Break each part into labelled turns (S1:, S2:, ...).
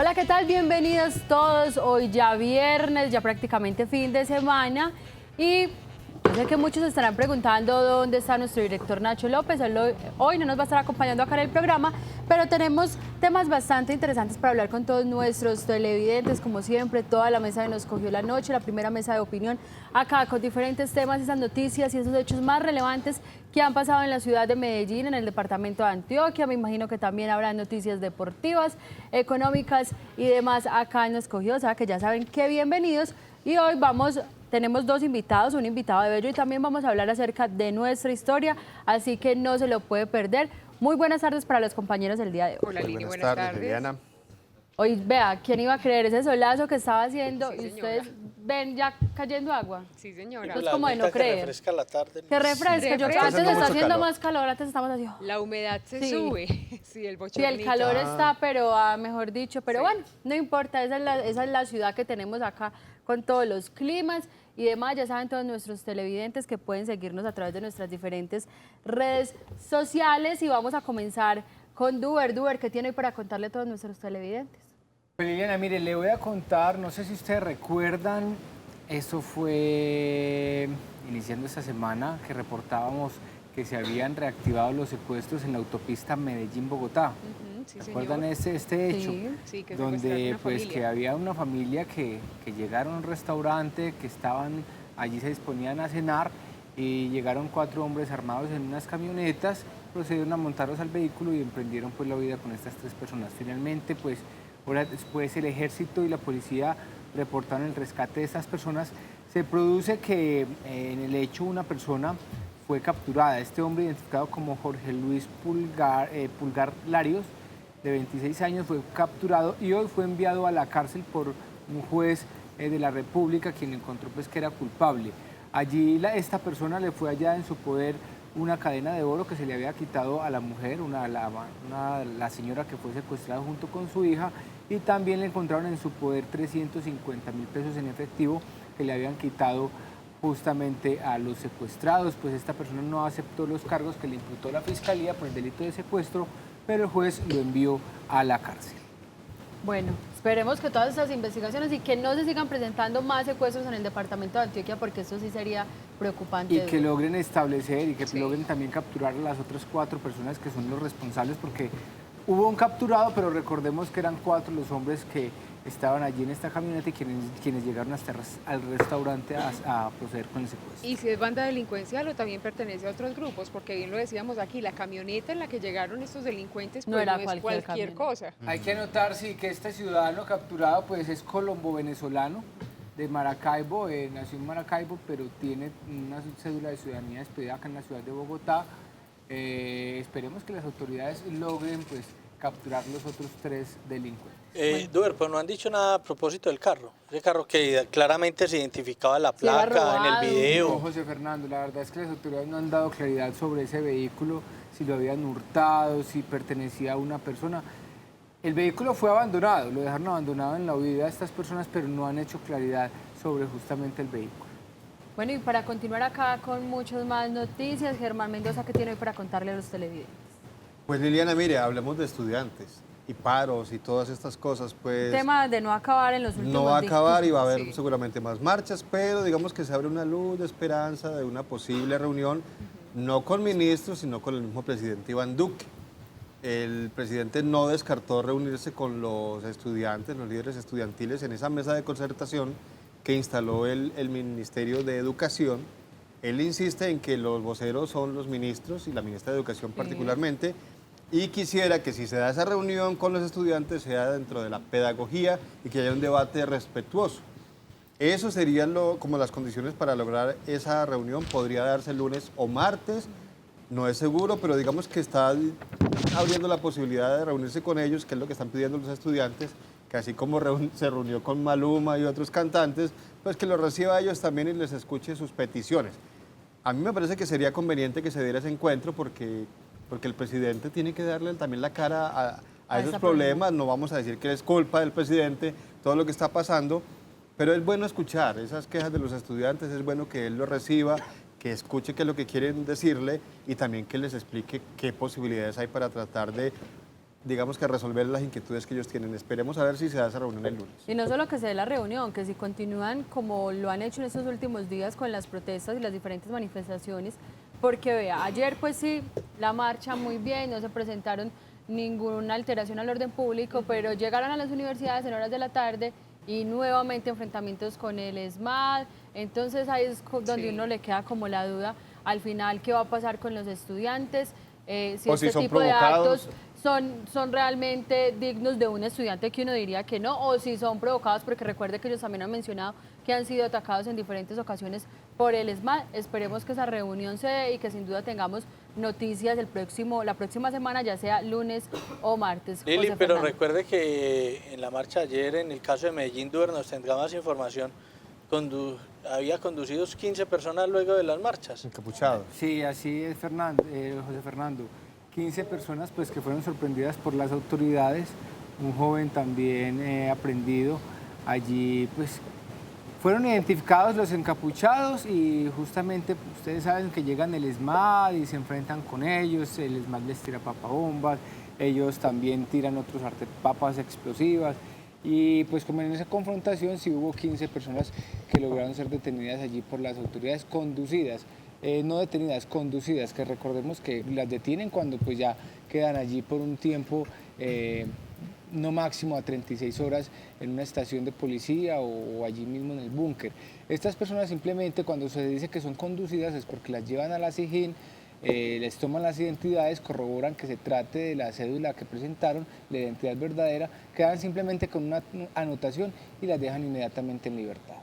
S1: Hola, ¿qué tal? Bienvenidos todos. Hoy ya viernes, ya prácticamente fin de semana. Y yo sé que muchos se estarán preguntando dónde está nuestro director Nacho López. Hoy no nos va a estar acompañando acá en el programa, pero tenemos temas bastante interesantes para hablar con todos nuestros televidentes. Como siempre, toda la mesa de Nos Cogió la Noche, la primera mesa de opinión, acá con diferentes temas, esas noticias y esos hechos más relevantes que han pasado en la ciudad de Medellín, en el departamento de Antioquia. Me imagino que también habrá noticias deportivas, económicas y demás acá en Nos Cogió. O sea que ya saben que bienvenidos. Y hoy tenemos dos invitados, un invitado de Bello, y también vamos a hablar acerca de nuestra historia, así que no se lo puede perder. Muy buenas tardes para los compañeros del día de hoy.
S2: Hola Lili, buenas tardes.
S3: Liliana.
S1: Hoy, vea, ¿quién iba a creer ese solazo que estaba haciendo?
S2: Sí,
S1: Y
S2: señora.
S1: ustedes ven ya cayendo agua.
S2: Sí, señora.
S1: Esto es como de no
S4: Que
S1: creer.
S4: refresca la tarde.
S1: Que refresca. Yo creo que
S2: Refresca.
S1: antes
S3: Está
S1: está
S3: haciendo
S1: haciendo
S3: mucho
S1: más calor, antes estamos así.
S2: La humedad se
S1: Sí.
S2: sube. Sí, el
S1: Sí,
S2: bochornito.
S1: el calor está, pero mejor dicho. Pero bueno, no importa, esa es la ciudad que tenemos acá con todos los climas y demás. Ya saben todos nuestros televidentes que pueden seguirnos a través de nuestras diferentes redes sociales. Y vamos a comenzar con Duber. Duber, ¿qué tiene hoy para contarle a todos nuestros televidentes?
S5: Pues Liliana, mire, le voy a contar, no sé si ustedes recuerdan, eso fue iniciando esta semana que reportábamos que se habían reactivado los secuestros en la autopista Medellín-Bogotá.
S2: Ujú, sí,
S5: ¿Recuerdan
S2: señor.
S5: este hecho?
S1: Sí.
S2: Sí, que secuestraron
S5: Donde
S2: una
S5: pues
S2: familia.
S5: que había una familia que llegaron a un restaurante, que estaban allí, se disponían a cenar y llegaron 4 hombres armados en unas camionetas, procedieron a montarlos al vehículo y emprendieron pues la vida con estas 3 personas. Finalmente pues horas después el ejército y la policía reportaron el rescate de estas personas. Se produce que en el hecho una persona fue capturada. Este hombre, identificado como Jorge Luis Pulgar Larios, de 26 años, fue capturado y hoy fue enviado a la cárcel por un juez de la República, quien encontró pues que era culpable. Allí esta persona le fue hallada en su poder una cadena de oro que se le había quitado a la mujer, la señora que fue secuestrada junto con su hija, y también le encontraron en su poder 350.000 pesos en efectivo que le habían quitado justamente a los secuestrados. Pues esta persona no aceptó los cargos que le imputó la fiscalía por el delito de secuestro, pero el juez lo envió a la cárcel.
S1: Bueno, esperemos que todas estas investigaciones y que no se sigan presentando más secuestros en el departamento de Antioquia, porque eso sí sería preocupante.
S5: Y que logren establecer y que
S2: Sí.
S5: logren también capturar a las otras 4 personas que son los responsables, porque hubo un capturado, pero recordemos que eran 4 los hombres que estaban allí en esta camioneta y quienes llegaron hasta al restaurante a proceder con el secuestro.
S2: Y si es banda delincuencial o también pertenece a otros grupos, porque bien lo decíamos aquí, la camioneta en la que llegaron estos delincuentes
S1: No
S2: pues
S1: era
S2: no es
S1: cualquier
S2: cualquier
S1: camioneta.
S2: cosa.
S5: Hay que anotar, sí, que este ciudadano capturado pues es colombo-venezolano de Maracaibo, nació en Maracaibo, pero tiene una cédula de ciudadanía expedida acá en la ciudad de Bogotá. Esperemos que las autoridades logren pues capturar los otros 3 delincuentes.
S4: Duber, pero no han dicho nada a propósito del carro. Ese carro que claramente se identificaba la
S1: Se había
S4: placa en el
S1: robado.
S5: No,
S4: video.
S5: José Fernando, la verdad es que las autoridades no han dado claridad sobre ese vehículo, si lo habían hurtado, si pertenecía a una persona. El vehículo fue abandonado, lo dejaron abandonado en la huida de estas personas, pero no han hecho claridad sobre justamente el vehículo.
S1: Bueno, y para continuar acá con muchas más noticias, Germán Mendoza, ¿qué tiene hoy para contarle a los televidentes?
S3: Pues Liliana, mire, hablemos de estudiantes y paros y todas estas cosas, pues
S1: Tema de no acabar en los últimos
S3: no va a
S1: días.
S3: acabar y va a haber
S2: Sí.
S3: seguramente más marchas, pero digamos que se abre una luz de esperanza de una posible reunión, no con ministros, sino con el mismo presidente Iván Duque. El presidente no descartó reunirse con los estudiantes, los líderes estudiantiles, en esa mesa de concertación que instaló el Ministerio de Educación. Él insiste en que los voceros son los ministros y la ministra de Educación particularmente, y quisiera que si se da esa reunión con los estudiantes sea dentro de la pedagogía y que haya un debate respetuoso. Eso serían como las condiciones para lograr esa reunión. Podría darse el lunes o martes, no es seguro, pero digamos que está abriendo la posibilidad de reunirse con ellos, que es lo que están pidiendo los estudiantes, que así como se reunió con Maluma y otros cantantes, pues que los reciba a ellos también y les escuche sus peticiones. A mí me parece que sería conveniente que se diera ese encuentro porque el presidente tiene que darle también la cara a esos
S1: ese
S3: problemas. No vamos a decir que es culpa del presidente todo lo que está pasando, pero es bueno escuchar esas quejas de los estudiantes, es bueno que él lo reciba, que escuche qué es lo que quieren decirle y también que les explique qué posibilidades hay para tratar de digamos que resolver las inquietudes que ellos tienen. Esperemos a ver si se da esa reunión el lunes.
S1: Y no solo que se dé la reunión, que si continúan como lo han hecho en estos últimos días con las protestas y las diferentes manifestaciones, porque vea, ayer pues sí, la marcha muy bien, no se presentaron ninguna alteración al orden público, pero llegaron a las universidades en horas de la tarde y nuevamente enfrentamientos con el ESMAD, entonces ahí es donde uno le queda como la duda al final qué va a pasar con los estudiantes, si
S3: O
S1: este
S3: si son
S1: tipo de
S3: provocados.
S1: actos son realmente dignos de un estudiante que uno diría que no, o si son provocados, porque recuerde que ellos también han mencionado que han sido atacados en diferentes ocasiones por el ESMAD. Esperemos que esa reunión se dé y que sin duda tengamos noticias la próxima semana, ya sea lunes o martes.
S4: Lili,
S1: José
S4: pero
S1: Fernando.
S4: recuerde que en la marcha ayer, en el caso de Medellín, Duer, nos tendrá más información, había conducidos 15 personas luego de las marchas.
S3: Encapuchados.
S5: Sí, así es, José Fernando. 15 personas pues, que fueron sorprendidas por las autoridades, un joven también aprendido. Allí pues, fueron identificados los encapuchados y justamente ustedes saben que llegan el ESMAD y se enfrentan con ellos, el ESMAD les tira papabombas, ellos también tiran otros papas explosivas. Y pues como en esa confrontación sí hubo 15 personas que lograron ser detenidas allí por las autoridades conducidas. No detenidas, conducidas, que recordemos que las detienen cuando pues ya quedan allí por un tiempo no máximo a 36 horas en una estación de policía o allí mismo en el búnker. Estas personas simplemente cuando se dice que son conducidas es porque las llevan a la SIJIN, les toman las identidades, corroboran que se trate de la cédula que presentaron, la identidad verdadera, quedan simplemente con una anotación y las dejan inmediatamente en libertad.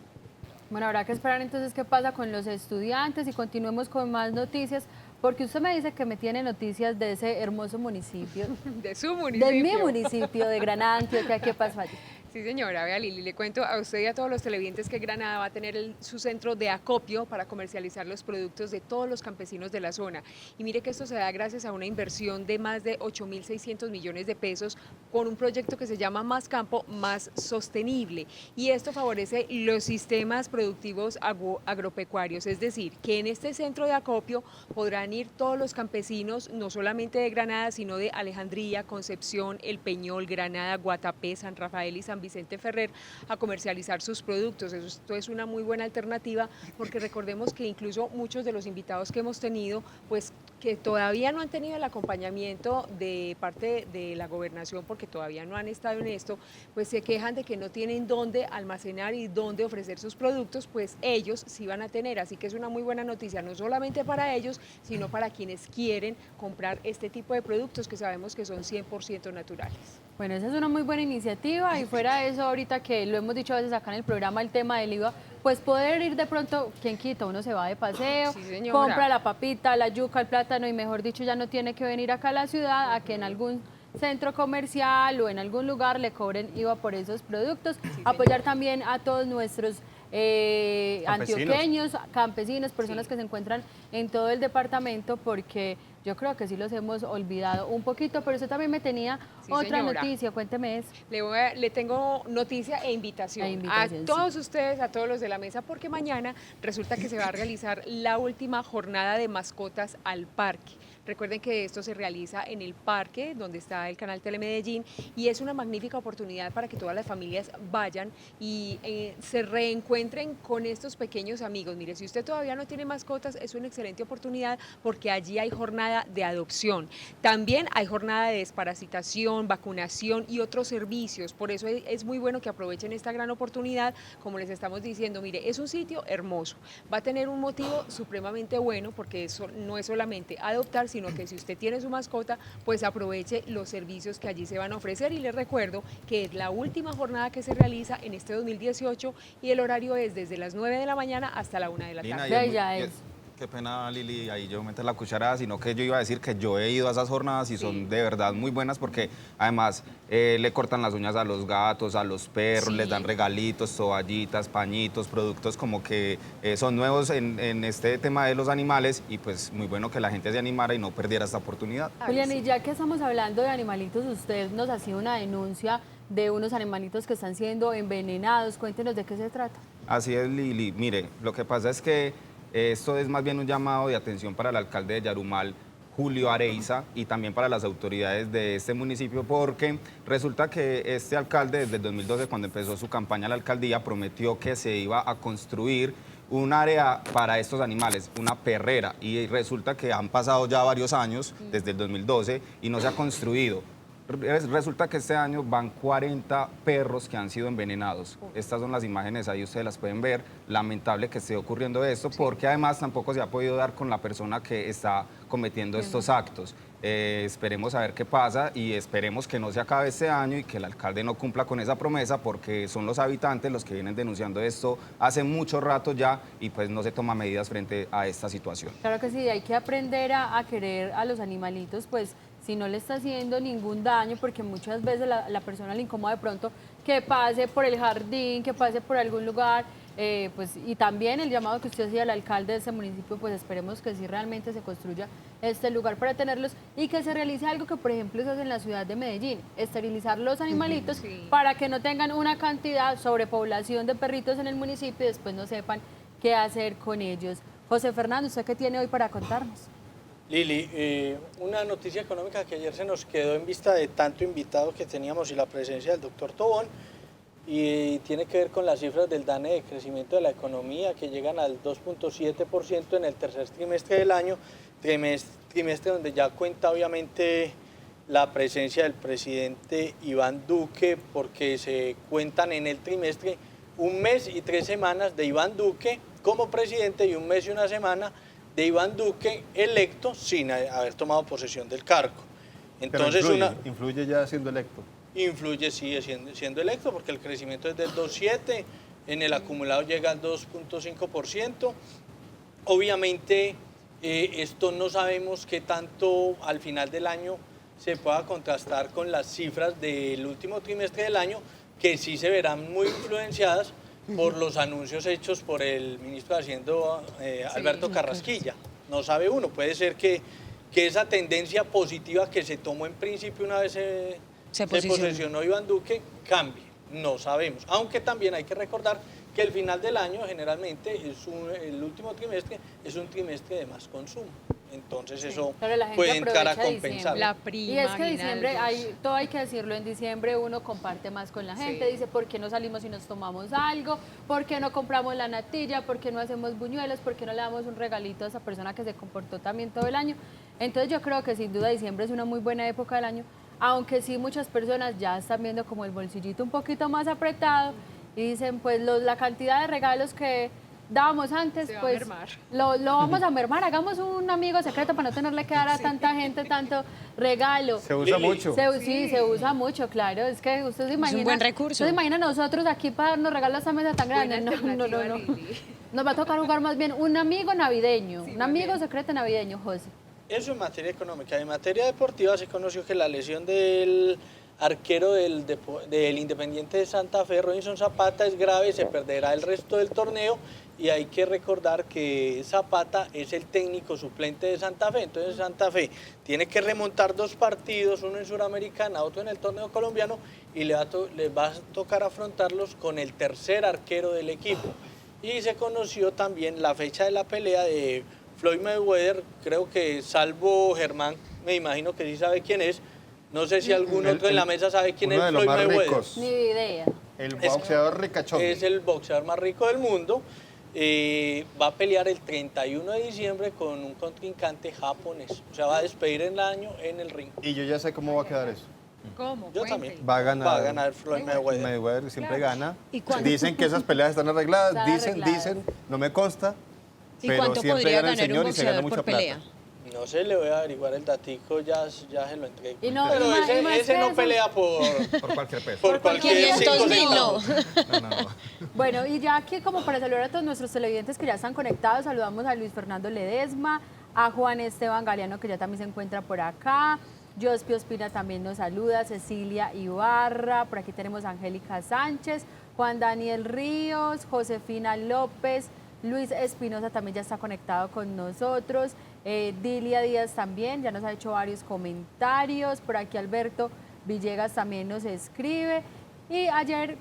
S1: Bueno, habrá que esperar entonces qué pasa con los estudiantes y continuemos con más noticias, porque usted me dice que me tiene noticias de ese hermoso municipio,
S2: De su municipio.
S1: de mi municipio, de Granada, Antioquia. ¿Qué pasó allí?
S2: Sí, señora, vea Lili, le cuento a usted y a todos los televidentes que Granada va a tener su centro de acopio para comercializar los productos de todos los campesinos de la zona. Y mire que esto se da gracias a una inversión de más de 8.600 millones de pesos con un proyecto que se llama Más Campo, Más Sostenible. Y esto favorece los sistemas productivos agropecuarios, es decir, que en este centro de acopio podrán ir todos los campesinos, no solamente de Granada, sino de Alejandría, Concepción, El Peñol, Granada, Guatapé, San Rafael y San Vicente Ferrer a comercializar sus productos. Esto es una muy buena alternativa porque recordemos que incluso muchos de los invitados que hemos tenido, pues que todavía no han tenido el acompañamiento de parte de la gobernación porque todavía no han estado en esto, pues se quejan de que no tienen dónde almacenar y dónde ofrecer sus productos, pues ellos sí van a tener, así que es una muy buena noticia, no solamente para ellos, sino para quienes quieren comprar este tipo de productos que sabemos que son 100% naturales.
S1: Bueno, esa es una muy buena iniciativa y fuera de eso, ahorita que lo hemos dicho a veces acá en el programa, el tema del IVA, pues poder ir de pronto, ¿quién quita? Uno se va de paseo,
S2: Sí, señora.
S1: compra la papita, la yuca, el plátano y mejor dicho ya no tiene que venir acá a la ciudad a que en algún centro comercial o en algún lugar le cobren IVA por esos productos. Apoyar también a todos nuestros antioqueños, campesinos, personas que se encuentran en todo el departamento porque yo creo que sí los hemos olvidado un poquito, pero usted también me tenía
S2: Sí,
S1: otra
S2: señora.
S1: noticia, cuénteme eso.
S2: Le tengo noticia e invitación,
S1: invitación,
S2: a todos ustedes, a todos los de la mesa, porque mañana resulta que se va a realizar la última jornada de mascotas al parque. Recuerden que esto se realiza en el parque donde está el canal Telemedellín y es una magnífica oportunidad para que todas las familias vayan y se reencuentren con estos pequeños amigos. Mire, si usted todavía no tiene mascotas, es una excelente oportunidad porque allí hay jornada de adopción. También hay jornada de desparasitación, vacunación y otros servicios. Por eso es muy bueno que aprovechen esta gran oportunidad. Como les estamos diciendo, mire, es un sitio hermoso. Va a tener un motivo supremamente bueno porque eso no es solamente adoptar, sino que si usted tiene su mascota, pues aproveche los servicios que allí se van a ofrecer. Y les recuerdo que es la última jornada que se realiza en este 2018 y el horario es desde las 9 de la mañana hasta la 1 de la
S6: Lina,
S2: tarde.
S6: y es muy-
S1: Ya
S6: y
S1: es.
S6: Qué pena, Lili, ahí yo meter la cucharada, sino que yo iba a decir que yo he ido a esas jornadas y son de verdad muy buenas porque además le cortan las uñas a los gatos, a los perros,
S2: Sí.
S6: les dan regalitos, toallitas, pañitos, productos como que son nuevos en este tema de los animales y pues muy bueno que la gente se animara y no perdiera esta oportunidad.
S1: Julián, y ya que estamos hablando de animalitos, usted nos ha sido una denuncia de unos animalitos que están siendo envenenados. Cuéntenos de qué se trata.
S6: Así es, Lili. Mire, lo que pasa es que esto es más bien un llamado de atención para el alcalde de Yarumal, Julio Areiza y también para las autoridades de este municipio, porque resulta que este alcalde desde el 2012, cuando empezó su campaña a la alcaldía, prometió que se iba a construir un área para estos animales, una perrera, y resulta que han pasado ya varios años, desde el 2012, y no se ha construido. Resulta que este año van 40 perros que han sido envenenados. Estas son las imágenes, ahí ustedes las pueden ver. Lamentable que esté ocurriendo esto, porque además tampoco se ha podido dar con la persona que está cometiendo estos actos. Esperemos a ver qué pasa y esperemos que no se acabe este año y que el alcalde no cumpla con esa promesa, porque son los habitantes los que vienen denunciando esto hace mucho rato ya y pues no se toman medidas frente a esta situación.
S1: Claro que sí, hay que aprender a querer a los animalitos, pues si no le está haciendo ningún daño, porque muchas veces la persona le incomoda de pronto que pase por el jardín, que pase por algún lugar, pues, y también el llamado que usted hacía al alcalde de este municipio, pues esperemos que sí realmente se construya este lugar para tenerlos y que se realice algo que, por ejemplo, se hace en la ciudad de Medellín, esterilizar los animalitos para que no tengan una cantidad, sobrepoblación de perritos en el municipio y después no sepan qué hacer con ellos. José Fernando, ¿usted qué tiene hoy para contarnos?
S4: Lili, una noticia económica que ayer se nos quedó en vista de tanto invitado que teníamos y la presencia del doctor Tobón, y tiene que ver con las cifras del DANE de crecimiento de la economía, que llegan al 2.7% en el tercer trimestre del año, trimestre donde ya cuenta obviamente la presencia del presidente Iván Duque, porque se cuentan en el trimestre 1 mes y 3 semanas de Iván Duque como presidente y 1 mes y 1 semana de Iván Duque electo sin haber tomado posesión del cargo. Entonces
S3: pero influye ya siendo electo.
S4: Influye, sigue siendo electo, porque el crecimiento es del 2.7, en el acumulado llega al 2.5%. Obviamente esto no sabemos qué tanto al final del año se pueda contrastar con las cifras del último trimestre del año, que sí se verán muy influenciadas por los anuncios hechos por el ministro de Hacienda, Alberto Carrasquilla. No sabe uno, puede ser que esa tendencia positiva que se tomó en principio una vez se posesionó Iván Duque cambie, no sabemos. Aunque también hay que recordar que el final del año generalmente el último trimestre es un trimestre de más consumo. Entonces eso puede entrar a compensar.
S2: La prima,
S1: y es que
S2: aguinaldos.
S1: diciembre, todo hay que decirlo, en diciembre uno comparte más con la gente, dice, ¿por qué no salimos y nos tomamos algo? ¿Por qué no compramos la natilla? ¿Por qué no hacemos buñuelos? ¿Por qué no le damos un regalito a esa persona que se comportó también todo el año? Entonces yo creo que sin duda diciembre es una muy buena época del año, aunque sí muchas personas ya están viendo como el bolsillito un poquito más apretado y dicen, pues la cantidad de regalos que dábamos antes, pues lo vamos a mermar, hagamos un amigo secreto para no tenerle que dar a tanta gente tanto regalo.
S3: Se usa mucho.
S1: Sí, se usa mucho, claro. Es que usted se imagina.
S7: Es un buen recurso.
S1: Usted se imagina nosotros aquí para darnos regalos a esa mesa tan grande. No. Nos va a tocar jugar más bien un amigo navideño, un amigo secreto navideño, José.
S4: Eso en materia económica. En materia deportiva se conoció que la lesión del arquero del Independiente de Santa Fe, Robinson Zapata, es grave, se perderá el resto del torneo, y hay que recordar que Zapata es el técnico suplente de Santa Fe. Entonces Santa Fe tiene que remontar 2 partidos, uno en Suramericana, otro en el torneo colombiano, y le va a tocar afrontarlos con el tercer arquero del equipo. Y se conoció también la fecha de la pelea de Floyd Mayweather, creo que salvo Germán, me imagino que sí sabe quién es. No sé si algún otro en la mesa sabe quién es Floyd Mayweather.
S3: Ricos.
S1: Ni idea.
S3: El boxeador ricachón.
S4: Es el boxeador más rico del mundo. Va a pelear el 31 de diciembre con un contrincante japonés. O sea, va a despedir el año en el ring.
S3: Y yo ya sé cómo va a quedar eso.
S2: ¿Cómo?
S4: Yo
S2: Cuente.
S4: también.
S3: Va a ganar
S4: Floyd Mayweather.
S3: Mayweather siempre gana.
S7: ¿Y cuánto?
S3: Dicen que esas peleas están arregladas,
S1: Están
S3: dicen, no me consta,
S7: ¿Y
S3: pero
S7: cuánto
S3: siempre
S7: podría
S3: gana el
S7: ganar un
S3: señor y se gana
S7: boxeador
S3: mucha
S7: por pelea?
S3: plata.
S4: No sé, le voy a averiguar el datico, ya se lo entrego.
S1: Y no-
S4: Pero
S1: y más
S4: ese no
S1: peso.
S4: pelea por
S6: cualquier peso.
S4: cualquier
S7: 500.000
S4: centavos.
S7: no.
S6: No.
S1: Bueno, y ya aquí como para saludar a todos nuestros televidentes que ya están conectados, saludamos a Luis Fernando Ledesma, a Juan Esteban Galeano, que ya también se encuentra por acá, Jospi Ospina también nos saluda, Cecilia Ibarra, por aquí tenemos a Angélica Sánchez, Juan Daniel Ríos, Josefina López, Luis Espinosa también ya está conectado con nosotros, Dilia Díaz también, ya nos ha hecho varios comentarios, por aquí Alberto Villegas también nos escribe, y ayer,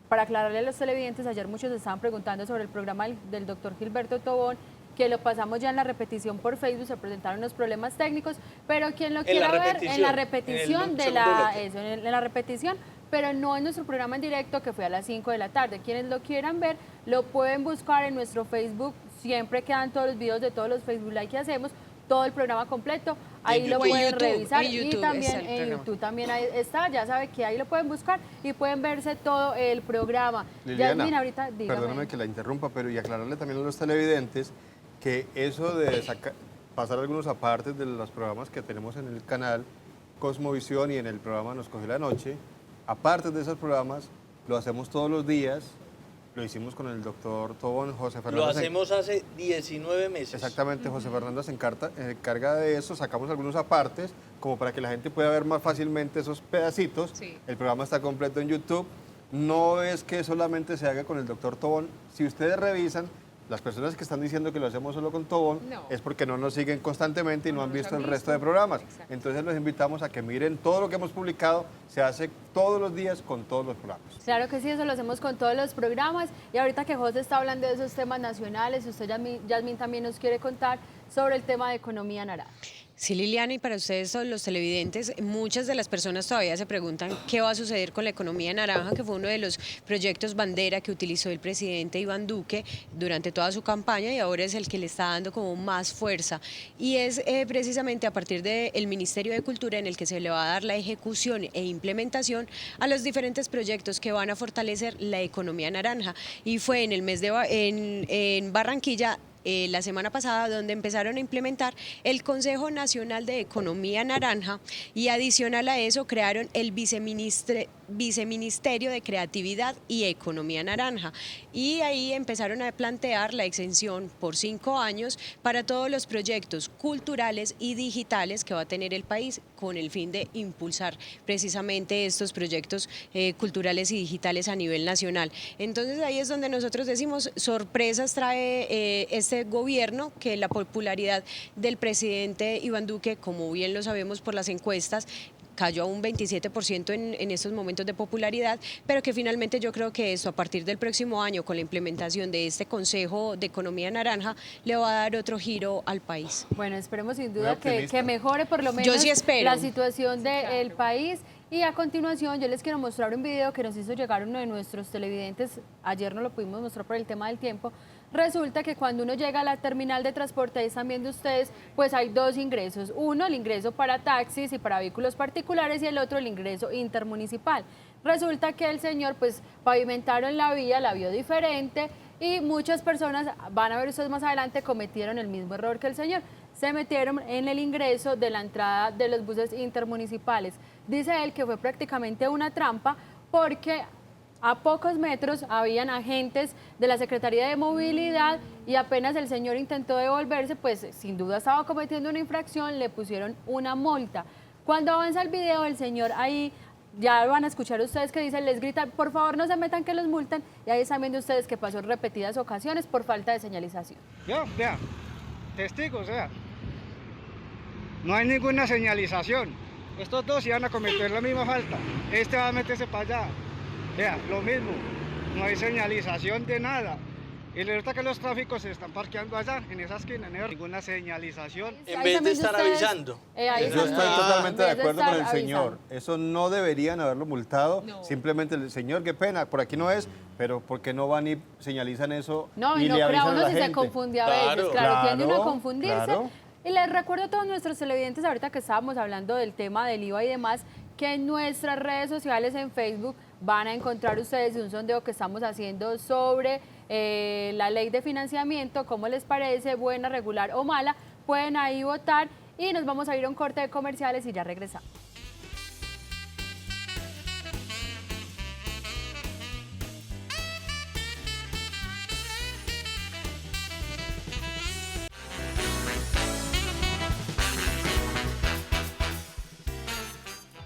S1: para aclararle a los televidentes, ayer muchos estaban preguntando sobre el programa del doctor Gilberto Tobón, que lo pasamos ya en la repetición por Facebook, se presentaron unos problemas técnicos, pero quien lo
S4: En
S1: quiera
S4: la
S1: ver en la
S4: repetición,
S1: repetición
S4: en el segundo bloque.
S1: en la repetición, pero no en nuestro programa en directo que fue a las 5 de la tarde. Quienes lo quieran ver, lo pueden buscar en nuestro Facebook, siempre quedan todos los videos de todos los Facebook Live que hacemos, todo el programa completo, ahí lo
S2: YouTube.
S1: pueden
S2: En
S1: revisar
S2: YouTube
S1: y también
S2: está el
S1: en
S2: programa.
S1: YouTube también ahí está, ya sabe que ahí lo pueden buscar y pueden verse todo el programa.
S3: Liliana,
S1: Yasmín, ahorita dígame.
S3: perdóname que la interrumpa, pero y aclararle también a los televidentes que eso de pasar algunos apartes de los programas que tenemos en el canal Cosmovisión y en el programa Nos Coge la Noche, aparte de esos programas, lo hacemos todos los días. Lo hicimos con el doctor Tobón, José Fernando.
S4: Lo hacemos hace 19 meses.
S3: Exactamente, José Fernando se encarga de eso, sacamos algunos apartes, como para que la gente pueda ver más fácilmente esos pedacitos.
S2: Sí.
S3: El programa está completo en YouTube. No es que solamente se haga con el doctor Tobón. Si ustedes revisan, las personas que están diciendo que lo hacemos solo con Tobón,
S2: No.
S3: es porque no nos siguen constantemente y no
S2: No
S3: han
S2: nos
S3: visto
S2: han
S3: el resto
S2: visto.
S3: de programas.
S2: Exacto.
S3: Entonces los invitamos a que miren todo lo que hemos publicado. Se hace todos los días con todos los programas.
S1: Claro que sí, eso lo hacemos con todos los programas. Y ahorita que José está hablando de esos temas nacionales, usted, Yasmín, también nos quiere contar sobre el tema de economía naranja.
S7: Sí, Liliana, y para ustedes, los televidentes, muchas de las personas todavía se preguntan qué va a suceder con la economía naranja, que fue uno de los proyectos bandera que utilizó el presidente Iván Duque durante toda su campaña y ahora es el que le está dando como más fuerza. Y es precisamente a partir del Ministerio de Cultura en el que se le va a dar la ejecución e implementación a los diferentes proyectos que van a fortalecer la economía naranja. Y fue en el mes de en Barranquilla, la semana pasada, donde empezaron a implementar el Consejo Nacional de Economía Naranja y adicional a eso crearon el Viceministerio de Creatividad y Economía Naranja. Y ahí empezaron a plantear la exención por 5 años para todos los proyectos culturales y digitales que va a tener el país con el fin de impulsar precisamente estos proyectos culturales y digitales a nivel nacional. Entonces ahí es donde nosotros decimos, sorpresas trae este gobierno, que la popularidad del presidente Iván Duque, como bien lo sabemos por las encuestas, cayó a un 27% en estos momentos de popularidad, pero que finalmente yo creo que esto a partir del próximo año con la implementación de este Consejo de Economía Naranja le va a dar otro giro al país.
S1: Bueno, esperemos sin
S3: Muy
S1: duda
S3: optimista.
S1: que mejore por lo menos
S7: Yo sí espero.
S1: la situación del país. Y a continuación yo les quiero mostrar un video que nos hizo llegar uno de nuestros televidentes. Ayer no lo pudimos mostrar por el tema del tiempo. Resulta que cuando uno llega a la terminal de transporte, ahí están viendo ustedes, pues hay dos ingresos. Uno, el ingreso para taxis y para vehículos particulares, y el otro, el ingreso intermunicipal. Resulta que el señor, pues pavimentaron la vía, la vio diferente, y muchas personas, van a ver ustedes más adelante, cometieron el mismo error que el señor. Se metieron en el ingreso de la entrada de los buses intermunicipales. Dice él que fue prácticamente una trampa porque a pocos metros habían agentes de la Secretaría de Movilidad y apenas el señor intentó devolverse, pues sin duda estaba cometiendo una infracción, le pusieron una multa. Cuando avanza el video, el señor ahí, ya van a escuchar ustedes que dicen, les gritan, por favor no se metan que los multan, y ahí están viendo ustedes que pasó en repetidas ocasiones por falta de señalización.
S8: Vea, testigos, vea. No hay ninguna señalización. Estos dos iban a cometer la misma falta. Este va a meterse para allá. Vea, lo mismo. No hay señalización de nada. Y resulta que los tráficos se están parqueando allá, en esa esquina. No hay ninguna señalización.
S4: En
S1: Ahí
S4: vez
S1: están
S4: de
S1: viendo
S4: estar
S1: ustedes,
S4: avisando.
S1: ahí
S3: Yo
S1: están-
S3: estoy totalmente de
S1: en vez
S3: acuerdo con el
S1: estar
S3: señor.
S1: avisando.
S3: Eso no deberían haberlo multado.
S2: No.
S3: Simplemente el señor, qué pena, por aquí no es, pero ¿por qué no van y señalizan eso
S1: No,
S3: y
S1: y no
S3: le
S1: crea
S3: avisan a
S1: uno
S3: la
S1: si se
S3: gente?
S1: confunde a
S4: Claro.
S1: veces, claro, tiende uno a
S3: Claro,
S1: confundirse.
S3: claro.
S1: Y les recuerdo a todos nuestros televidentes, ahorita que estábamos hablando del tema del IVA y demás, que en nuestras redes sociales, en Facebook, van a encontrar ustedes un sondeo que estamos haciendo sobre la ley de financiamiento, cómo les parece, buena, regular o mala. Pueden ahí votar y nos vamos a ir a un corte de comerciales y ya regresamos.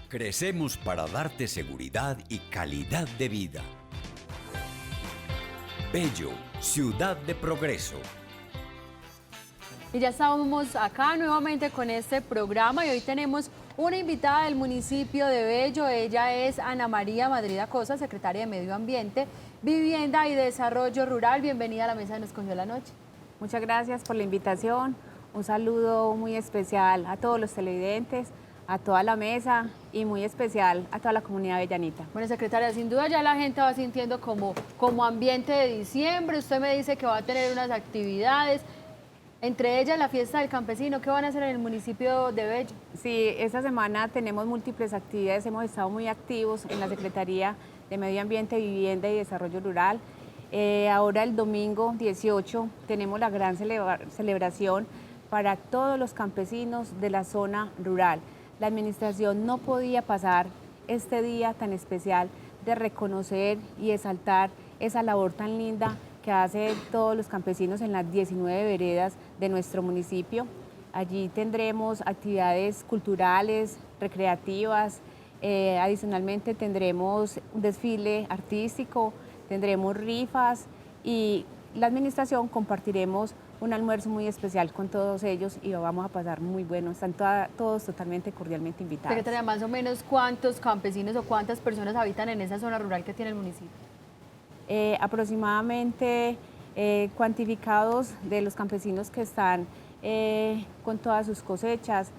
S9: Crecemos para darte seguridad y calidad de vida. Bello, ciudad de progreso.
S1: Y ya estábamos acá nuevamente con este programa y hoy tenemos una invitada del municipio de Bello. Ella es Ana María Madrid Acosta, secretaria de Medio Ambiente, Vivienda y Desarrollo Rural. Bienvenida a la mesa de Nos Cogió la Noche.
S10: Muchas gracias por la invitación. Un saludo muy especial a todos los televidentes, a toda la mesa y muy especial a toda la comunidad avellanita.
S1: Bueno, secretaria, sin duda ya la gente va sintiendo como ambiente de diciembre. Usted me dice que va a tener unas actividades, entre ellas la fiesta del campesino. ¿Qué van a hacer en el municipio de Bello?
S10: Sí, esta semana tenemos múltiples actividades, hemos estado muy activos en la Secretaría de Medio Ambiente, Vivienda y Desarrollo Rural. Ahora el domingo 18 tenemos la gran celebración para todos los campesinos de la zona rural. La administración no podía pasar este día tan especial de reconocer y exaltar esa labor tan linda que hacen todos los campesinos en las 19 veredas de nuestro municipio. Allí tendremos actividades culturales, recreativas, adicionalmente tendremos un desfile artístico, tendremos rifas y la administración compartiremos un almuerzo muy especial con todos ellos y lo vamos a pasar muy bueno. Están todos totalmente cordialmente invitados.
S1: Secretaria, más o menos ¿cuántos campesinos o cuántas personas habitan en esa zona rural que tiene el municipio?
S10: Aproximadamente cuantificados de los campesinos que están con todas sus cosechas,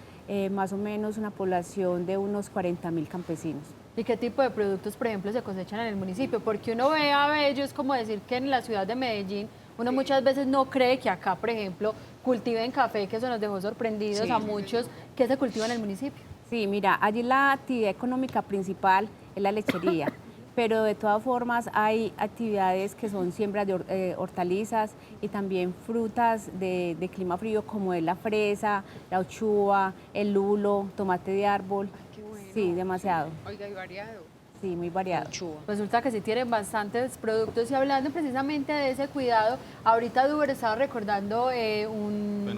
S10: más o menos una población de unos 40.000 campesinos.
S1: ¿Y qué tipo de productos, por ejemplo, se cosechan en el municipio? Porque uno ve a Bello, es como decir que en la ciudad de Medellín uno muchas veces no cree que acá, por ejemplo, cultiven café, que eso nos dejó sorprendidos a muchos. ¿Qué se cultiva en el municipio?
S10: Sí, mira, allí la actividad económica principal es la lechería, pero de todas formas hay actividades que son siembras de hortalizas y también frutas de clima frío como es la fresa, la uchuva, el lulo, tomate de árbol.
S2: Ay, qué bueno.
S10: Sí, demasiado.
S2: Oiga, y variado.
S10: Sí, muy variado.
S1: Resulta que sí tienen bastantes productos y hablando precisamente de ese cuidado, ahorita Duber estaba recordando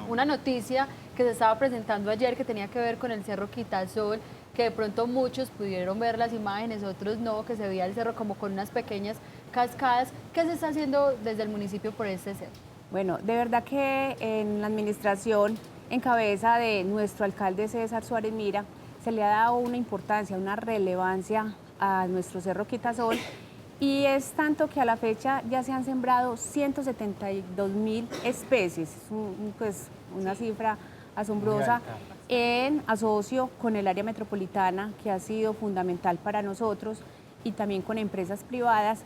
S1: una noticia que se estaba presentando ayer que tenía que ver con el Cerro Quitasol, que de pronto muchos pudieron ver las imágenes, otros no, que se veía el cerro como con unas pequeñas cascadas. ¿Qué se está haciendo desde el municipio por este cerro?
S10: Bueno, de verdad que en la administración, en cabeza de nuestro alcalde César Suárez Mira, se le ha dado una importancia, una relevancia a nuestro Cerro Quitasol y es tanto que a la fecha ya se han sembrado 172.000 especies, pues una cifra asombrosa en asocio con el área metropolitana que ha sido fundamental para nosotros y también con empresas privadas.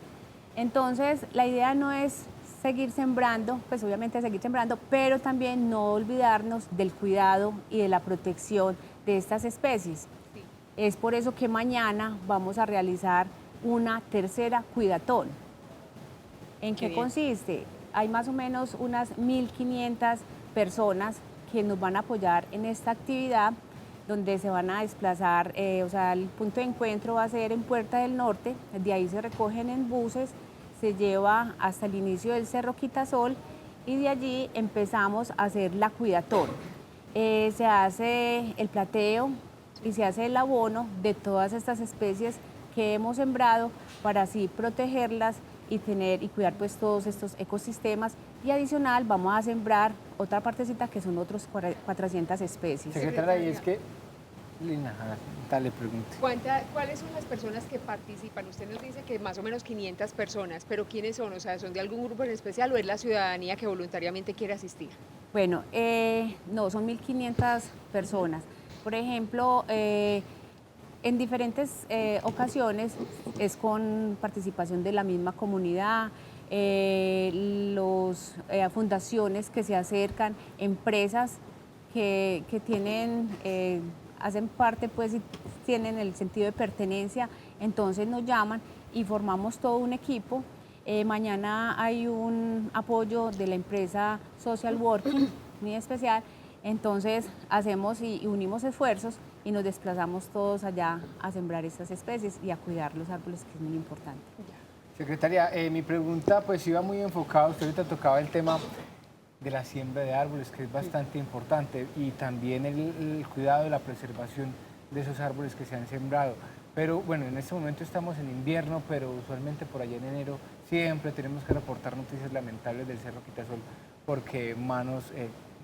S10: Entonces la idea no es seguir sembrando, pues obviamente seguir sembrando, pero también no olvidarnos del cuidado y de la protección de estas especies. Es por eso que mañana vamos a realizar una tercera cuidatón. ¿En qué consiste? Hay más o menos unas 1.500 personas que nos van a apoyar en esta actividad, donde se van a desplazar, o sea, el punto de encuentro va a ser en Puerta del Norte, de ahí se recogen en buses, se lleva hasta el inicio del Cerro Quitasol y de allí empezamos a hacer la cuidatón. Se hace el plateo y se hace el abono de todas estas especies que hemos sembrado para así protegerlas y tener y cuidar pues todos estos ecosistemas y adicional vamos a sembrar otra partecita que son otros 400 especies.
S5: Secretaria, y es que, Lina, dale, pregunte.
S2: ¿Cuáles son las personas que participan? Usted nos dice que más o menos 500 personas, pero ¿quiénes son? O sea, ¿son de algún grupo en especial o es la ciudadanía que voluntariamente quiere asistir?
S10: Bueno, no, son 1.500 personas. Por ejemplo, en diferentes ocasiones es con participación de la misma comunidad, fundaciones que se acercan, empresas que tienen, hacen parte pues y tienen el sentido de pertenencia, entonces nos llaman y formamos todo un equipo. Mañana hay un apoyo de la empresa Social Working, muy especial. Entonces hacemos y unimos esfuerzos y nos desplazamos todos allá a sembrar estas especies y a cuidar los árboles, que es muy importante.
S5: Secretaria, mi pregunta pues iba muy enfocada, usted ahorita tocaba el tema de la siembra de árboles, que es bastante importante, y también el cuidado y la preservación de esos árboles que se han sembrado. Pero bueno, en este momento estamos en invierno, pero usualmente por allá en enero siempre tenemos que reportar noticias lamentables del Cerro Quitasol porque manos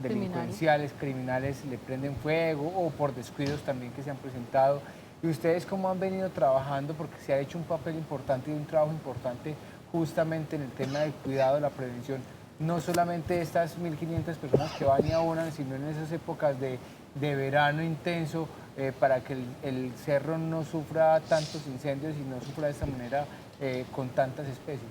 S5: delincuenciales, criminales le prenden fuego o por descuidos también que se han presentado. ¿Y ustedes cómo han venido trabajando? Porque se ha hecho un papel importante y un trabajo importante justamente en el tema del cuidado, la prevención no solamente estas 1.500 personas que van y abonan, sino en esas épocas de verano intenso, para que el cerro no sufra tantos incendios y no sufra de esta manera con tantas especies.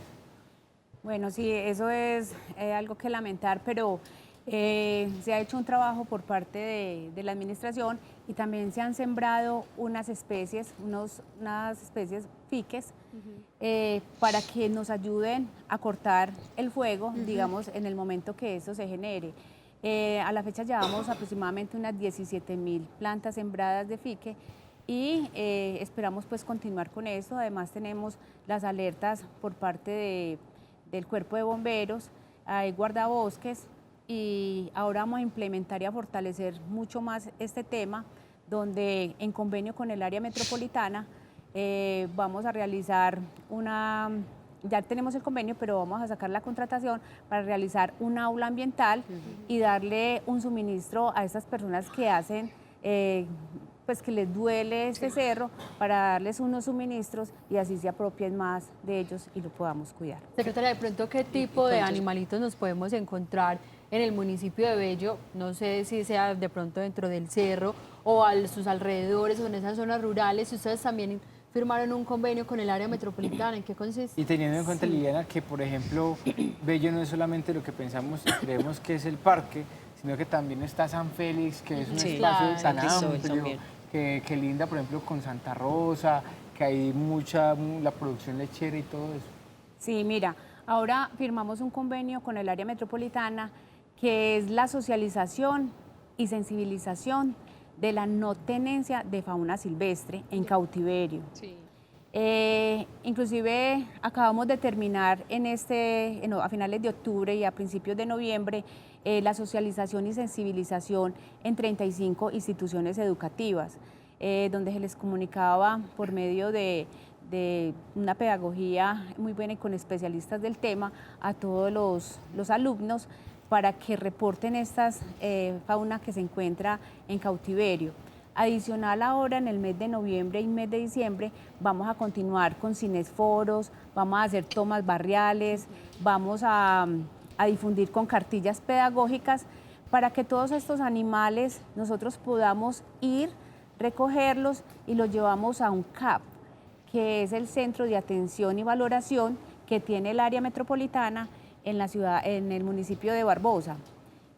S10: Bueno, sí, eso es algo que lamentar, pero se ha hecho un trabajo por parte de la administración y también se han sembrado unas especies, unas especies fiques, para que nos ayuden a cortar el fuego, digamos, en el momento que esto se genere. A la fecha llevamos aproximadamente unas 17.000 plantas sembradas de fique y esperamos pues continuar con esto. Además tenemos las alertas por parte del Cuerpo de Bomberos, hay guardabosques y ahora vamos a implementar y a fortalecer mucho más este tema, donde en convenio con el área metropolitana vamos a realizar ya tenemos el convenio, pero vamos a sacar la contratación para realizar un aula ambiental y darle un suministro a estas personas que hacen, pues que les duele este cerro, para darles unos suministros y así se apropien más de ellos y lo podamos cuidar.
S1: Secretaria, de pronto, ¿qué tipo de animalitos nos podemos encontrar en el municipio de Bello? No sé si sea de pronto dentro del cerro o a sus alrededores o en esas zonas rurales. Si ustedes también firmaron un convenio con el área metropolitana, ¿en qué consiste?
S5: Y teniendo en cuenta, Liliana, que por ejemplo, Bello no es solamente lo que pensamos y creemos que es el parque, sino que también está San Félix, que es un espacio tan amplio, que linda, por ejemplo, con Santa Rosa, que hay la producción lechera y todo eso.
S10: Sí, mira, ahora firmamos un convenio con el área metropolitana, que es la socialización y sensibilización de la no tenencia de fauna silvestre en cautiverio. Sí. Inclusive acabamos de terminar a finales de octubre y a principios de noviembre la socialización y sensibilización en 35 instituciones educativas, donde se les comunicaba por medio de una pedagogía muy buena y con especialistas del tema a todos los alumnos para que reporten estas fauna que se encuentra en cautiverio. Adicional, ahora en el mes de noviembre y mes de diciembre vamos a continuar con cinesforos, vamos a hacer tomas barriales, vamos a difundir con cartillas pedagógicas para que todos estos animales nosotros podamos ir, recogerlos y los llevamos a un CAP, que es el Centro de Atención y Valoración que tiene el área metropolitana en el municipio de Barbosa,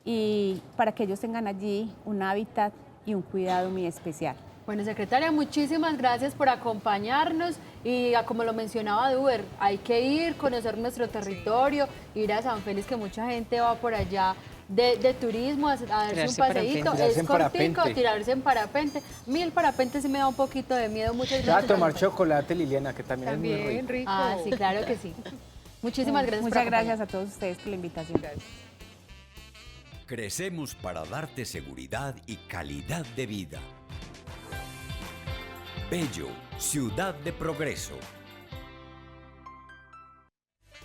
S10: y para que ellos tengan allí un hábitat y un cuidado muy especial.
S1: Bueno, secretaria, muchísimas gracias por acompañarnos y como lo mencionaba Duber, hay que ir, conocer nuestro territorio, ir a San Félix, que mucha gente va por allá de turismo, a darse un paseíto, es cortico, tirarse en parapente. A mí el parapente sí me da un poquito de miedo, muchas gracias.
S5: A tomar chocolate, Liliana, que también es muy rico.
S1: Ah, sí, claro que sí. Muchísimas gracias.
S10: Muchas gracias a todos ustedes por la invitación.
S2: Gracias.
S9: Crecemos para darte seguridad y calidad de vida. Bello, ciudad de progreso.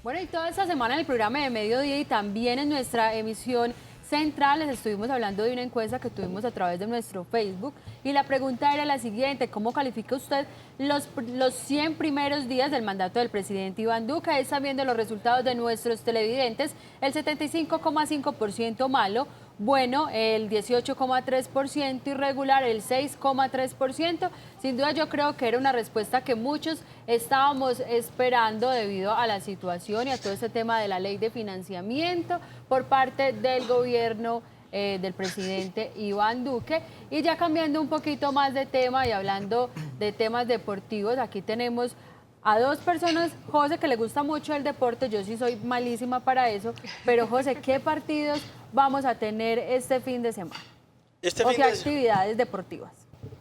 S1: Bueno, y toda esta semana en el programa de Mediodía y también en nuestra emisión central les estuvimos hablando de una encuesta que tuvimos a través de nuestro Facebook y la pregunta era la siguiente: ¿cómo califica usted los 100 primeros días del mandato del presidente Iván Duque? Están viendo los resultados de nuestros televidentes: el 75,5% malo, bueno el 18,3%, irregular el 6,3%. Sin duda yo creo que era una respuesta que muchos estábamos esperando debido a la situación y a todo este tema de la ley de financiamiento por parte del gobierno del presidente Iván Duque. Y ya cambiando un poquito más de tema y hablando de temas deportivos, aquí tenemos a dos personas, José, que le gusta mucho el deporte, yo sí soy malísima para eso, pero José, ¿qué partidos vamos a tener este fin de semana? ¿O qué actividades deportivas?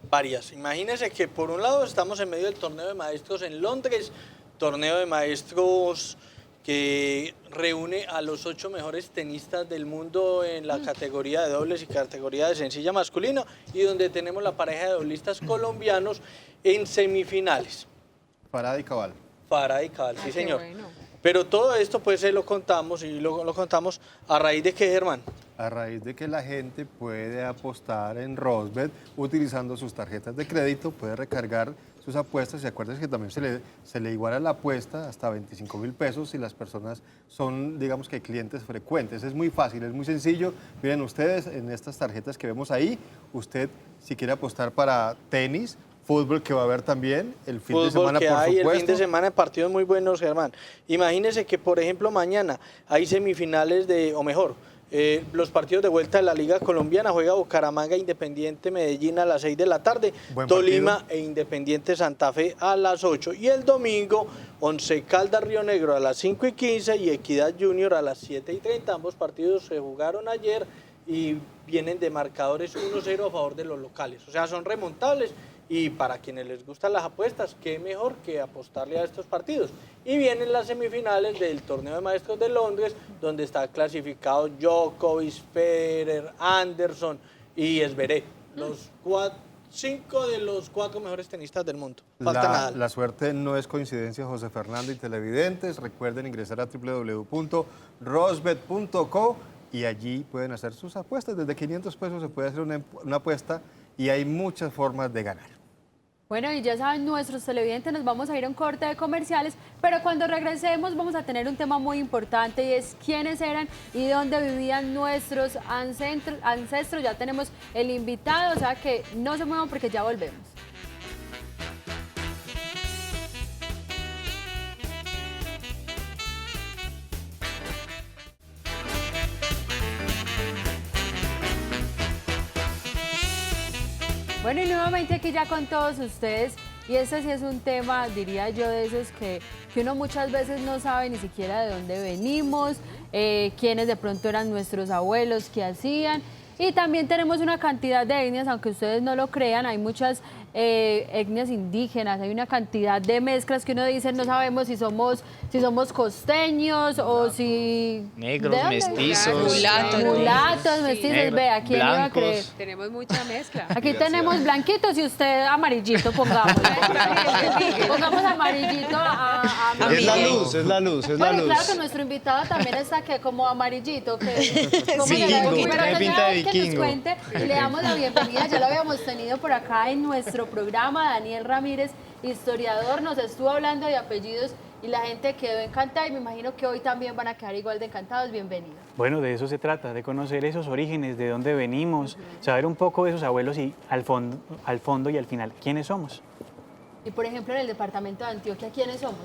S4: Varias. Imagínense que por un lado estamos en medio del torneo de maestros en Londres, torneo de maestros que reúne a los 8 mejores tenistas del mundo en la categoría de dobles y categoría de sencilla masculino, y donde tenemos la pareja de doblistas colombianos en semifinales.
S3: Farad y Cabal.
S4: Farad y Cabal, sí, señor.
S2: Bueno.
S4: Pero todo esto pues lo contamos a raíz de que, Germán,
S3: a raíz de que la gente puede apostar en Rosbet utilizando sus tarjetas de crédito, puede recargar sus apuestas y acuérdense que también se le iguala la apuesta hasta 25.000 pesos si las personas son, digamos que clientes frecuentes. Es muy fácil, es muy sencillo. Miren ustedes en estas tarjetas que vemos ahí, usted si quiere apostar para tenis, fútbol que va a haber también, el fin de semana
S4: que
S3: por
S4: hay,
S3: supuesto.
S4: el fin de semana partidos muy buenos, Germán. Imagínense que, por ejemplo, mañana hay semifinales los partidos de vuelta de la Liga Colombiana. Juega Bucaramanga, Independiente Medellín a las 6 de la tarde,
S3: Buen
S4: Tolima
S3: partido.
S4: e Independiente Santa Fe a las 8. Y el domingo, Once Caldas Río Negro a las 5:15 y Equidad Junior a las 7:30. Ambos partidos se jugaron ayer y vienen de marcadores 1-0 a favor de los locales. O sea, son remontables. Y para quienes les gustan las apuestas, qué mejor que apostarle a estos partidos. Y vienen las semifinales del Torneo de Maestros de Londres, donde está clasificado Djokovic, Federer, Anderson y Zverev, los 5 de los 4 mejores tenistas del mundo. Falta nada.
S3: La suerte no es coincidencia, José Fernando y televidentes. Recuerden ingresar a www.rosbet.co y allí pueden hacer sus apuestas. Desde 500 pesos se puede hacer una apuesta y hay muchas formas de ganar.
S1: Bueno, y ya saben, nuestros televidentes, nos vamos a ir a un corte de comerciales, pero cuando regresemos vamos a tener un tema muy importante y es quiénes eran y dónde vivían nuestros ancestros. Ya tenemos el invitado, o sea que no se muevan porque ya volvemos. Bueno, y nuevamente aquí ya con todos ustedes, y este sí es un tema, diría yo, de esos que uno muchas veces no sabe ni siquiera de dónde venimos, quiénes de pronto eran nuestros abuelos, qué hacían, y también tenemos una cantidad de etnias, aunque ustedes no lo crean, hay muchas etnias indígenas, hay una cantidad de mezclas que uno dice, no sabemos si somos costeños o si...
S11: Negros, mestizos.
S1: Mulatos, mestizos,
S11: negros,
S1: vea, ¿quién iba a creer?
S2: Tenemos mucha mezcla.
S1: Aquí tenemos blanquitos y usted amarillito, pongamos. Pongamos amarillito a
S11: Es la luz, es la luz, es la
S1: bueno,
S11: luz.
S1: claro que nuestro invitado también está que como amarillito, que
S11: Vikingo, tiene pinta de
S1: que nos
S11: vikingo.
S1: cuente y le damos la bienvenida. Ya lo habíamos tenido por acá en nuestro programa, Daniel Ramírez, historiador, nos estuvo hablando de apellidos y la gente quedó encantada y me imagino que hoy también van a quedar igual de encantados. Bienvenido.
S12: Bueno, de eso se trata, de conocer esos orígenes, de dónde venimos, saber un poco de esos abuelos y al fondo y al final, ¿quiénes somos?
S1: Y por ejemplo, en el departamento de Antioquia, ¿quiénes somos?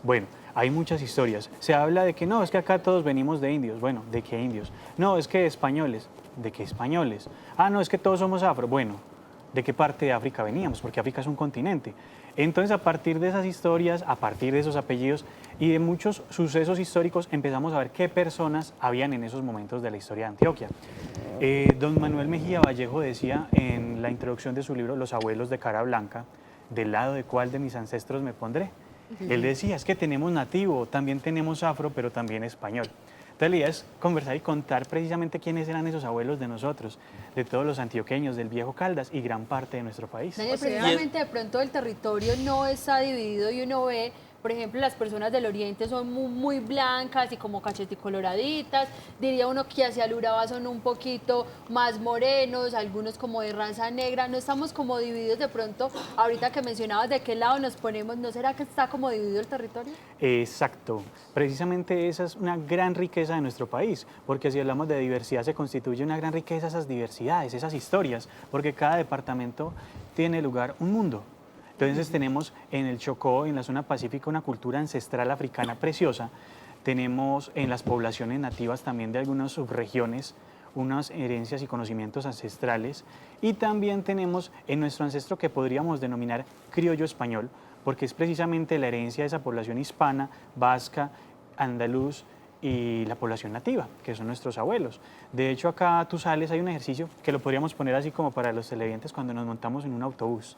S12: Bueno, hay muchas historias. Se habla de que no, es que acá todos venimos de indios. Bueno, ¿de qué indios? No, es que españoles. ¿De qué españoles? Ah, no, es que todos somos afro. Bueno, ¿de qué parte de África veníamos? Porque África es un continente. Entonces, a partir de esas historias, a partir de esos apellidos y de muchos sucesos históricos, empezamos a ver qué personas habían en esos momentos de la historia de Antioquia. Don Manuel Mejía Vallejo decía en la introducción de su libro Los abuelos de cara blanca, ¿del lado de cuál de mis ancestros me pondré? Él decía, es que tenemos nativo, también tenemos afro, pero también español. Entonces la idea es conversar y contar precisamente quiénes eran esos abuelos de nosotros, de todos los antioqueños, del viejo Caldas y gran parte de nuestro país.
S1: Daniel, precisamente de pronto el territorio no está dividido y uno ve, por ejemplo, las personas del oriente son muy blancas y como cacheticoloraditas, diría uno que hacia el Urabá son un poquito más morenos, algunos como de raza negra, no estamos como divididos de pronto, ahorita que mencionabas de qué lado nos ponemos, ¿no será que está como dividido el territorio?
S12: Exacto, precisamente esa es una gran riqueza de nuestro país, porque si hablamos de diversidad se constituye una gran riqueza esas diversidades, esas historias, porque cada departamento tiene lugar un mundo. Entonces tenemos en el Chocó, en la zona pacífica, una cultura ancestral africana preciosa. Tenemos en las poblaciones nativas también de algunas subregiones unas herencias y conocimientos ancestrales. Y también tenemos en nuestro ancestro que podríamos denominar criollo español, porque es precisamente la herencia de esa población hispana, vasca, andaluz y la población nativa, que son nuestros abuelos. De hecho, acá tú sales, hay un ejercicio que lo podríamos poner así como para los televidentes cuando nos montamos en un autobús.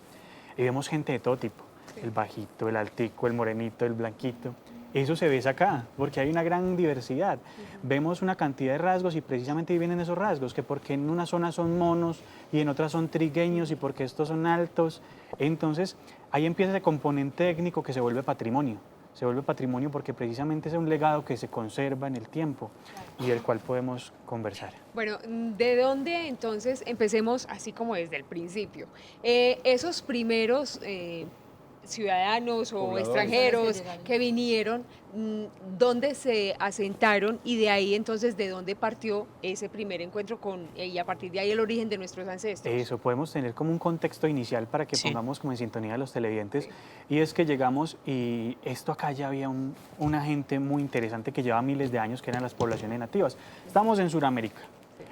S12: Y vemos gente de todo tipo, el bajito, el altico, el morenito, el blanquito. Eso se ve acá, porque hay una gran diversidad. Vemos una cantidad de rasgos y precisamente ahí vienen esos rasgos, que porque en una zona son monos y en otra son trigueños y porque estos son altos. Entonces, ahí empieza ese componente étnico que se vuelve patrimonio. se vuelve patrimonio porque precisamente es un legado que se conserva en el tiempo y del cual podemos conversar.
S2: Bueno, ¿de dónde entonces empecemos así como desde el principio? Esos primeros ciudadanos o
S3: Pobladores.
S2: extranjeros que vinieron, ¿dónde se asentaron y de ahí entonces de dónde partió ese primer encuentro y a partir de ahí el origen de nuestros ancestros?
S12: Eso, podemos tener como un contexto inicial para que pongamos como en sintonía a los televidentes. Y es que llegamos y esto acá ya había una gente muy interesante que llevaba miles de años, que eran las poblaciones nativas. Estamos en Sudamérica.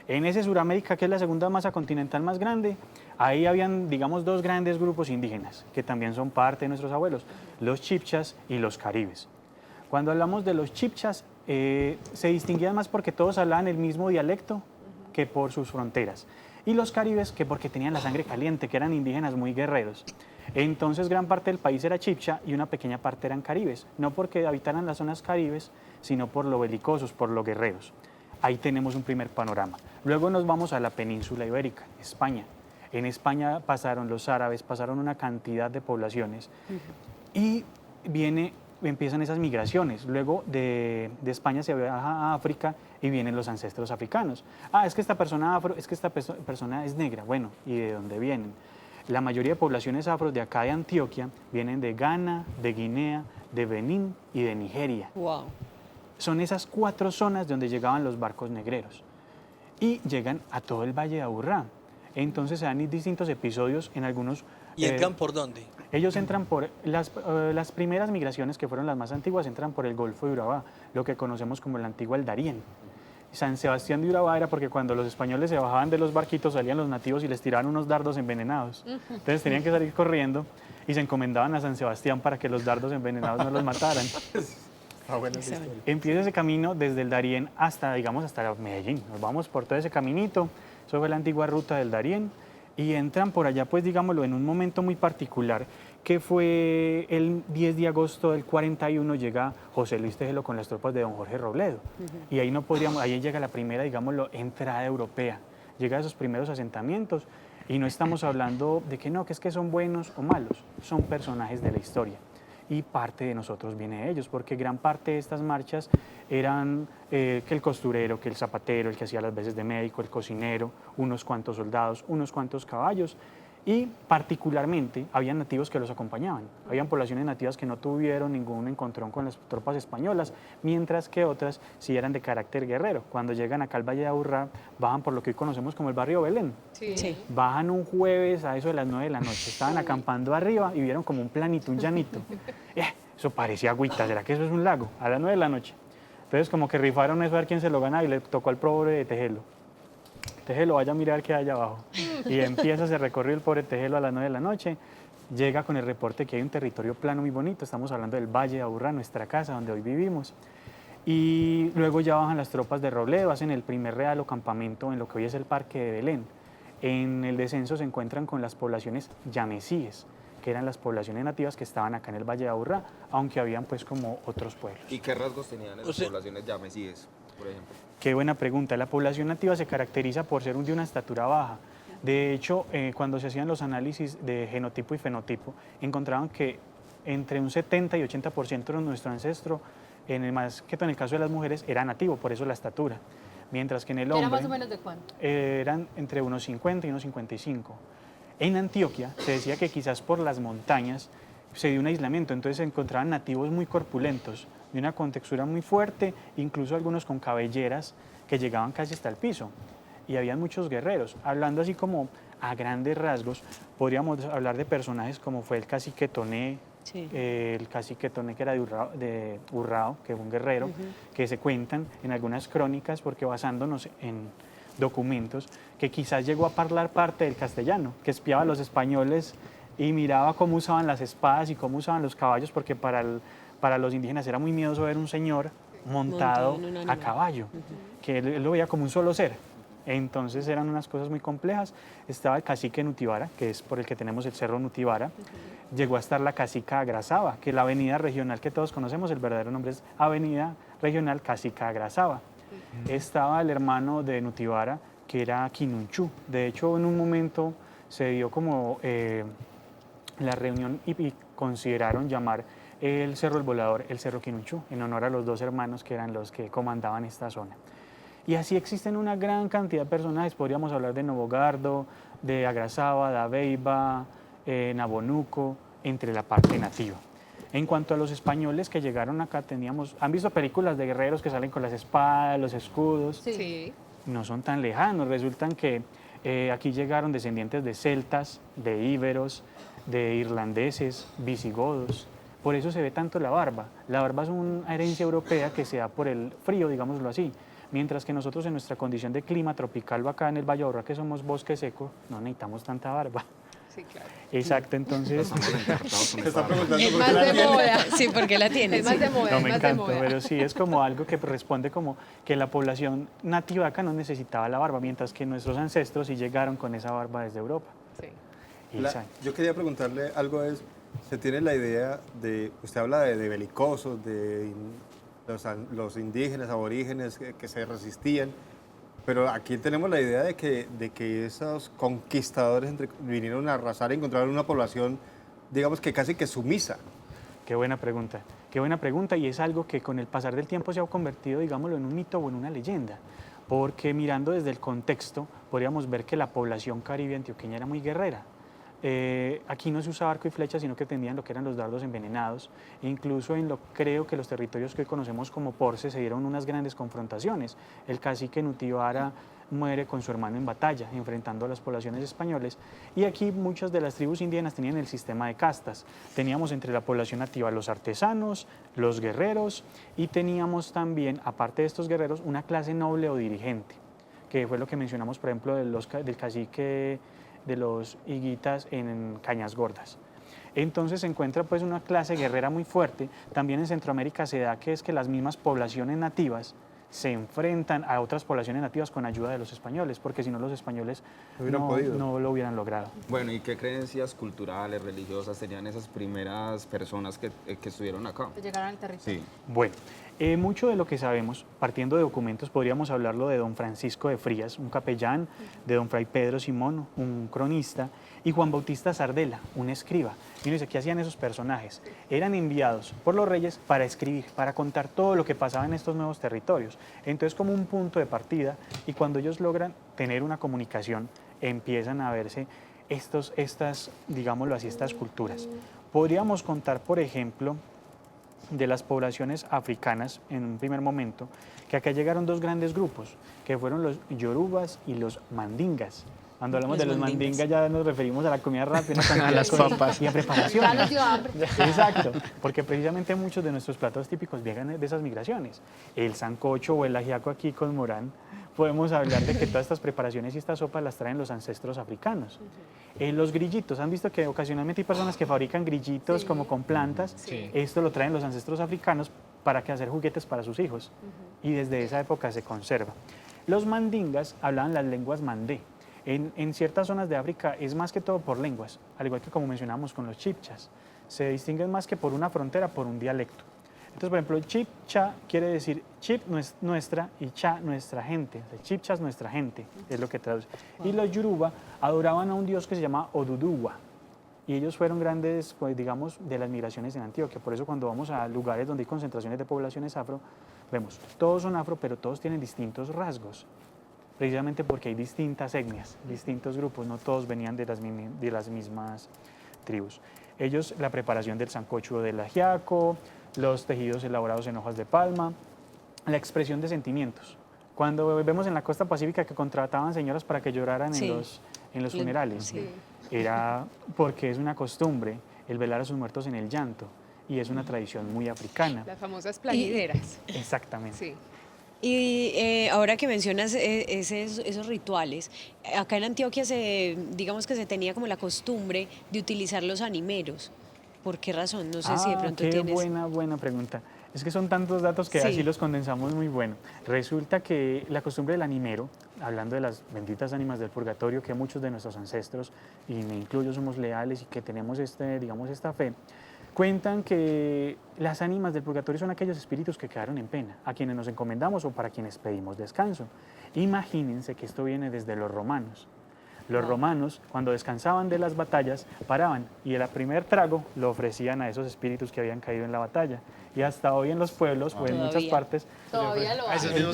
S12: En ese Sudamérica, que es la segunda masa continental más grande, ahí habían, digamos, dos grandes grupos indígenas, que también son parte de nuestros abuelos, los chibchas y los caribes. Cuando hablamos de los chibchas, se distinguían más porque todos hablaban el mismo dialecto que por sus fronteras. Y los caribes, que porque tenían la sangre caliente, que eran indígenas muy guerreros. Entonces, gran parte del país era chibcha y una pequeña parte eran caribes. No porque habitaran las zonas caribes, sino por lo belicosos, por lo guerreros. Ahí tenemos un primer panorama. Luego nos vamos a la península ibérica, España. En España pasaron los árabes, pasaron una cantidad de poblaciones y empiezan esas migraciones. Luego de España se viaja a África y vienen los ancestros africanos. Es que esta persona persona es negra. Bueno, ¿y de dónde vienen? La mayoría de poblaciones afro de acá de Antioquia vienen de Ghana, de Guinea, de Benín y de Nigeria.
S7: Wow.
S12: Son esas 4 zonas donde llegaban los barcos negreros y llegan a todo el Valle de Aburrá. Entonces se dan distintos episodios en algunos...
S4: ¿Y entran por dónde?
S12: Ellos entran por las primeras migraciones, que fueron las más antiguas, entran por el Golfo de Urabá, lo que conocemos como el antiguo El Darién. San Sebastián de Urabá era porque cuando los españoles se bajaban de los barquitos salían los nativos y les tiraban unos dardos envenenados. Entonces tenían que salir corriendo y se encomendaban a San Sebastián para que los dardos envenenados no los mataran. Empieza ese camino desde el Darién hasta, digamos, hasta Medellín. Nos vamos por todo ese caminito. Eso fue la antigua ruta del Darién. Y entran por allá, pues digámoslo, en un momento muy particular, que fue el 10 de agosto del 41, llega José Luis Tejelo con las tropas de don Jorge Robledo. Y ahí ahí llega la primera, digámoslo, entrada europea. Llega a esos primeros asentamientos. Y no estamos hablando de que no, que es que son buenos o malos. Son personajes de la historia. Y parte de nosotros viene de ellos, porque gran parte de estas marchas eran que el costurero, que el zapatero, el que hacía las veces de médico, el cocinero, unos cuantos soldados, unos cuantos caballos, y particularmente habían nativos que los acompañaban. Habían poblaciones nativas que no tuvieron ningún encontrón con las tropas españolas, mientras que otras sí eran de carácter guerrero. Cuando llegan acá al Valle de Aburrá, bajan por lo que hoy conocemos como el barrio Belén.
S7: Sí.
S12: Bajan un jueves a eso de las 9 de la noche, estaban acampando arriba y vieron como un planito, un llanito. Eso parecía agüita, ¿será que eso es un lago? A las 9 de la noche. Entonces como que rifaron eso a ver quién se lo ganaba y le tocó al pobre de Tejelo. Tejelo, vaya a mirar qué hay allá abajo. Y empieza ese recorrido el pobre Tejelo a las 9 de la noche, llega con el reporte que hay un territorio plano muy bonito, estamos hablando del Valle de Aburrá, nuestra casa donde hoy vivimos. Y luego ya bajan las tropas de Robledo, hacen el primer real o campamento en lo que hoy es el Parque de Belén. En el descenso se encuentran con las poblaciones yamesíes, que eran las poblaciones nativas que estaban acá en el Valle de Aburrá, aunque habían pues como otros pueblos.
S6: ¿Y qué rasgos tenían esas poblaciones yamesíes, por ejemplo?
S12: Qué buena pregunta. La población nativa se caracteriza por ser de una estatura baja. De hecho, cuando se hacían los análisis de genotipo y fenotipo, encontraban que entre un 70 y 80% de nuestro ancestro, más que todo en el caso de las mujeres, era nativo, por eso la estatura. Mientras que en el hombre...
S1: ¿Era más o menos de cuánto?
S12: Eran entre unos 50 y unos 55. En Antioquia se decía que quizás por las montañas se dio un aislamiento, entonces se encontraban nativos muy corpulentos, de una contextura muy fuerte, incluso algunos con cabelleras que llegaban casi hasta el piso. Y habían muchos guerreros. Hablando así como a grandes rasgos, podríamos hablar de personajes como fue el cacique Toné, el cacique Toné que era de Urrao, que fue un guerrero, que se cuentan en algunas crónicas, porque basándonos en documentos, que quizás llegó a hablar parte del castellano, que espiaba a los españoles y miraba cómo usaban las espadas y cómo usaban los caballos, porque para los indígenas era muy miedoso ver un señor montado a caballo, que él lo veía como un solo ser. Entonces eran unas cosas muy complejas. Estaba el cacique Nutibara, que es por el que tenemos el cerro Nutibara. Llegó a estar la cacica Agrazaba, que la avenida regional que todos conocemos, el verdadero nombre es Avenida Regional Cacica Agrazaba. Estaba el hermano de Nutibara, que era Quinunchú. De hecho, en un momento se dio como la reunión y consideraron llamar el Cerro El Volador, el Cerro Quinunchú, en honor a los dos hermanos que eran los que comandaban esta zona. Y así existen una gran cantidad de personajes, podríamos hablar de Novogardo, de Agrazábal, de Abeiba, Nabonuco, entre la parte nativa. En cuanto a los españoles que llegaron acá, ¿han visto películas de guerreros que salen con las espadas, los escudos?
S2: Sí.
S12: No son tan lejanos, resultan que aquí llegaron descendientes de celtas, de íberos, de irlandeses, visigodos. Por eso se ve tanto la barba. La barba es una herencia europea que se da por el frío, digámoslo así. Mientras que nosotros en nuestra condición de clima tropical o acá en el Valle de Aburrá, que somos bosque seco, no necesitamos tanta barba.
S2: Sí, claro.
S12: Exacto, entonces...
S3: Se está preguntando
S2: Es
S3: por
S2: más
S3: qué la
S2: de
S3: tiene.
S2: moda.
S7: Sí, porque la tienes.
S2: Es más de moda,
S12: No,
S2: es
S12: me
S2: más de
S12: encanta,
S2: moda.
S12: pero sí, es como algo que responde como que la población nativa acá no necesitaba la barba, mientras que nuestros ancestros sí llegaron con esa barba desde Europa.
S2: Sí.
S12: Exacto.
S3: Yo quería preguntarle algo, se tiene la idea de, usted habla de belicosos, de los indígenas, aborígenes que se resistían, pero aquí tenemos la idea de que esos conquistadores vinieron a arrasar y encontraron una población, digamos que casi que sumisa.
S12: Qué buena pregunta y es algo que con el pasar del tiempo se ha convertido, digámoslo, en un mito o en una leyenda, porque mirando desde el contexto podríamos ver que la población caribe antioqueña era muy guerrera. Aquí no se usaba arco y flecha, sino que tenían lo que eran los dardos envenenados. E incluso creo que los territorios que hoy conocemos como Porce se dieron unas grandes confrontaciones. El cacique Nutibara muere con su hermano en batalla, enfrentando a las poblaciones españoles. Y aquí muchas de las tribus indígenas tenían el sistema de castas. Teníamos entre la población nativa los artesanos, los guerreros, y teníamos también, aparte de estos guerreros, una clase noble o dirigente, que fue lo que mencionamos, por ejemplo, del cacique de los higuitas en Cañas Gordas. Entonces se encuentra pues una clase guerrera muy fuerte. También en Centroamérica se da que es que las mismas poblaciones nativas se enfrentan a otras poblaciones nativas con ayuda de los españoles, porque si no los españoles no lo hubieran logrado.
S6: Bueno, ¿y qué creencias culturales, religiosas tenían esas primeras personas que estuvieron acá?
S1: Que llegaron al territorio.
S6: Sí.
S12: Bueno, mucho de lo que sabemos, partiendo de documentos, podríamos hablarlo de don Francisco de Frías, un capellán, de don Fray Pedro Simón, un cronista, y Juan Bautista Sardela, un escriba. Y uno dice, ¿qué hacían esos personajes? Eran enviados por los reyes para escribir, para contar todo lo que pasaba en estos nuevos territorios. Entonces, como un punto de partida, y cuando ellos logran tener una comunicación, empiezan a verse digámoslo así, estas culturas. Podríamos contar, por ejemplo, de las poblaciones africanas en un primer momento, que acá llegaron dos grandes grupos, que fueron los yorubas y los mandingas. Cuando hablamos de los mandingas ya nos referimos a la comida rápida,
S11: A las papas.
S12: y a preparación.
S1: Ya nos dio hambre.
S12: Exacto, porque precisamente muchos de nuestros platos típicos vienen de esas migraciones. El sancocho o el ajiaco aquí con morán, podemos hablar de que todas estas preparaciones y estas sopas las traen los ancestros africanos. Los grillitos, ¿han visto que ocasionalmente hay personas que fabrican grillitos como con plantas?
S11: Sí.
S12: Esto lo traen los ancestros africanos para hacer juguetes para sus hijos. Y desde esa época se conserva. Los mandingas hablaban las lenguas mandé. En ciertas zonas de África es más que todo por lenguas, al igual que como mencionábamos con los chipchas. Se distinguen más que por una frontera, por un dialecto. Entonces, por ejemplo, chipcha quiere decir chip nuestra y cha nuestra gente. O sea, chipcha es nuestra gente, es lo que traduce. Y los yoruba adoraban a un dios que se llama Oduduwa. Y ellos fueron grandes, pues, digamos, de las migraciones en Antioquia. Por eso cuando vamos a lugares donde hay concentraciones de poblaciones afro, vemos, todos son afro, pero todos tienen distintos rasgos. Precisamente porque hay distintas etnias, distintos grupos, no todos venían de las mismas tribus. Ellos, la preparación del sancocho del ajiaco, los tejidos elaborados en hojas de palma, la expresión de sentimientos. Cuando vemos en la costa pacífica que contrataban señoras para que lloraran
S7: Sí.
S12: en los funerales,
S7: Sí.
S12: era porque es una costumbre el velar a sus muertos en el llanto y es una tradición muy africana.
S2: Las famosas plañideras.
S12: Exactamente.
S2: Sí.
S7: Y ahora que mencionas esos rituales, acá en Antioquia digamos que se tenía como la costumbre de utilizar los animeros. ¿Por qué razón? No sé si de pronto
S12: qué
S7: tienes...
S12: buena pregunta. Es que son tantos datos que
S7: Sí.
S12: así los condensamos muy bueno. Resulta que la costumbre del animero, hablando de las benditas ánimas del purgatorio, que muchos de nuestros ancestros, y me incluyo, somos leales y que tenemos esta fe, cuentan que las ánimas del purgatorio son aquellos espíritus que quedaron en pena, a quienes nos encomendamos o para quienes pedimos descanso. Imagínense que esto viene desde los romanos. Los romanos, cuando descansaban de las batallas, paraban y el primer trago lo ofrecían a esos espíritus que habían caído en la batalla. Y hasta hoy en los pueblos o en muchas
S7: Todavía.
S12: partes,
S1: Todavía lo hacen.
S7: El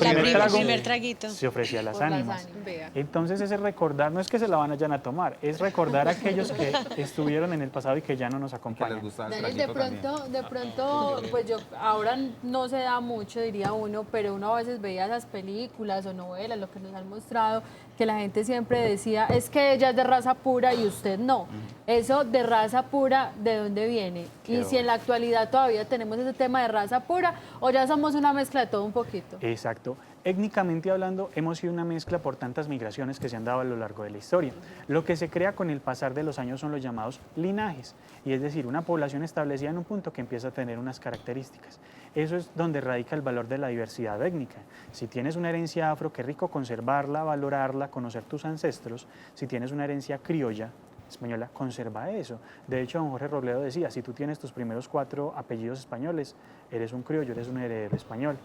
S7: primer traguito.
S12: se ofrecía a las
S1: Por las
S12: ánimas.
S1: ánimas.
S2: Vea.
S12: Entonces ese recordar, no es que se la vayan a tomar, es recordar a aquellos que estuvieron en el pasado y que ya no nos
S6: Que les
S12: acompañan.
S6: gusta el
S1: Daniel,
S6: traguito también.
S1: de pronto, pues yo, ahora no se da mucho, diría uno, pero uno a veces veía esas películas o novelas, lo que nos han mostrado, que la gente siempre decía, es que ella es de raza pura y usted no. Eso de raza pura, ¿de dónde viene? Y si en la actualidad todavía tenemos ese tema de raza pura, o ya somos una mezcla de todo un poquito.
S12: Exacto. Étnicamente hablando, hemos sido una mezcla por tantas migraciones que se han dado a lo largo de la historia. Lo que se crea con el pasar de los años son los llamados linajes, y es decir, una población establecida en un punto que empieza a tener unas características. Eso es donde radica el valor de la diversidad étnica. Si tienes una herencia afro, qué rico conservarla, valorarla, conocer tus ancestros. Si tienes una herencia criolla, española, conserva eso. De hecho, don Jorge Robledo decía, si tú tienes tus primeros 4 apellidos españoles, eres un criollo, eres un heredero español.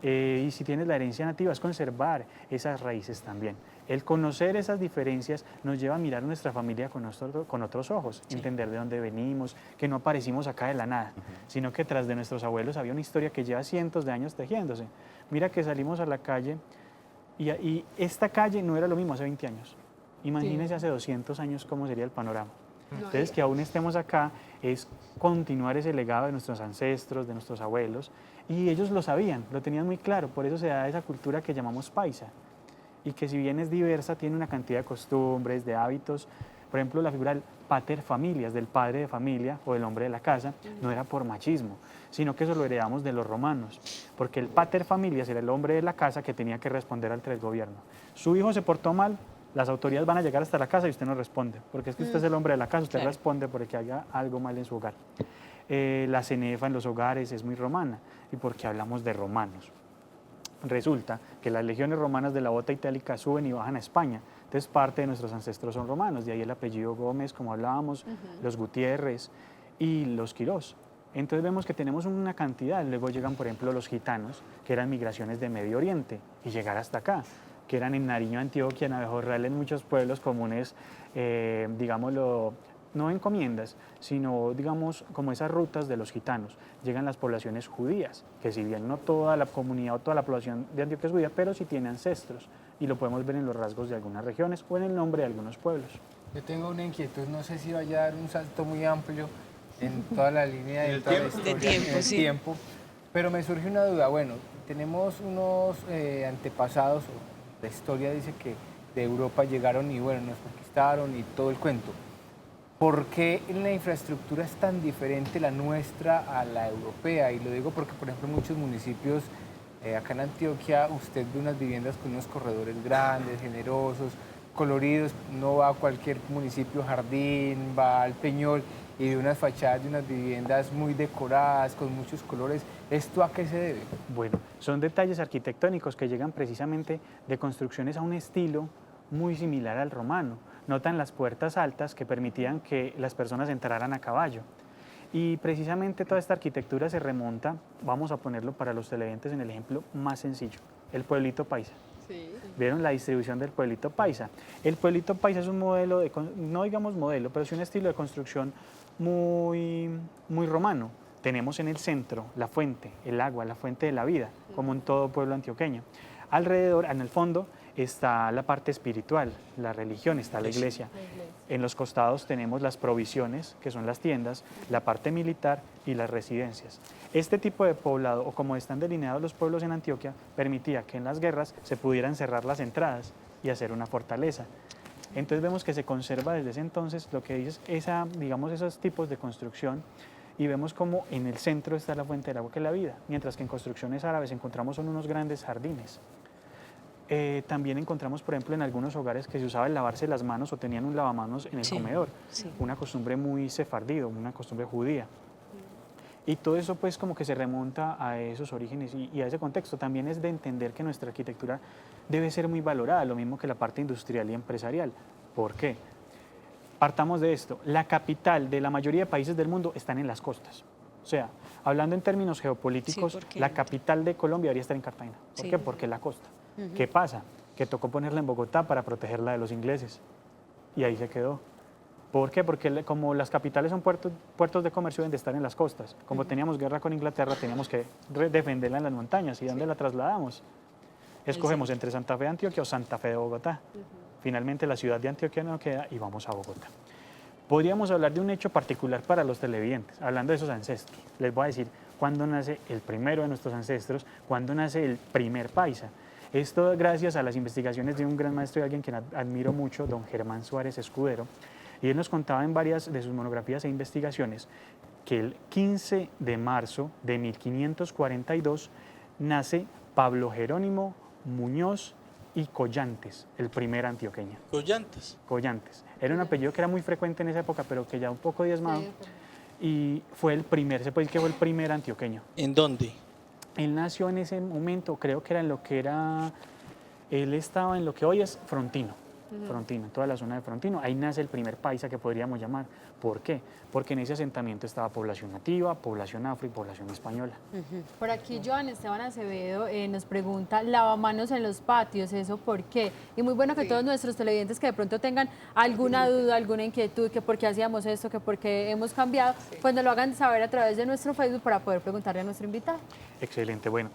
S12: Y si tienes la herencia nativa, es conservar esas raíces también. El conocer esas diferencias nos lleva a mirar nuestra familia con otros ojos, entender de dónde venimos, que no aparecimos acá de la nada, sino que tras de nuestros abuelos había una historia que lleva cientos de años tejiéndose. Mira que salimos a la calle y esta calle no era lo mismo hace 20 años. Imagínense hace 200 años cómo sería el panorama. Entonces, que aún estemos acá es continuar ese legado de nuestros ancestros, de nuestros abuelos, y ellos lo sabían, lo tenían muy claro, por eso se da esa cultura que llamamos paisa, y que si bien es diversa, tiene una cantidad de costumbres, de hábitos. Por ejemplo, la figura del pater familias, del padre de familia o del hombre de la casa, no era por machismo, sino que eso lo heredamos de los romanos, porque el pater familias era el hombre de la casa que tenía que responder ante el gobierno. Su hijo se portó mal, las autoridades van a llegar hasta la casa y usted no responde, porque es que usted es el hombre de la casa, usted responde porque haya algo mal en su hogar. La cenefa en los hogares es muy romana, y porque hablamos de romanos. Resulta que las legiones romanas de la bota itálica suben y bajan a España, entonces parte de nuestros ancestros son romanos, de ahí el apellido Gómez, como hablábamos, los Gutiérrez y los Quirós. Entonces vemos que tenemos una cantidad, luego llegan por ejemplo los gitanos, que eran migraciones de Medio Oriente, y llegar hasta acá, que eran en Nariño, Antioquia, en Abejorral, en muchos pueblos comunes, digámoslo, no encomiendas, sino digamos como esas rutas de los gitanos. Llegan las poblaciones judías, que si bien no toda la comunidad o toda la población de Antioquia es judía, pero sí tiene ancestros, y lo podemos ver en los rasgos de algunas regiones o en el nombre de algunos pueblos.
S5: Yo tengo una inquietud, no sé si vaya a dar un salto muy amplio en toda la línea de toda la historia, en el tiempo, pero me surge una duda. Bueno, tenemos unos antepasados, la historia dice que de Europa llegaron y bueno, nos conquistaron y todo el cuento. ¿Por qué la infraestructura es tan diferente la nuestra a la europea? Y lo digo porque, por ejemplo, en muchos municipios, acá en Antioquia, usted ve unas viviendas con unos corredores grandes, generosos, coloridos. No va a cualquier municipio jardín, va al Peñol y de unas fachadas de unas viviendas muy decoradas, con muchos colores. ¿Esto a qué se debe?
S12: Bueno, son detalles arquitectónicos que llegan precisamente de construcciones a un estilo muy similar al romano. Notan las puertas altas que permitían que las personas entraran a caballo. Y precisamente toda esta arquitectura se remonta, vamos a ponerlo para los televidentes en el ejemplo más sencillo, el pueblito paisa.
S1: Sí.
S12: ¿Vieron la distribución del pueblito paisa? El pueblito paisa es un modelo, no digamos modelo, pero sí un estilo de construcción muy romano. Tenemos en el centro la fuente, el agua, la fuente de la vida, como en todo pueblo antioqueño. Alrededor, en el fondo, está la parte espiritual, la religión, está la iglesia. En los costados tenemos las provisiones, que son las tiendas, la parte militar y las residencias. Este tipo de poblado, o como están delineados los pueblos en Antioquia, permitía que en las guerras se pudieran cerrar las entradas y hacer una fortaleza. Entonces vemos que se conserva desde ese entonces lo que dice digamos, esos tipos de construcción, y vemos como en el centro está la fuente del agua que es la vida, mientras que en construcciones árabes encontramos son unos grandes jardines. También encontramos, por ejemplo, en algunos hogares que se usaba el lavarse las manos o tenían un lavamanos en el comedor, una costumbre muy sefardí, una costumbre judía. Y todo eso pues como que se remonta a esos orígenes y a ese contexto. También es de entender que nuestra arquitectura debe ser muy valorada, lo mismo que la parte industrial y empresarial. ¿Por qué? Partamos de esto. La capital de la mayoría de países del mundo están en las costas. O sea, hablando en términos geopolíticos, la capital de Colombia debería estar en Cartagena. ¿Por qué? Porque es la costa. ¿Qué pasa? Que tocó ponerla en Bogotá para protegerla de los ingleses. y ahí se quedó. ¿Por qué? Porque como las capitales son puertos de comercio, deben de estar en las costas. Como teníamos guerra con Inglaterra, teníamos que defenderla en las montañas. ¿Y dónde la trasladamos? Escogemos entre Santa Fe de Antioquia o Santa Fe de Bogotá. Finalmente la ciudad de Antioquia no queda y vamos a Bogotá. Podríamos hablar de un hecho particular para los televidentes, hablando de esos ancestros. Les voy a decir cuándo nace el primero de nuestros ancestros, cuándo nace el primer paisa. Esto gracias a las investigaciones de un gran maestro y alguien que admiro mucho, don Germán Suárez Escudero. Y él nos contaba en varias de sus monografías e investigaciones que el 15 de marzo de 1542 nace Pablo Jerónimo Muñoz y Collantes, el primer antioqueño.
S4: Collantes.
S12: Collantes. Era un apellido que era muy frecuente en esa época, pero que ya un poco diezmado. Y fue el primer, se puede decir que fue el primer antioqueño.
S4: ¿En dónde?
S12: Él nació en ese momento, creo que era en lo que era, él estaba en lo que hoy es Frontino. Frontino, toda la zona de Frontino. Ahí nace el primer paisa que podríamos llamar. ¿Por qué? Porque en ese asentamiento estaba población nativa, población afro y población española.
S1: Por aquí Joan Esteban Acevedo nos pregunta, lavamanos en los patios, ¿eso por qué? Y muy bueno que todos nuestros televidentes que de pronto tengan alguna duda, alguna inquietud, que por qué hacíamos esto, que por qué hemos cambiado, pues nos lo hagan saber a través de nuestro Facebook para poder preguntarle a nuestro invitado.
S12: Excelente, bueno.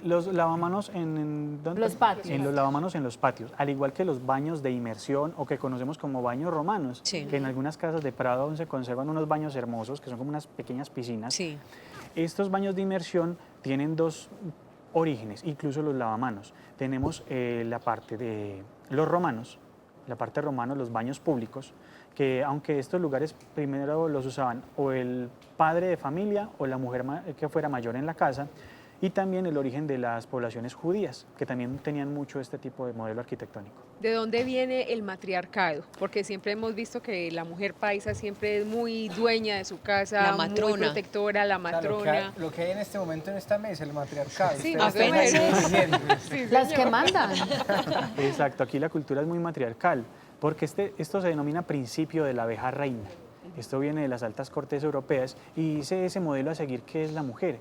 S12: Los lavamanos ¿dónde?
S1: Los patios.
S12: En los lavamanos en los patios, al igual que los baños de inmersión o que conocemos como baños romanos,
S7: Sí.
S12: que en algunas casas de Prado aún se conservan unos baños hermosos que son como unas pequeñas piscinas.
S7: Sí.
S12: Estos baños de inmersión tienen dos orígenes, incluso los lavamanos. Tenemos la parte de los romanos, la parte romana, los baños públicos, que aunque estos lugares primero los usaban o el padre de familia o la mujer que fuera mayor en la casa, y también el origen de las poblaciones judías, que también tenían mucho este tipo de modelo arquitectónico.
S2: ¿De dónde viene el matriarcado? Porque siempre hemos visto que la mujer paisa siempre es muy dueña de su casa,
S7: La
S2: muy
S7: matrona.
S2: protectora, la matrona.
S5: Lo que hay en este momento en esta mesa, el matriarcado.
S2: Sí,
S5: Ustedes
S2: apenas.
S5: están ahí diciendo.
S2: Sí,
S1: Las
S2: señor.
S1: que mandan.
S12: Exacto, aquí la cultura es muy matriarcal, porque esto se denomina principio de la abeja reina. Esto viene de las altas cortes europeas y dice ese modelo a seguir que es la mujer.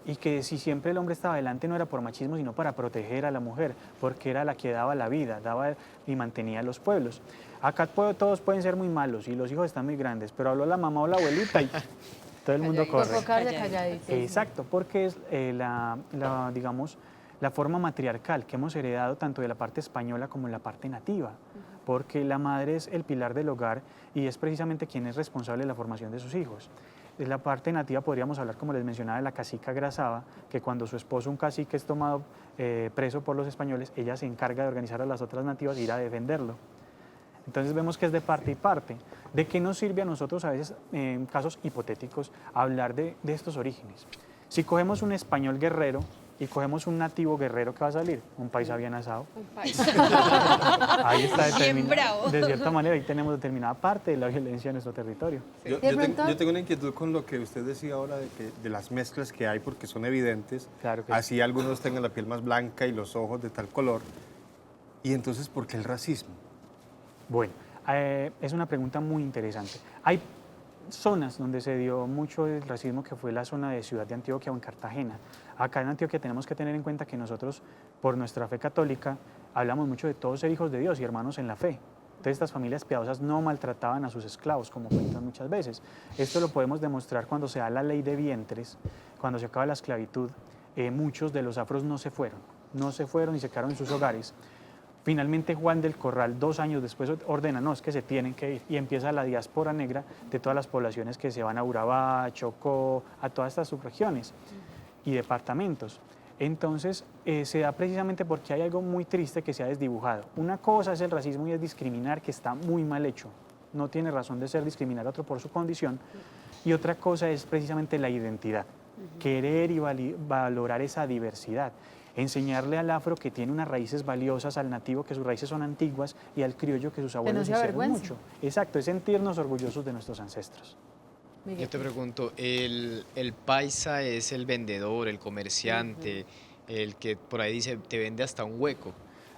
S12: Y que si siempre el hombre estaba adelante no era por machismo, sino para proteger a la mujer, porque era la que daba la vida, daba y mantenía a los pueblos. Acá todos pueden ser muy malos y los hijos están muy grandes, pero habló la mamá o la abuelita y todo el mundo corre.
S1: Calladitos.
S12: Exacto, porque es digamos, la forma matriarcal que hemos heredado tanto de la parte española como de la parte nativa, porque la madre es el pilar del hogar y es precisamente quien es responsable de la formación de sus hijos. De la parte nativa podríamos hablar, como les mencionaba, de la cacica Grazaba, que cuando su esposo, un cacique, es tomado preso por los españoles, ella se encarga de organizar a las otras nativas e ir a defenderlo. Entonces vemos que es de parte y parte. ¿De qué nos sirve a nosotros a veces, en casos hipotéticos, hablar de estos orígenes? Si cogemos un español guerrero y cogemos un nativo guerrero, ¿qué va a salir? Un paisa bien asado.
S2: Un paisa.
S12: Ahí está
S7: Bien bravo.
S12: de cierta manera, ahí tenemos determinada parte de la violencia en nuestro territorio.
S3: Yo tengo una inquietud con lo que usted decía ahora de las mezclas que hay, porque son evidentes.
S12: Claro que
S3: así algunos tengan la piel más blanca y los ojos de tal color. Y entonces, ¿por qué el racismo?
S12: Bueno, es una pregunta muy interesante. Hay zonas donde se dio mucho el racismo, que fue la zona de Ciudad de Antioquia o en Cartagena. Acá en Antioquia tenemos que tener en cuenta que nosotros, por nuestra fe católica, hablamos mucho de todos ser hijos de Dios y hermanos en la fe. Entonces estas familias piadosas no maltrataban a sus esclavos, como cuentan muchas veces. Esto lo podemos demostrar cuando se da la ley de vientres, cuando se acaba la esclavitud. Muchos de los afros no se fueron y se quedaron en sus hogares. Finalmente Juan del Corral, 2 años después, ordena, no, es que se tienen que ir, y empieza la diáspora negra de todas las poblaciones que se van a Urabá, Chocó, a todas estas subregiones y departamentos. Entonces, se da precisamente porque hay algo muy triste que se ha desdibujado. Una cosa es el racismo y es discriminar, que está muy mal hecho. No tiene razón de ser discriminar a otro por su condición. Y otra cosa es precisamente la identidad, querer y valorar esa diversidad. Enseñarle al afro que tiene unas raíces valiosas, al nativo que sus raíces son antiguas y al criollo que sus abuelos hicieron mucho. Exacto, es sentirnos orgullosos de nuestros ancestros.
S11: Yo te pregunto, ¿el paisa es el vendedor, el comerciante, el que por ahí dice te vende hasta un hueco?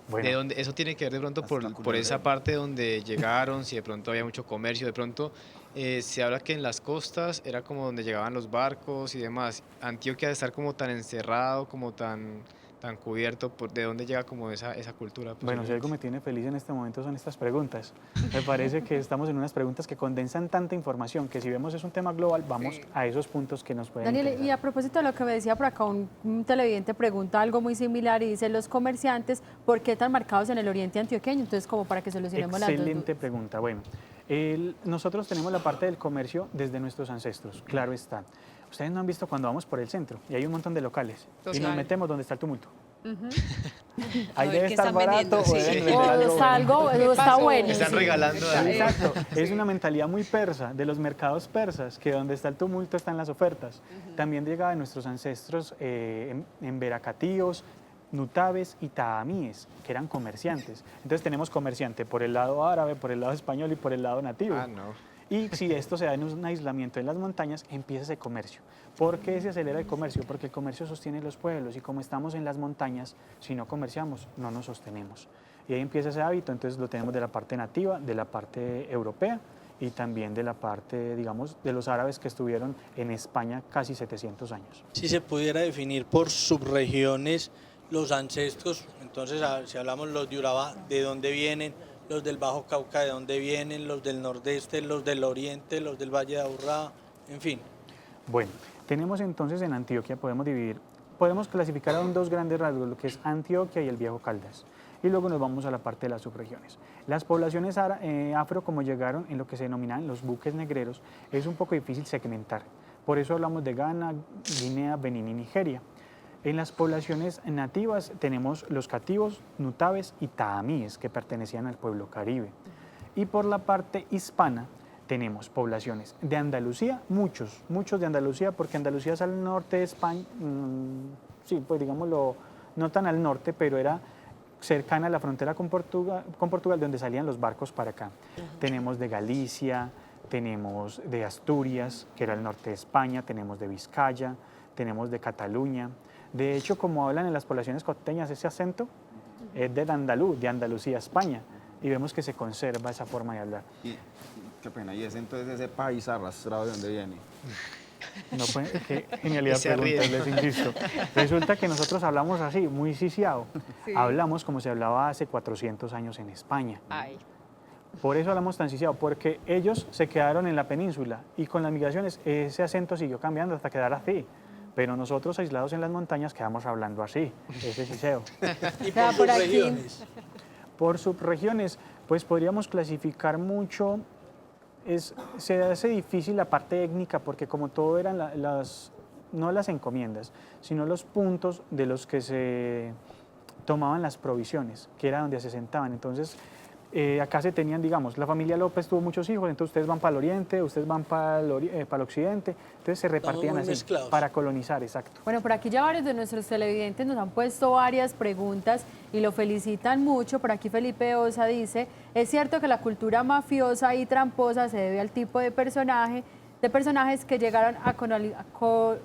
S12: Bueno.
S11: ¿De dónde, eso tiene que ver de pronto por esa parte donde llegaron, si de pronto había mucho comercio, de pronto se habla que en las costas era como donde llegaban los barcos y demás? Antioquia de estar como tan encerrado, como tan tan cubierto, ¿de dónde llega como esa cultura?
S12: Bueno, si algo me tiene feliz en este momento son estas preguntas. Me parece que estamos en unas preguntas que condensan tanta información que si vemos es un tema global, vamos a esos puntos que nos pueden
S1: Daniel,
S12: interesar.
S1: y a propósito de lo que me decía por acá, un televidente pregunta algo muy similar y dice, los comerciantes, ¿por qué tan marcados en el oriente antioqueño? Entonces, como para que solucionemos las dos
S12: Excelente
S1: dudas.
S12: pregunta. Bueno, nosotros tenemos la parte del comercio desde nuestros ancestros, claro está. Ustedes no han visto cuando vamos por el centro y hay un montón de locales y nos
S2: Total.
S12: metemos donde está el tumulto.
S7: A
S12: Ahí
S7: ver
S12: debe
S7: qué
S12: estar
S7: están
S12: barato
S7: vendiendo,
S12: o
S7: sí.
S12: deben vender
S1: O
S12: algo
S1: está
S12: bueno.
S1: algo, o está bueno.
S11: Están
S1: sí.
S11: regalando ahí.
S12: Exacto, es una mentalidad muy persa, de los mercados persas, que donde está el tumulto están las ofertas. También llegaba de nuestros ancestros en veracatíos, nutabes y taamíes, que eran comerciantes. Entonces tenemos comerciante por el lado árabe, por el lado español y por el lado nativo.
S11: Ah, no.
S12: Y si esto se da en un aislamiento en las montañas, empieza ese comercio. ¿Por qué se acelera el comercio? Porque el comercio sostiene los pueblos y como estamos en las montañas, si no comerciamos, no nos sostenemos. Y ahí empieza ese hábito, entonces lo tenemos de la parte nativa, de la parte europea y también de la parte, digamos, de los árabes que estuvieron en España casi 700 años.
S4: Si se pudiera definir por subregiones los ancestros, entonces si hablamos los de Urabá, ¿de dónde vienen? Los del Bajo Cauca, ¿de dónde vienen? Los del Nordeste, los del Oriente, los del Valle de Aburrá, en fin.
S12: Bueno, tenemos entonces en Antioquia, podemos clasificar en dos grandes rasgos, lo que es Antioquia y el Viejo Caldas. Y luego nos vamos a la parte de las subregiones. Las poblaciones afro, como llegaron en lo que se denominan los buques negreros, es un poco difícil segmentar. Por eso hablamos de Ghana, Guinea, Benín y Nigeria. En las poblaciones nativas tenemos los cativos, nutabes y taamíes, que pertenecían al pueblo caribe. Y por la parte hispana tenemos poblaciones de Andalucía, muchos de Andalucía, porque Andalucía es al norte de España, sí, pues digámoslo, no tan al norte, pero era cercana a la frontera con Portugal, de donde salían los barcos para acá. Tenemos de Galicia, tenemos de Asturias, que era el norte de España, tenemos de Vizcaya, tenemos de Cataluña. De hecho, como hablan en las poblaciones costeñas, ese acento es de andaluz, de Andalucía, España, y vemos que se conserva esa forma de hablar.
S6: Y, qué pena, ¿y ese entonces ese país arrastrado de dónde viene?
S12: No, pues, qué genialidad
S11: Se ríe.
S12: preguntas, les insisto. Resulta que nosotros hablamos así, muy sisiado.
S2: Sí.
S12: Hablamos como se hablaba hace 400 años en España.
S2: Ay.
S12: Por eso hablamos tan sisiado, porque ellos se quedaron en la península y con las migraciones ese acento siguió cambiando hasta quedar así. Pero nosotros aislados en las montañas quedamos hablando así, ese siseo.
S4: Y
S1: sea,
S4: por
S1: por aquí.
S4: subregiones.
S12: Por subregiones, pues podríamos clasificar mucho, se hace difícil la parte étnica porque como todo eran no las encomiendas, sino los puntos de los que se tomaban las provisiones, que era donde se sentaban. Entonces, acá se tenían, digamos, la familia López tuvo muchos hijos, entonces ustedes van para el oriente, ustedes van para el occidente, entonces se repartían
S4: muy
S12: así,
S4: mezclados.
S12: para colonizar, exacto.
S1: Bueno, por aquí ya varios de nuestros televidentes nos han puesto varias preguntas y lo felicitan mucho. Por aquí Felipe Osa dice, ¿es cierto que la cultura mafiosa y tramposa se debe al tipo de personajes que llegaron a colonizar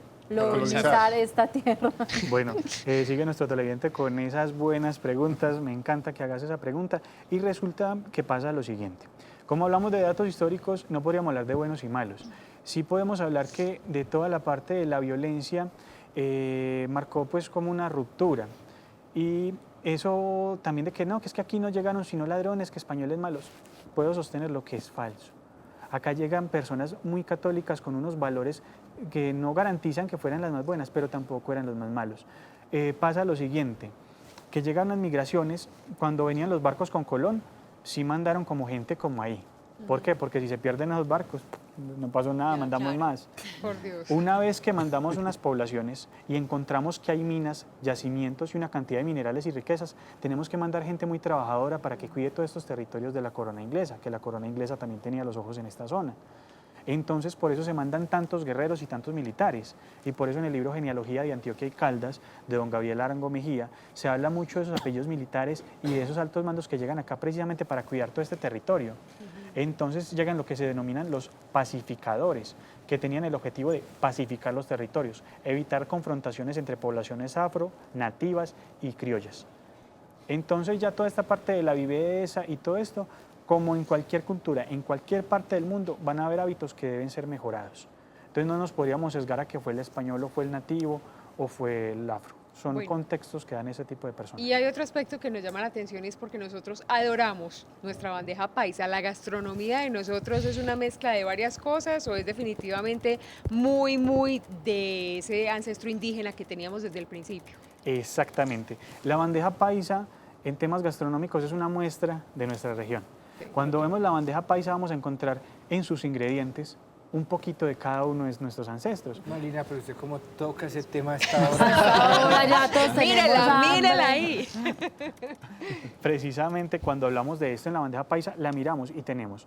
S1: esta tierra?
S12: Bueno, sigue nuestro televidente con esas buenas preguntas, me encanta que hagas esa pregunta y resulta que pasa lo siguiente. Como hablamos de datos históricos, no podríamos hablar de buenos y malos. Sí podemos hablar que de toda la parte de la violencia marcó pues como una ruptura y eso también de que no, que es que aquí no llegaron sino ladrones, que españoles malos. Puedo sostener lo que es falso. Acá llegan personas muy católicas con unos valores que no garantizan que fueran las más buenas, pero tampoco eran los más malos. Pasa lo siguiente, que llegan las migraciones, cuando venían los barcos con Colón, sí mandaron como gente como ahí. ¿Por qué? Porque si se pierden esos barcos, no pasó nada, mandamos más.
S2: Por Dios.
S12: Una vez que mandamos unas poblaciones y encontramos que hay minas, yacimientos y una cantidad de minerales y riquezas, tenemos que mandar gente muy trabajadora para que cuide todos estos territorios de la corona inglesa, que la corona inglesa también tenía los ojos en esta zona. Entonces, por eso se mandan tantos guerreros y tantos militares. Y por eso en el libro Genealogía de Antioquia y Caldas, de don Gabriel Arango Mejía, se habla mucho de esos apellidos militares y de esos altos mandos que llegan acá precisamente para cuidar todo este territorio. Entonces llegan lo que se denominan los pacificadores, que tenían el objetivo de pacificar los territorios, evitar confrontaciones entre poblaciones afro, nativas y criollas. Entonces ya toda esta parte de la viveza y todo esto, como en cualquier cultura, en cualquier parte del mundo, van a haber hábitos que deben ser mejorados. Entonces no nos podríamos sesgar a que fue el español o fue el nativo o fue el afro. son
S2: Bueno.
S12: contextos que dan ese tipo de personas.
S2: Y hay otro aspecto que nos llama la atención y es porque nosotros adoramos nuestra bandeja paisa. La gastronomía de nosotros es una mezcla de varias cosas o es definitivamente muy de ese ancestro indígena que teníamos desde el principio.
S12: Exactamente. La bandeja paisa en temas gastronómicos es una muestra de nuestra región. Cuando vemos la bandeja paisa vamos a encontrar en sus ingredientes un poquito de cada uno de nuestros ancestros.
S5: Marina, pero usted cómo toca ese tema a esta hora.
S1: Ahora ya todos tenemos hambre.
S2: Mírela ahí.
S12: Precisamente cuando hablamos de esto en la bandeja paisa, la miramos y tenemos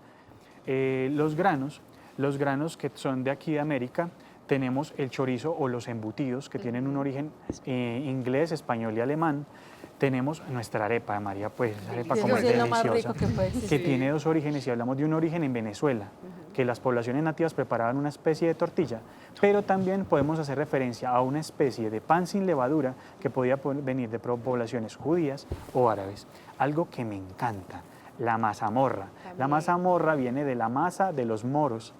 S12: los granos que son de aquí de América, tenemos el chorizo o los embutidos que tienen un origen inglés, español y alemán, tenemos nuestra arepa, María, pues esa arepa como es
S1: Sí, es lo más
S12: deliciosa,
S1: rico que puede existir.
S12: que tiene dos orígenes y hablamos de un origen en Venezuela, que las poblaciones nativas preparaban una especie de tortilla, pero también podemos hacer referencia a una especie de pan sin levadura que podía venir de poblaciones judías o árabes. Algo que me encanta, la mazamorra. La mazamorra viene de la masa de los moros.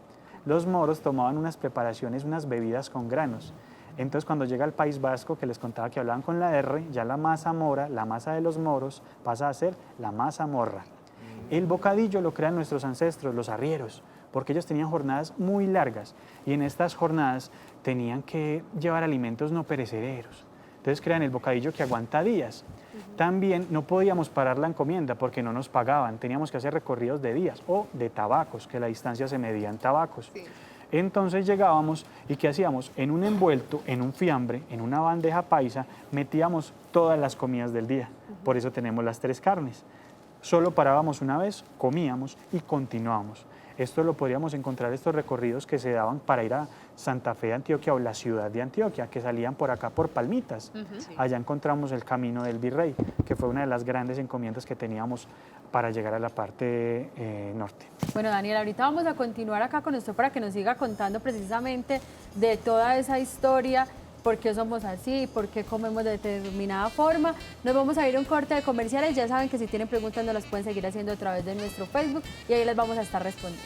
S12: Los moros tomaban unas preparaciones, unas bebidas con granos. Entonces, cuando llega al País Vasco, que les contaba que hablaban con la R, ya la masa mora, la masa de los moros, pasa a ser la mazamorra. El bocadillo lo crean nuestros ancestros, los arrieros, porque ellos tenían jornadas muy largas y en estas jornadas tenían que llevar alimentos no perecederos. Entonces crean el bocadillo que aguanta días. También no podíamos parar la encomienda porque no nos pagaban, teníamos que hacer recorridos de días o de tabacos, que la distancia se medía en tabacos. Entonces llegábamos y ¿qué hacíamos? En un envuelto, en un fiambre, en una bandeja paisa, metíamos todas las comidas del día. Por eso tenemos las 3 carnes. Solo parábamos una vez, comíamos y continuábamos. Esto lo podríamos encontrar, estos recorridos que se daban para ir a Santa Fe de Antioquia o la ciudad de Antioquia, que salían por acá por Palmitas. Allá encontramos el Camino del Virrey, que fue una de las grandes encomiendas que teníamos para llegar a la parte norte.
S1: Bueno, Daniel, ahorita vamos a continuar acá con usted para que nos siga contando precisamente de toda esa historia, por qué somos así, por qué comemos de determinada forma. Nos vamos a ir a un corte de comerciales. Ya saben que si tienen preguntas nos las pueden seguir haciendo a través de nuestro Facebook y ahí les vamos a estar respondiendo.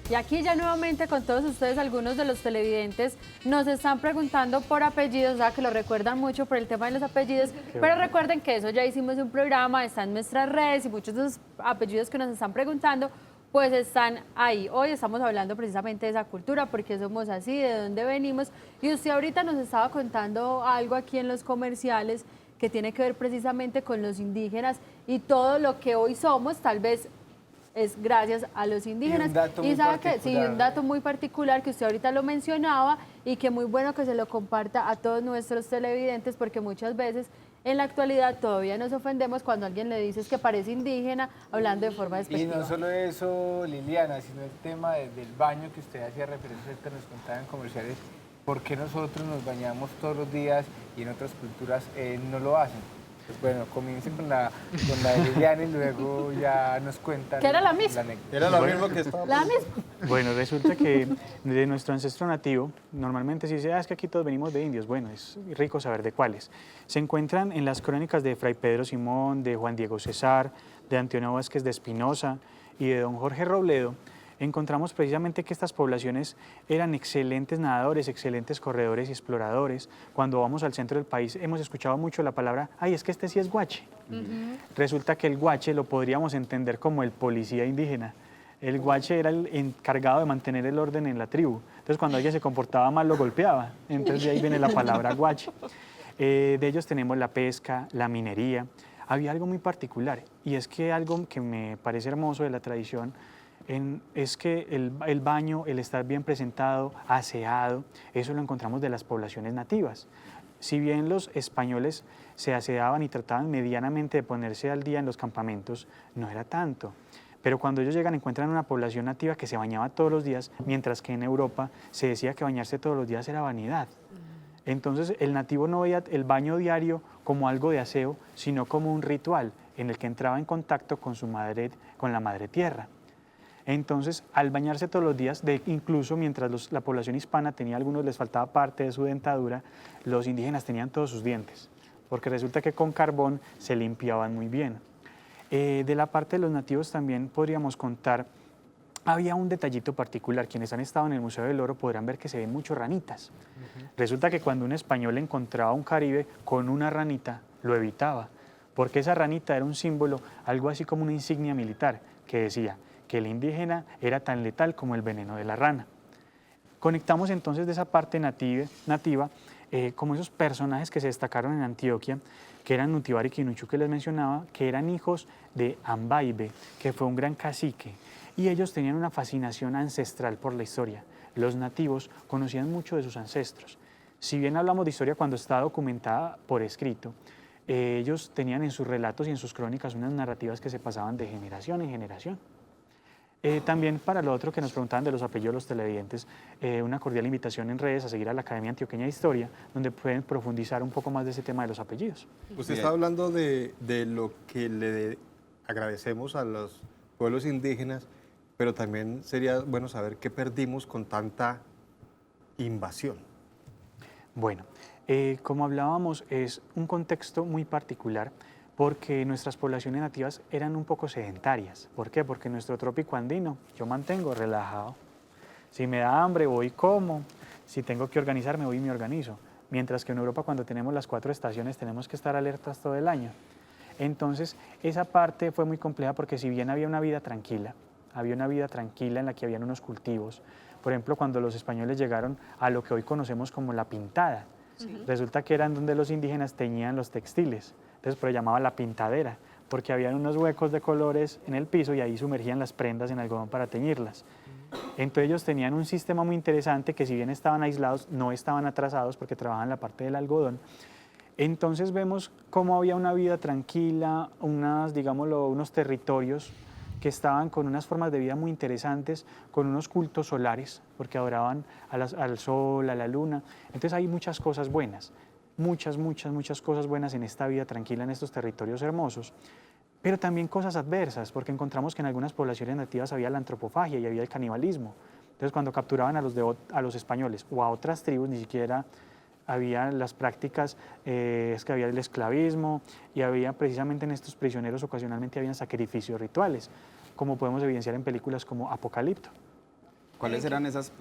S1: Y aquí ya nuevamente con todos ustedes, algunos de los televidentes nos están preguntando por apellidos, o sea, que lo recuerdan mucho por el tema de los apellidos, pero recuerden que eso ya hicimos un programa, está en nuestras redes y muchos de esos apellidos que nos están preguntando, pues están ahí. Hoy estamos hablando precisamente de esa cultura, por qué somos así, de dónde venimos. Y usted ahorita nos estaba contando algo aquí en los comerciales que tiene que ver precisamente con los indígenas y todo lo que hoy somos, tal vez es gracias a los indígenas. Y sabe que sí, un dato muy particular que usted ahorita lo mencionaba y que muy bueno que se lo comparta a todos nuestros televidentes, porque muchas veces en la actualidad todavía nos ofendemos cuando alguien le dice que parece indígena hablando de forma
S5: Y
S1: despectiva.
S5: no solo eso, Liliana, sino el tema del baño que usted hacía referencia, que nos contaba en comerciales, ¿por qué nosotros nos bañamos todos los días y en otras culturas no lo hacen? Pues bueno, comiencen con la de Liliana y luego ya nos cuentan.
S1: Que era la misma.
S3: Era lo mismo que estaba.
S1: La misma.
S12: Bueno, resulta que de nuestro ancestro nativo, normalmente se dice, es que aquí todos venimos de indios. Bueno, es rico saber de cuáles. Se encuentran en las crónicas de Fray Pedro Simón, de Juan Diego César, de Antonio Vázquez de Espinosa y de don Jorge Robledo. Encontramos precisamente que estas poblaciones eran excelentes nadadores, excelentes corredores y exploradores. Cuando vamos al centro del país hemos escuchado mucho la palabra, ay, es que este sí es guache. Resulta que el guache lo podríamos entender como el policía indígena. El guache era el encargado de mantener el orden en la tribu. Entonces, cuando alguien se comportaba mal, lo golpeaba. Entonces, de ahí viene la palabra guache. De ellos tenemos la pesca, la minería. Había algo muy particular, y es que algo que me parece hermoso de la tradición es que el baño, el estar bien presentado, aseado, eso lo encontramos de las poblaciones nativas. Si bien los españoles se aseaban y trataban medianamente de ponerse al día en los campamentos, no era tanto. Pero cuando ellos llegan encuentran una población nativa que se bañaba todos los días, mientras que en Europa se decía que bañarse todos los días era vanidad. Entonces el nativo no veía el baño diario como algo de aseo, sino como un ritual en el que entraba en contacto con su madre, con la madre tierra. Entonces, al bañarse todos los días, incluso mientras la población hispana tenía algunos, les faltaba parte de su dentadura, los indígenas tenían todos sus dientes, porque resulta que con carbón se limpiaban muy bien. De la parte de los nativos también podríamos contar, había un detallito particular. Quienes han estado en el Museo del Oro podrán ver que se ven muchas ranitas. Resulta que cuando un español encontraba un caribe con una ranita, lo evitaba, porque esa ranita era un símbolo, algo así como una insignia militar, que decía que el indígena era tan letal como el veneno de la rana. Conectamos entonces de esa parte nativa como esos personajes que se destacaron en Antioquia, que eran Nutivar y Quinuchu, que les mencionaba, que eran hijos de Ambaibe, que fue un gran cacique, y ellos tenían una fascinación ancestral por la historia. Los nativos conocían mucho de sus ancestros. Si bien hablamos de historia cuando está documentada por escrito, ellos tenían en sus relatos y en sus crónicas unas narrativas que se pasaban de generación en generación. También para lo otro que nos preguntaban de los apellidos de los televidentes, una cordial invitación en redes a seguir a la Academia Antioqueña de Historia, donde pueden profundizar un poco más de ese tema de los apellidos.
S3: Usted está hablando de lo que le agradecemos a los pueblos indígenas, pero también sería bueno saber qué perdimos con tanta invasión.
S12: Bueno, como hablábamos, es un contexto muy particular, porque nuestras poblaciones nativas eran un poco sedentarias. ¿Por qué? Porque en nuestro trópico andino yo mantengo relajado. Si me da hambre, voy y como. Si tengo que organizarme, voy y me organizo. Mientras que en Europa, cuando tenemos las 4 estaciones, tenemos que estar alertas todo el año. Entonces, esa parte fue muy compleja porque si bien había una vida tranquila en la que habían unos cultivos. Por ejemplo, cuando los españoles llegaron a lo que hoy conocemos como la pintada, resulta que eran donde los indígenas teñían los textiles. Entonces, pero llamaba la pintadera, porque habían unos huecos de colores en el piso y ahí sumergían las prendas en algodón para teñirlas. Entonces ellos tenían un sistema muy interesante que si bien estaban aislados, no estaban atrasados porque trabajaban la parte del algodón. Entonces vemos cómo había una vida tranquila, unos territorios que estaban con unas formas de vida muy interesantes, con unos cultos solares, porque adoraban al sol, a la luna. Entonces hay muchas cosas buenas. Muchas cosas buenas en esta vida tranquila, en estos territorios hermosos, pero también cosas adversas, porque encontramos que en algunas poblaciones nativas había la antropofagia y había el canibalismo. Entonces, cuando capturaban a los españoles o a otras tribus, ni siquiera había las prácticas, es que había el esclavismo y había precisamente en estos prisioneros ocasionalmente habían sacrificios rituales, como podemos evidenciar en películas como Apocalipto.
S6: ¿Cuáles eran esas,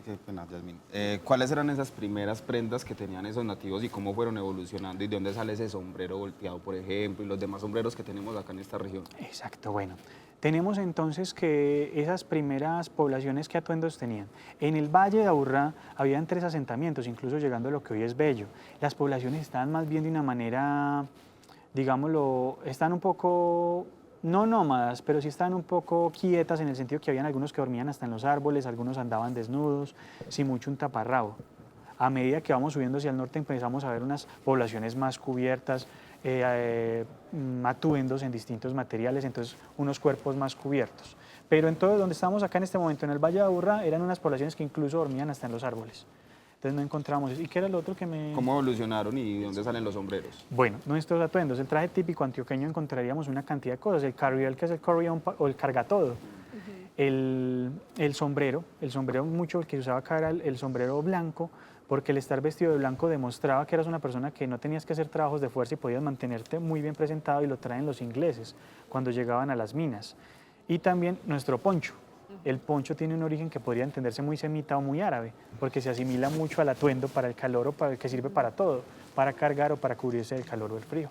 S6: ¿cuáles eran esas primeras prendas que tenían esos nativos y cómo fueron evolucionando y de dónde sale ese sombrero volteado, por ejemplo, y los demás sombreros que tenemos acá en esta región?
S12: Exacto, bueno. Tenemos entonces que esas primeras poblaciones, ¿qué atuendos tenían? En el Valle de Aburrá habían 3 asentamientos, incluso llegando a lo que hoy es Bello. Las poblaciones estaban más bien de una manera, digámoslo, están un poco... no nómadas, pero sí estaban un poco quietas en el sentido que habían algunos que dormían hasta en los árboles, algunos andaban desnudos, sin mucho un taparrabo. A medida que vamos subiendo hacia el norte empezamos a ver unas poblaciones más cubiertas, atuendos en distintos materiales, entonces unos cuerpos más cubiertos. Pero en todo donde estamos acá en este momento, en el Valle de Aburrá, eran unas poblaciones que incluso dormían hasta en los árboles. Entonces no encontramos eso. ¿Y qué era lo otro que me...?
S6: ¿Cómo evolucionaron y de dónde salen los sombreros?
S12: Bueno, nuestros atuendos, el traje típico antioqueño encontraríamos una cantidad de cosas, el carriel, que es el carry-on o el cargatodo, el sombrero mucho el que se usaba acá era el sombrero blanco, porque el estar vestido de blanco demostraba que eras una persona que no tenías que hacer trabajos de fuerza y podías mantenerte muy bien presentado, y lo traen los ingleses cuando llegaban a las minas. Y también nuestro poncho. El poncho tiene un origen que podría entenderse muy semita o muy árabe, porque se asimila mucho al atuendo para el calor o para el que sirve para todo, para cargar o para cubrirse del calor o el frío.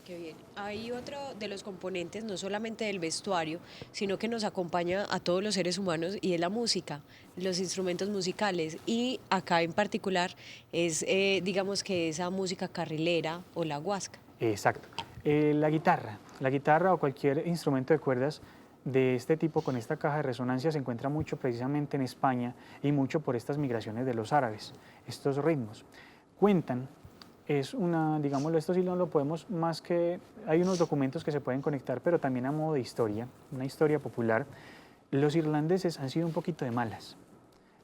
S7: Qué bien. Hay otro de los componentes, no solamente del vestuario, sino que nos acompaña a todos los seres humanos, y es la música, los instrumentos musicales. Y acá en particular es, digamos que esa música carrilera o la huasca.
S12: Exacto. La guitarra o cualquier instrumento de cuerdas de este tipo con esta caja de resonancia se encuentra mucho precisamente en España y mucho por estas migraciones de los árabes. Estos ritmos cuentan, es una, digámoslo, esto sí no lo podemos más que, hay unos documentos que se pueden conectar, pero también a modo de historia, una historia popular. Los irlandeses han sido un poquito de malas.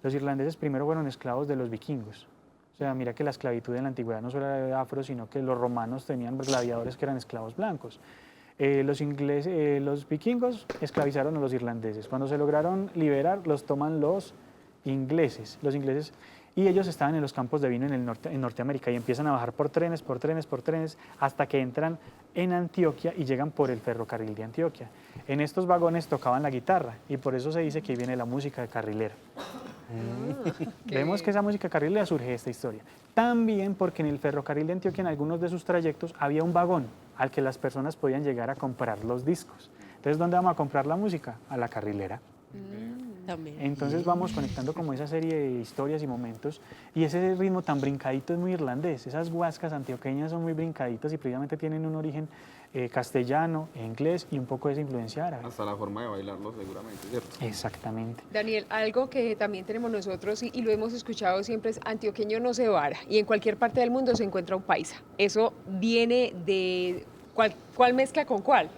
S12: Los irlandeses primero fueron esclavos de los vikingos. O sea, mira que la esclavitud en la antigüedad no solo era de afro, sino que los romanos tenían gladiadores que eran esclavos blancos. los vikingos esclavizaron a los irlandeses. Cuando se lograron liberar, los toman los ingleses. Y ellos estaban en los campos de vino en Norteamérica y empiezan a bajar por trenes, hasta que entran en Antioquia y llegan por el ferrocarril de Antioquia. En estos vagones tocaban la guitarra y por eso se dice que ahí viene la música de carrilero. Vemos que esa música carrilera surge de esta historia. También porque en el ferrocarril de Antioquia, en algunos de sus trayectos, había un vagón al que las personas podían llegar a comprar los discos. Entonces, ¿dónde vamos a comprar la música? A la carrilera.
S7: También.
S12: Entonces vamos conectando como esa serie de historias y momentos, y ese ritmo tan brincadito es muy irlandés. Esas guascas antioqueñas son muy brincaditas y precisamente tienen un origen castellano, inglés y un poco de esa influencia árabe.
S6: Hasta la forma de bailarlo seguramente, ¿cierto?
S12: Exactamente.
S2: Daniel, algo que también tenemos nosotros y lo hemos escuchado siempre es antioqueño no se vara, y en cualquier parte del mundo se encuentra un paisa. Eso viene de ¿cuál mezcla con cuál?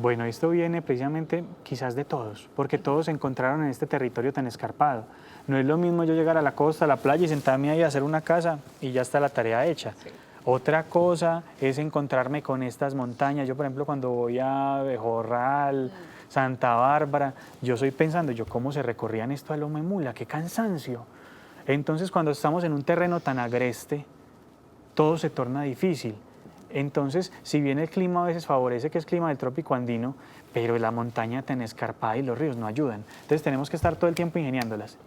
S12: Bueno, esto viene precisamente quizás de todos, porque todos se encontraron en este territorio tan escarpado. No es lo mismo yo llegar a la costa, a la playa y sentarme ahí a hacer una casa y ya está la tarea hecha. Sí. Otra cosa es encontrarme con estas montañas. Yo, por ejemplo, cuando voy a Bejorral, Santa Bárbara, yo estoy pensando, ¿cómo se recorrían esto a loma y mula? ¡Qué cansancio! Entonces, cuando estamos en un terreno tan agreste, todo se torna difícil. Entonces, si bien el clima a veces favorece, que es clima del trópico andino, pero la montaña tan escarpada y los ríos no ayudan. Entonces tenemos que estar todo el tiempo ingeniándolas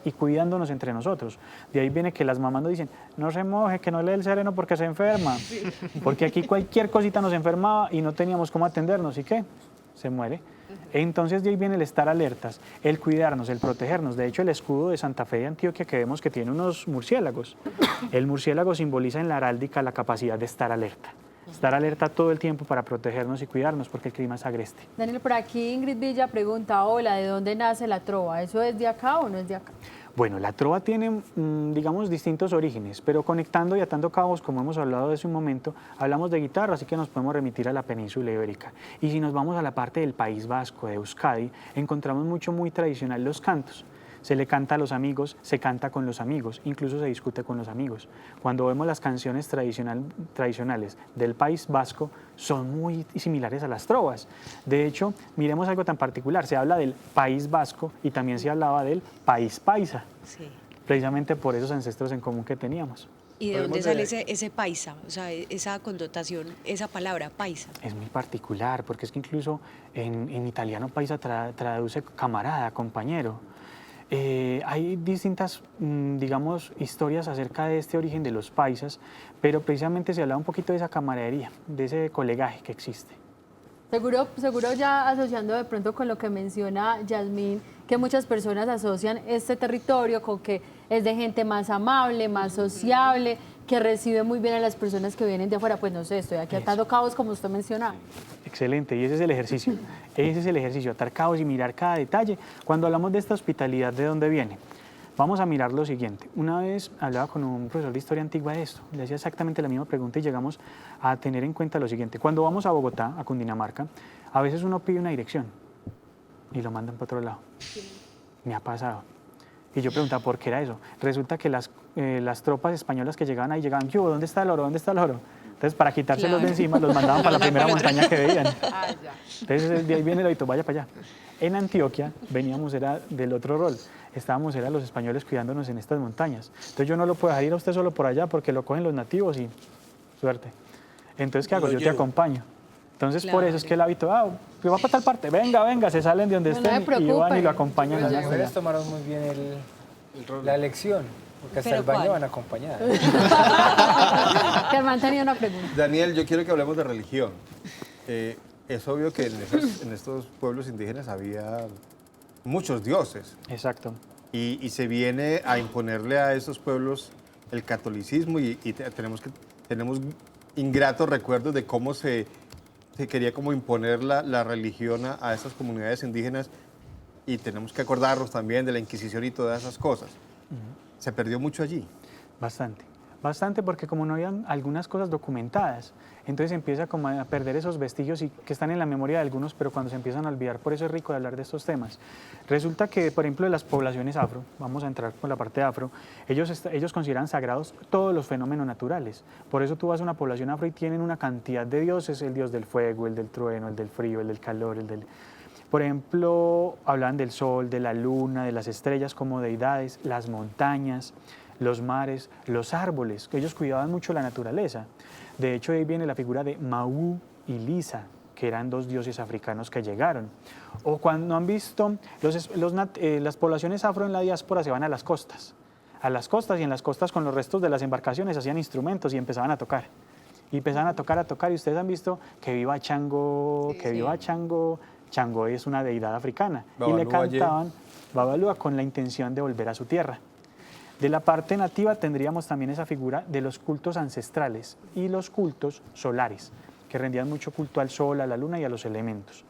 S12: y cuidándonos entre nosotros. De ahí viene que las mamás nos dicen, no se moje, que no le dé el sereno porque se enferma. Sí. Porque aquí cualquier cosita nos enfermaba y no teníamos cómo atendernos. ¿Y qué? Se muere. Entonces de ahí viene el estar alertas, el cuidarnos, el protegernos. De hecho, el escudo de Santa Fe de Antioquia que vemos que tiene unos murciélagos. El murciélago simboliza en la heráldica la capacidad de estar alerta. Estar alerta todo el tiempo para protegernos y cuidarnos porque el clima es agreste.
S1: Daniel, por aquí Ingrid Villa pregunta, hola, ¿de dónde nace la trova? ¿Eso es de acá o no es de acá?
S12: Bueno, la trova tiene, digamos, distintos orígenes, pero conectando y atando cabos, como hemos hablado de hace un momento, hablamos de guitarra, así que nos podemos remitir a la península ibérica. Y si nos vamos a la parte del País Vasco, de Euskadi, encontramos muy tradicional los cantos. Se le canta a los amigos, se canta con los amigos, incluso se discute con los amigos. Cuando vemos las canciones tradicionales del País Vasco, son muy similares a las trovas. De hecho, miremos algo tan particular, se habla del País Vasco y también se hablaba del País Paisa, sí, precisamente por esos ancestros en común que teníamos.
S7: ¿Y de dónde sale ese paisa? O sea, esa connotación, esa palabra, paisa.
S12: Es muy particular, porque es que incluso en italiano paisa traduce camarada, compañero. Hay distintas, digamos, historias acerca de este origen de los paisas, pero precisamente se habla un poquito de esa camaradería, de ese colegaje que existe.
S1: Seguro ya asociando de pronto con lo que menciona Yasmín, que muchas personas asocian este territorio con que es de gente más amable, más sociable, que recibe muy bien a las personas que vienen de afuera. Pues no sé, estoy aquí atando cabos como usted mencionaba.
S12: Excelente, y ese es el ejercicio. Ese es el ejercicio, atar cabos y mirar cada detalle. Cuando hablamos de esta hospitalidad, ¿de dónde viene? Vamos a mirar lo siguiente. Una vez hablaba con un profesor de historia antigua de esto, le hacía exactamente la misma pregunta y llegamos a tener en cuenta lo siguiente. Cuando vamos a Bogotá, a Cundinamarca, a veces uno pide una dirección y lo mandan para otro lado. Sí. Me ha pasado. Y yo preguntaba, ¿por qué era eso? Resulta que las tropas españolas que llegaban ahí llegaban, ¿qué hubo? ¿Dónde está el oro? ¿Dónde está el oro? Entonces, para quitárselos de encima, los mandaban para la primera montaña que veían. Entonces, de ahí viene el oito, vaya para allá. En Antioquia veníamos, era del otro rol. Estábamos, eran los españoles cuidándonos en estas montañas. Entonces, yo no lo puedo dejar ir a usted solo por allá porque lo cogen los nativos y suerte. Entonces, ¿qué hago? Yo te acompaño. Entonces, por eso es que el hábito, yo voy para tal parte, venga, se salen de donde estén y van y lo acompañan.
S5: Las mujeres tomaron muy bien la elección. Porque hasta el baño van acompañadas.
S1: Germán tenía una pregunta.
S3: Daniel, yo quiero que hablemos de religión. Es obvio que en estos pueblos indígenas había muchos dioses.
S12: Exacto.
S3: Y se viene a imponerle a esos pueblos el catolicismo y tenemos ingratos recuerdos de cómo se quería como imponer la religión a esas comunidades indígenas y tenemos que acordarnos también de la Inquisición y todas esas cosas. Se perdió mucho allí.
S12: Bastante. Bastante, porque como no habían algunas cosas documentadas, entonces empieza como a perder esos vestigios y que están en la memoria de algunos, pero cuando se empiezan a olvidar, por eso es rico de hablar de estos temas. Resulta que, por ejemplo, de las poblaciones afro, vamos a entrar con la parte afro, ellos consideran sagrados todos los fenómenos naturales. Por eso tú vas a una población afro y tienen una cantidad de dioses, el dios del fuego, el del trueno, el del frío, el del calor, el del... Por ejemplo, hablan del sol, de la luna, de las estrellas como deidades, las montañas, los mares, los árboles, que ellos cuidaban mucho la naturaleza. De hecho, ahí viene la figura de Maú y Lisa, que eran dos dioses africanos que llegaron. O cuando han visto, las poblaciones afro en la diáspora se van a las costas y en las costas con los restos de las embarcaciones hacían instrumentos y empezaban a tocar. Y empezaban a tocar, y ustedes han visto que viva Chango, que viva Chango. Chango es una deidad africana.
S3: Babalú,
S12: y le cantaban Babalúa con la intención de volver a su tierra. De la parte nativa tendríamos también esa figura de los cultos ancestrales y los cultos solares, que rendían mucho culto al sol, a la luna y a los elementos.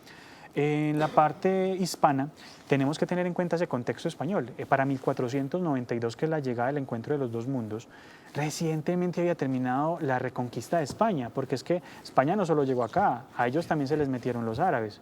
S12: En la parte hispana tenemos que tener en cuenta ese contexto español. Para 1492, que es la llegada del encuentro de los dos mundos, recientemente había terminado la reconquista de España, porque es que España no solo llegó acá, a ellos también se les metieron los árabes.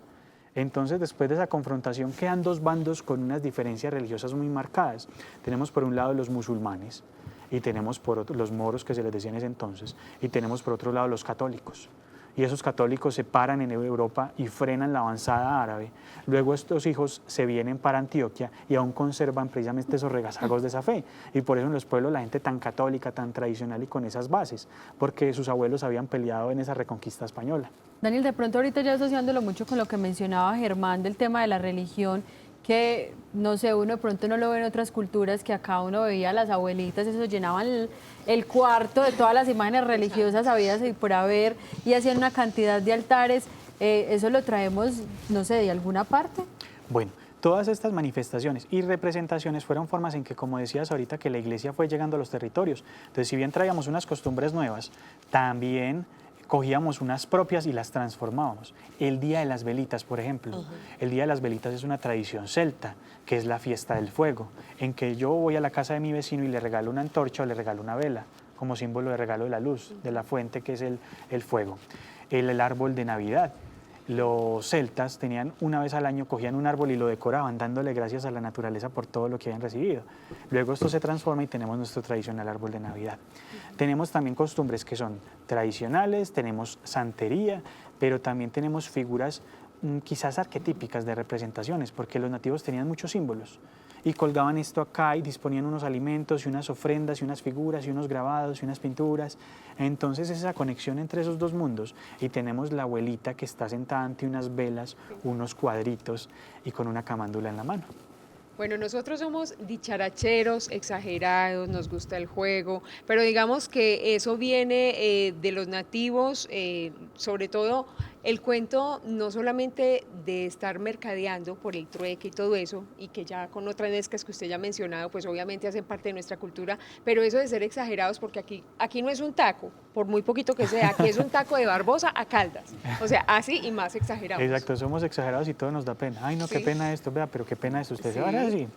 S12: Entonces, después de esa confrontación, quedan dos bandos con unas diferencias religiosas muy marcadas. Tenemos por un lado los musulmanes y tenemos por otro los moros, que se les decía en ese entonces, y tenemos por otro lado los católicos. Y esos católicos se paran en Europa y frenan la avanzada árabe. Luego estos hijos se vienen para Antioquia y aún conservan precisamente esos regazagos de esa fe. Y por eso en los pueblos la gente tan católica, tan tradicional y con esas bases, porque sus abuelos habían peleado en esa reconquista española.
S1: Daniel, de pronto ahorita ya asociándolo mucho con lo que mencionaba Germán del tema de la religión, que no sé, uno de pronto no lo ve en otras culturas, que acá uno veía a las abuelitas, eso llenaban el cuarto de todas las imágenes religiosas habidas y por haber, y hacían una cantidad de altares. ¿Eso lo traemos, no sé, de alguna parte?
S12: Bueno, todas estas manifestaciones y representaciones fueron formas en que, como decías ahorita, que la iglesia fue llegando a los territorios. Entonces, si bien traíamos unas costumbres nuevas, también cogíamos unas propias y las transformábamos. El Día de las Velitas, por ejemplo. El Día de las Velitas es una tradición celta, que es la fiesta del fuego, en que yo voy a la casa de mi vecino y le regalo una antorcha o le regalo una vela, como símbolo de regalo de la luz, de la fuente que es el fuego. El árbol de Navidad. Los celtas tenían una vez al año, cogían un árbol y lo decoraban, dándole gracias a la naturaleza por todo lo que habían recibido. Luego esto se transforma y tenemos nuestro tradicional árbol de Navidad. Tenemos también costumbres que son tradicionales, tenemos santería, pero también tenemos figuras quizás arquetípicas de representaciones, porque los nativos tenían muchos símbolos y colgaban esto acá y disponían unos alimentos y unas ofrendas y unas figuras y unos grabados y unas pinturas. Entonces esa conexión entre esos dos mundos, y tenemos la abuelita que está sentada ante unas velas, unos cuadritos y con una camándula en la mano.
S2: Bueno, nosotros somos dicharacheros, exagerados, nos gusta el juego, pero digamos que eso viene de los nativos, sobre todo el cuento no solamente de estar mercadeando por el trueque y todo eso, y que ya con otras mezclas que usted ya ha mencionado, pues obviamente hacen parte de nuestra cultura, pero eso de ser exagerados, porque aquí no es un taco, por muy poquito que sea, aquí es un taco de Barbosa a Caldas, o sea, así y más exagerados.
S12: Exacto, somos exagerados y todo nos da pena. Ay, no, qué pena esto, vea, pero qué pena esto, usted
S2: Sí.
S12: se va a así.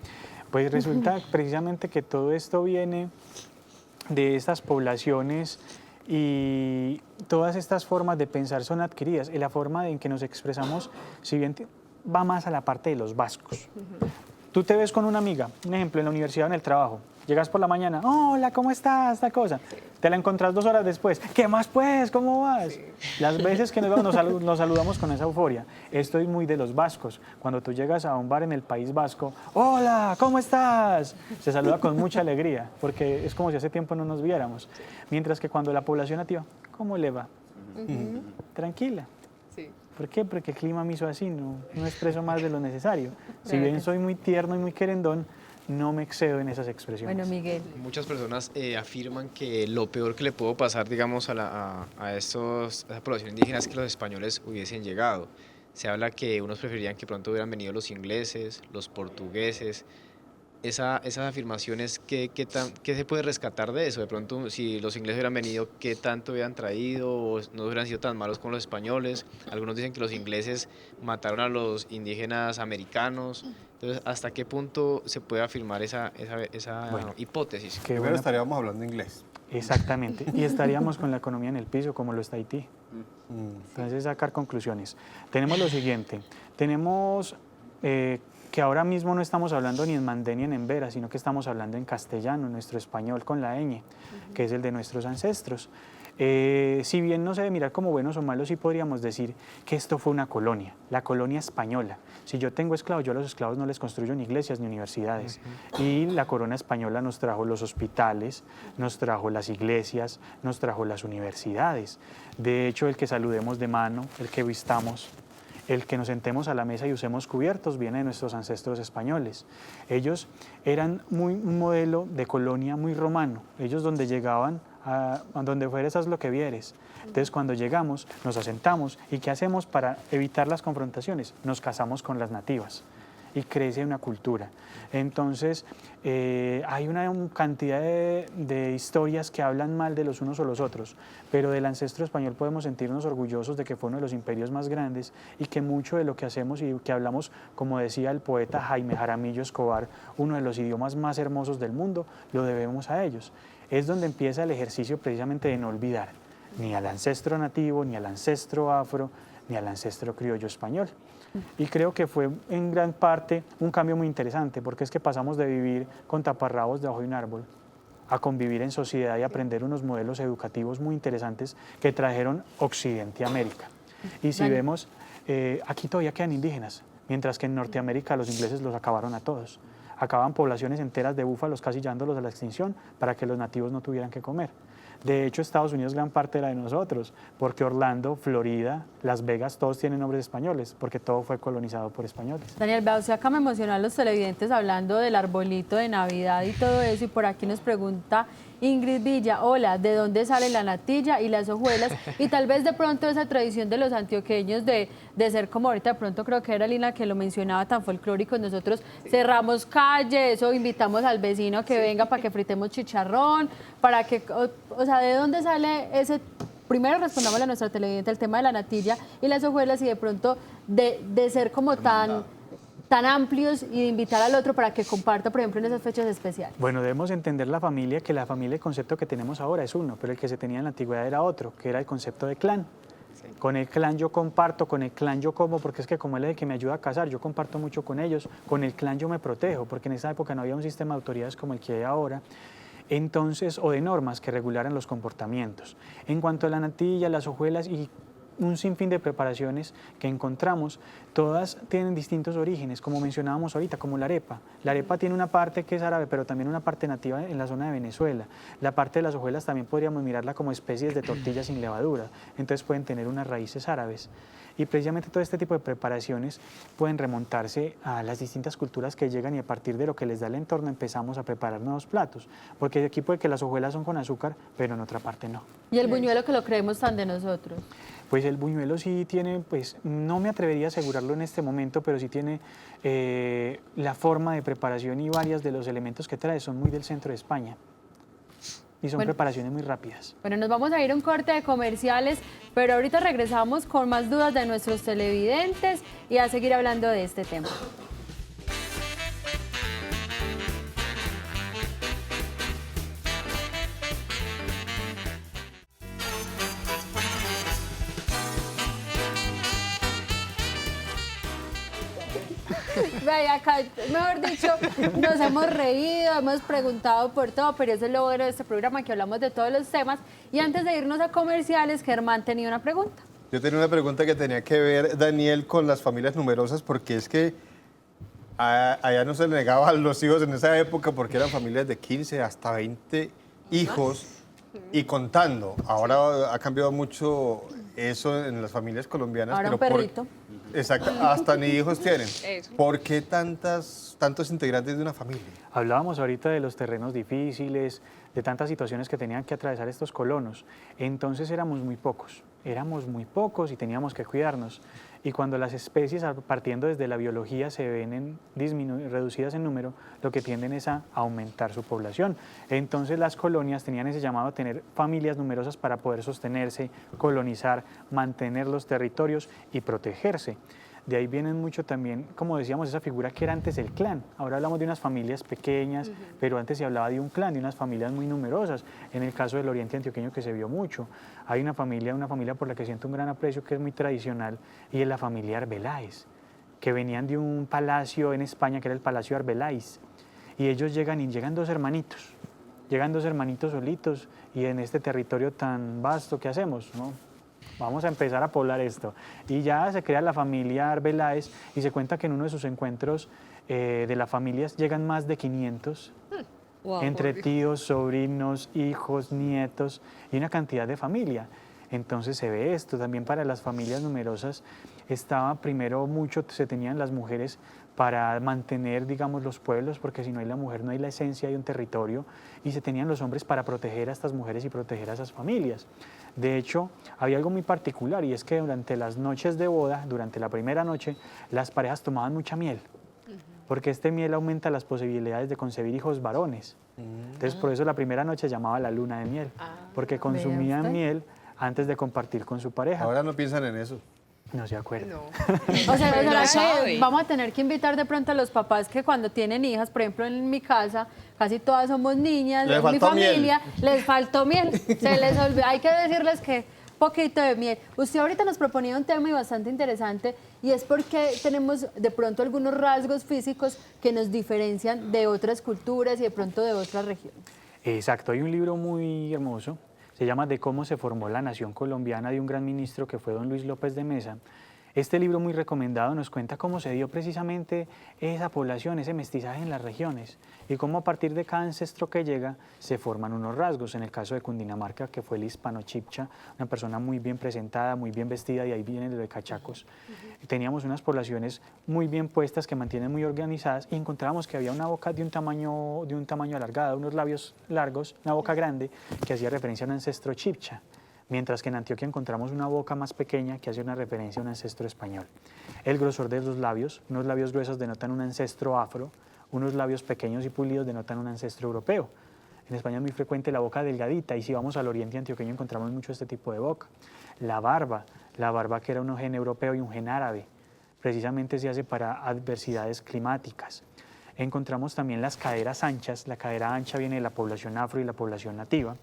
S12: Pues resulta precisamente que todo esto viene de estas poblaciones y todas estas formas de pensar son adquiridas. Y la forma en que nos expresamos, si bien va más a la parte de los vascos. Tú te ves con una amiga, un ejemplo, en la universidad o en el trabajo. Llegas por la mañana, hola, ¿cómo estás? Esta cosa. Sí. Te la encontrás 2 horas después. ¿Qué más pues? ¿Cómo vas? Sí. Las veces que nos saludamos con esa euforia. Esto es muy de los vascos. Cuando tú llegas a un bar en el País Vasco, hola, ¿cómo estás? Se saluda con mucha alegría, porque es como si hace tiempo no nos viéramos. Sí. Mientras que cuando la población nativa, ¿cómo le va? Tranquila. Sí. ¿Por qué? Porque el clima me hizo así, no expreso más de lo necesario. Si bien soy muy tierno y muy querendón, no me excedo en esas expresiones.
S1: Bueno, Miguel.
S11: Muchas personas afirman que lo peor que le pudo pasar, digamos, a esa población indígena es que los españoles hubiesen llegado. Se habla que unos preferían que pronto hubieran venido los ingleses, los portugueses. Esas afirmaciones, ¿qué se puede rescatar de eso? De pronto, si los ingleses hubieran venido, ¿qué tanto hubieran traído? ¿O no hubieran sido tan malos con los españoles? Algunos dicen que los ingleses mataron a los indígenas americanos. Entonces, ¿hasta qué punto se puede afirmar esa hipótesis?
S3: Primero estaríamos hablando inglés.
S12: Exactamente, y estaríamos con la economía en el piso como lo está Haití. Entonces, sacar conclusiones. Tenemos lo siguiente, tenemos que ahora mismo no estamos hablando ni en mandé ni en embera, sino que estamos hablando en castellano, nuestro español con la ñ, que es el de nuestros ancestros. Si bien no se debe mirar como buenos o malos, sí podríamos decir que esto fue una colonia, la colonia española. Si yo tengo esclavos, yo a los esclavos no les construyo ni iglesias ni universidades. Y la corona española nos trajo los hospitales, nos trajo las iglesias, nos trajo las universidades. De hecho, el que saludemos de mano, el que vistamos, el que nos sentemos a la mesa y usemos cubiertos viene de nuestros ancestros españoles. Ellos eran un modelo de colonia muy romano. Ellos donde llegaban, a donde fueres haz lo que vieres. Entonces cuando llegamos nos asentamos y ¿qué hacemos para evitar las confrontaciones? Nos casamos con las nativas y crece una cultura. Entonces hay una cantidad de historias que hablan mal de los unos o los otros, pero del ancestro español podemos sentirnos orgullosos de que fue uno de los imperios más grandes y que mucho de lo que hacemos y que hablamos, como decía el poeta Jaime Jaramillo Escobar, uno de los idiomas más hermosos del mundo, lo debemos a ellos. Es donde empieza el ejercicio precisamente de no olvidar ni al ancestro nativo, ni al ancestro afro, ni al ancestro criollo español. Y creo que fue en gran parte un cambio muy interesante, porque es que pasamos de vivir con taparrabos debajo de un árbol a convivir en sociedad y aprender unos modelos educativos muy interesantes que trajeron Occidente a América. Y si vemos, aquí todavía quedan indígenas, mientras que en Norteamérica los ingleses los acabaron a todos. Acaban poblaciones enteras de búfalos casi llevándolos a la extinción para que los nativos no tuvieran que comer. De hecho, Estados Unidos gran parte era de nosotros, porque Orlando, Florida, Las Vegas, todos tienen nombres españoles, porque todo fue colonizado por españoles.
S1: Daniel, vea, usted acá me emocionó a los televidentes hablando del arbolito de Navidad y todo eso, y por aquí nos pregunta Ingrid Villa, hola, ¿de dónde sale la natilla y las hojuelas? Y tal vez de pronto esa tradición de los antioqueños de ser como ahorita, de pronto creo que era Lina que lo mencionaba, tan folclórico, nosotros cerramos calles o invitamos al vecino que venga para que fritemos chicharrón, para que, o sea, ¿de dónde sale ese? Primero respondamos a nuestra televidente el tema de la natilla y las hojuelas y de pronto de ser como tan amplios y de invitar al otro para que comparta, por ejemplo, en esas fechas especiales.
S12: Bueno, debemos entender la familia, que la familia, el concepto que tenemos ahora es uno, pero el que se tenía en la antigüedad era otro, que era el concepto de clan. Sí. Con el clan yo comparto, con el clan yo como, porque es que como él es el que me ayuda a cazar, yo comparto mucho con ellos, con el clan yo me protejo, porque en esa época no había un sistema de autoridades como el que hay ahora. Entonces, o de normas que regularan los comportamientos. En cuanto a la natilla, las hojuelas y un sinfín de preparaciones que encontramos, todas tienen distintos orígenes, como mencionábamos ahorita, como la arepa. La arepa tiene una parte que es árabe, pero también una parte nativa en la zona de Venezuela. La parte de las hojuelas también podríamos mirarla como especies de tortillas sin levadura, entonces pueden tener unas raíces árabes. Y precisamente todo este tipo de preparaciones pueden remontarse a las distintas culturas que llegan y a partir de lo que les da el entorno empezamos a preparar nuevos platos, porque aquí puede que las hojuelas son con azúcar, pero en otra parte no.
S1: ¿Y el buñuelo que lo creemos tan de nosotros?
S12: Pues el buñuelo sí tiene, pues no me atrevería a asegurarlo en este momento, pero sí tiene la forma de preparación y varios de los elementos que trae son muy del centro de España. Y son preparaciones muy rápidas.
S1: Bueno, nos vamos a ir a un corte de comerciales, pero ahorita regresamos con más dudas de nuestros televidentes y a seguir hablando de este tema. Vaya, acá, mejor dicho, nos hemos reído, hemos preguntado por todo, pero eso es lo bueno de este programa, que hablamos de todos los temas. Y antes de irnos a comerciales, Germán tenía una pregunta.
S3: Yo tenía una pregunta que tenía que ver, Daniel, con las familias numerosas, porque es que allá no se le negaba a los hijos en esa época porque eran familias de 15 hasta 20 hijos y contando. Ahora ha cambiado mucho eso en las familias colombianas.
S1: Ahora
S3: pero
S1: un perrito.
S3: Exacto, hasta ni hijos tienen.
S2: Eso.
S3: ¿Por qué tantos integrantes de una familia?
S12: Hablábamos ahorita de los terrenos difíciles, de tantas situaciones que tenían que atravesar estos colonos. Entonces éramos muy pocos y teníamos que cuidarnos. Y cuando las especies, partiendo desde la biología, se ven reducidas en número, lo que tienden es a aumentar su población. Entonces las colonias tenían ese llamado a tener familias numerosas para poder sostenerse, colonizar, mantener los territorios y protegerse. De ahí vienen mucho también, como decíamos, esa figura que era antes el clan. Ahora hablamos de unas familias pequeñas, pero antes se hablaba de un clan, de unas familias muy numerosas. En el caso del oriente antioqueño que se vio mucho. Hay una familia por la que siento un gran aprecio, que es muy tradicional, y es la familia Arbeláez, que venían de un palacio en España, que era el Palacio Arbeláez. Y ellos llegan dos hermanitos solitos, y en este territorio tan vasto, ¿qué hacemos? ¿No? Vamos a empezar a poblar esto. Y ya se crea la familia Arbeláez y se cuenta que en uno de sus encuentros de las familias llegan más de 500, entre tíos, sobrinos, hijos, nietos y una cantidad de familia. Entonces se ve esto también para las familias numerosas. Estaba primero mucho, se tenían las mujeres para mantener, digamos, los pueblos, porque si no hay la mujer no hay la esencia de un territorio, y se tenían los hombres para proteger a estas mujeres y proteger a esas familias. De hecho, había algo muy particular, y es que durante las noches de boda, durante la primera noche, las parejas tomaban mucha miel, porque este miel aumenta las posibilidades de concebir hijos varones. Entonces, por eso la primera noche se llamaba la luna de miel, porque consumían miel antes de compartir con su pareja.
S3: Ahora no piensan en eso.
S12: No se acuerdan.
S2: No.
S1: O sea, que vamos a tener que invitar de pronto a los papás que cuando tienen hijas, por ejemplo, en mi casa, casi todas somos niñas, en mi familia, les faltó miel. Se les olvidó. Hay que decirles que poquito de miel. Usted ahorita nos proponía un tema y bastante interesante, y es porque tenemos de pronto algunos rasgos físicos que nos diferencian de otras culturas y de pronto de otras regiones.
S12: Exacto, hay un libro muy hermoso, se llama De cómo se formó la nación colombiana, de un gran ministro que fue don Luis López de Mesa. Este libro muy recomendado nos cuenta cómo se dio precisamente esa población, ese mestizaje en las regiones, y cómo a partir de cada ancestro que llega se forman unos rasgos. En el caso de Cundinamarca, que fue el hispano-chipcha, una persona muy bien presentada, muy bien vestida, y ahí viene lo de cachacos. Teníamos unas poblaciones muy bien puestas, que mantienen muy organizadas, y encontrábamos que había una boca de un tamaño alargado, unos labios largos, una boca grande, que hacía referencia a un ancestro chipcha. Mientras que en Antioquia encontramos una boca más pequeña que hace una referencia a un ancestro español. El grosor de los labios, unos labios gruesos denotan un ancestro afro, unos labios pequeños y pulidos denotan un ancestro europeo. En España es muy frecuente la boca delgadita, y si vamos al oriente antioqueño encontramos mucho este tipo de boca. La barba que era un gen europeo y un gen árabe, precisamente se hace para adversidades climáticas. Encontramos también las caderas anchas. La cadera ancha viene de la población afro y la población nativa,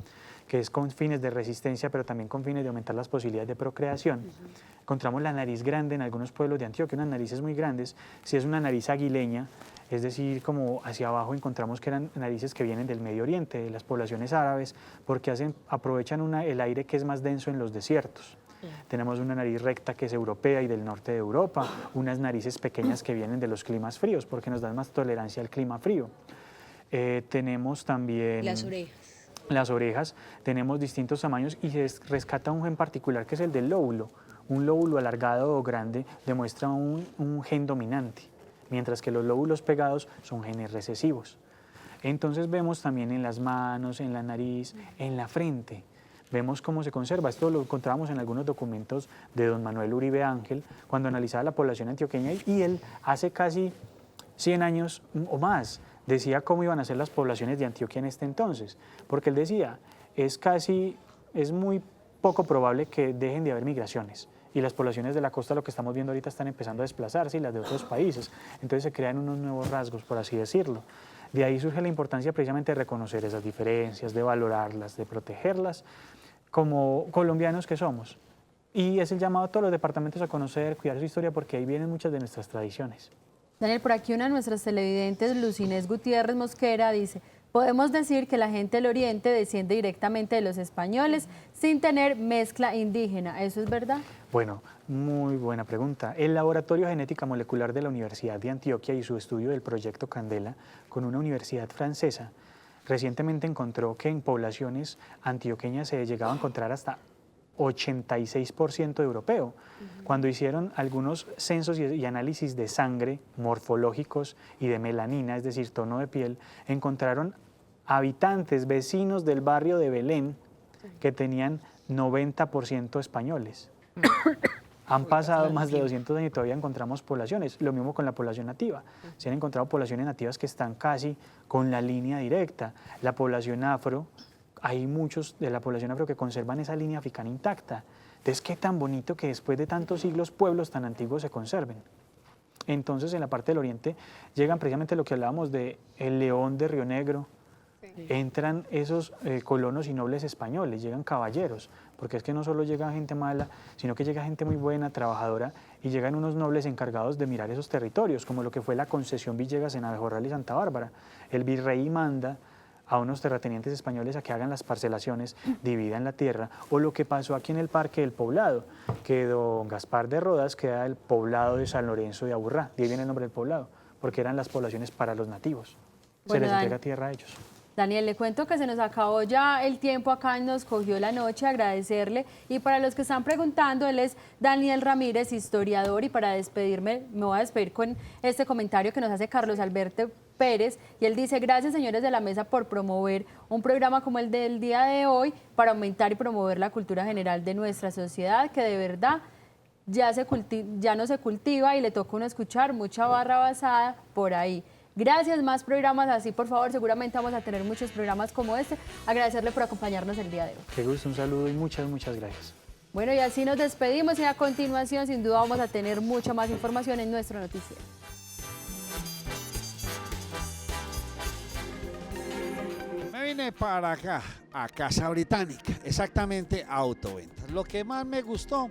S12: que es con fines de resistencia, pero también con fines de aumentar las posibilidades de procreación. Encontramos la nariz grande en algunos pueblos de Antioquia, unas narices muy grandes. Si es una nariz aguileña, es decir, como hacia abajo, encontramos que eran narices que vienen del Medio Oriente, de las poblaciones árabes, porque aprovechan el aire que es más denso en los desiertos. Tenemos una nariz recta que es europea y del norte de Europa, unas narices pequeñas que vienen de los climas fríos, porque nos dan más tolerancia al clima frío. Tenemos también las orejas, tenemos distintos tamaños, y se rescata un gen particular que es el del lóbulo. Un lóbulo alargado o grande demuestra un gen dominante, mientras que los lóbulos pegados son genes recesivos. Entonces vemos también en las manos, en la nariz, en la frente. Vemos cómo se conserva. Esto lo encontramos en algunos documentos de don Manuel Uribe Ángel, cuando analizaba la población antioqueña, y él hace casi 100 años o más decía cómo iban a ser las poblaciones de Antioquia en este entonces, porque él decía, es muy poco probable que dejen de haber migraciones, y las poblaciones de la costa, lo que estamos viendo ahorita, están empezando a desplazarse, y las de otros países. Entonces se crean unos nuevos rasgos, por así decirlo. De ahí surge la importancia precisamente de reconocer esas diferencias, de valorarlas, de protegerlas, como colombianos que somos. Y es el llamado a todos los departamentos a conocer, cuidar su historia, porque ahí vienen muchas de nuestras tradiciones.
S1: Daniel, por aquí una de nuestras televidentes, Lucinés Gutiérrez Mosquera, dice: podemos decir que la gente del Oriente desciende directamente de los españoles sin tener mezcla indígena. ¿Eso es verdad?
S12: Bueno, muy buena pregunta. El Laboratorio de Genética Molecular de la Universidad de Antioquia y su estudio del proyecto Candela con una universidad francesa recientemente encontró que en poblaciones antioqueñas se llegaba a encontrar hasta 86% de europeo. Cuando hicieron algunos censos y análisis de sangre, morfológicos y de melanina, es decir, tono de piel, encontraron habitantes, vecinos del barrio de Belén, que tenían 90% españoles. Han pasado más de 200 años y todavía encontramos poblaciones. Lo mismo con la población nativa. Se han encontrado poblaciones nativas que están casi con la línea directa. La población afro, hay muchos de la población afro que conservan esa línea africana intacta. Entonces, qué tan bonito que después de tantos siglos pueblos tan antiguos se conserven. Entonces, en la parte del oriente llegan precisamente lo que hablábamos de el León de Río Negro, entran esos colonos y nobles españoles, llegan caballeros, porque es que no solo llega gente mala, sino que llega gente muy buena, trabajadora, y llegan unos nobles encargados de mirar esos territorios, como lo que fue la concesión Villegas en Abejorral y Santa Bárbara. El virrey manda a unos terratenientes españoles a que hagan las parcelaciones, dividan la tierra, o lo que pasó aquí en el Parque del Poblado, que don Gaspar de Rodas queda el poblado de San Lorenzo de Aburrá, de ahí viene el nombre del poblado, porque eran las poblaciones para los nativos, se les entrega tierra a ellos.
S1: Daniel, le cuento que se nos acabó ya el tiempo acá, nos cogió la noche, agradecerle. Y para los que están preguntando, él es Daniel Ramírez, historiador, y para despedirme, me voy a despedir con este comentario que nos hace Carlos Alberto Pérez, y él dice: gracias, señores de la mesa, por promover un programa como el del día de hoy para aumentar y promover la cultura general de nuestra sociedad, que de verdad ya no se cultiva y le toca a uno escuchar mucha barra basada por ahí. Gracias, más programas así, por favor, seguramente vamos a tener muchos programas como este. Agradecerle por acompañarnos el día de hoy.
S12: Qué gusto, un saludo y muchas gracias.
S1: Bueno, y así nos despedimos, y a continuación sin duda vamos a tener mucha más información en nuestro noticiero.
S13: Me vine para acá, a Casa Británica, exactamente a Autoventas. Lo que más me gustó,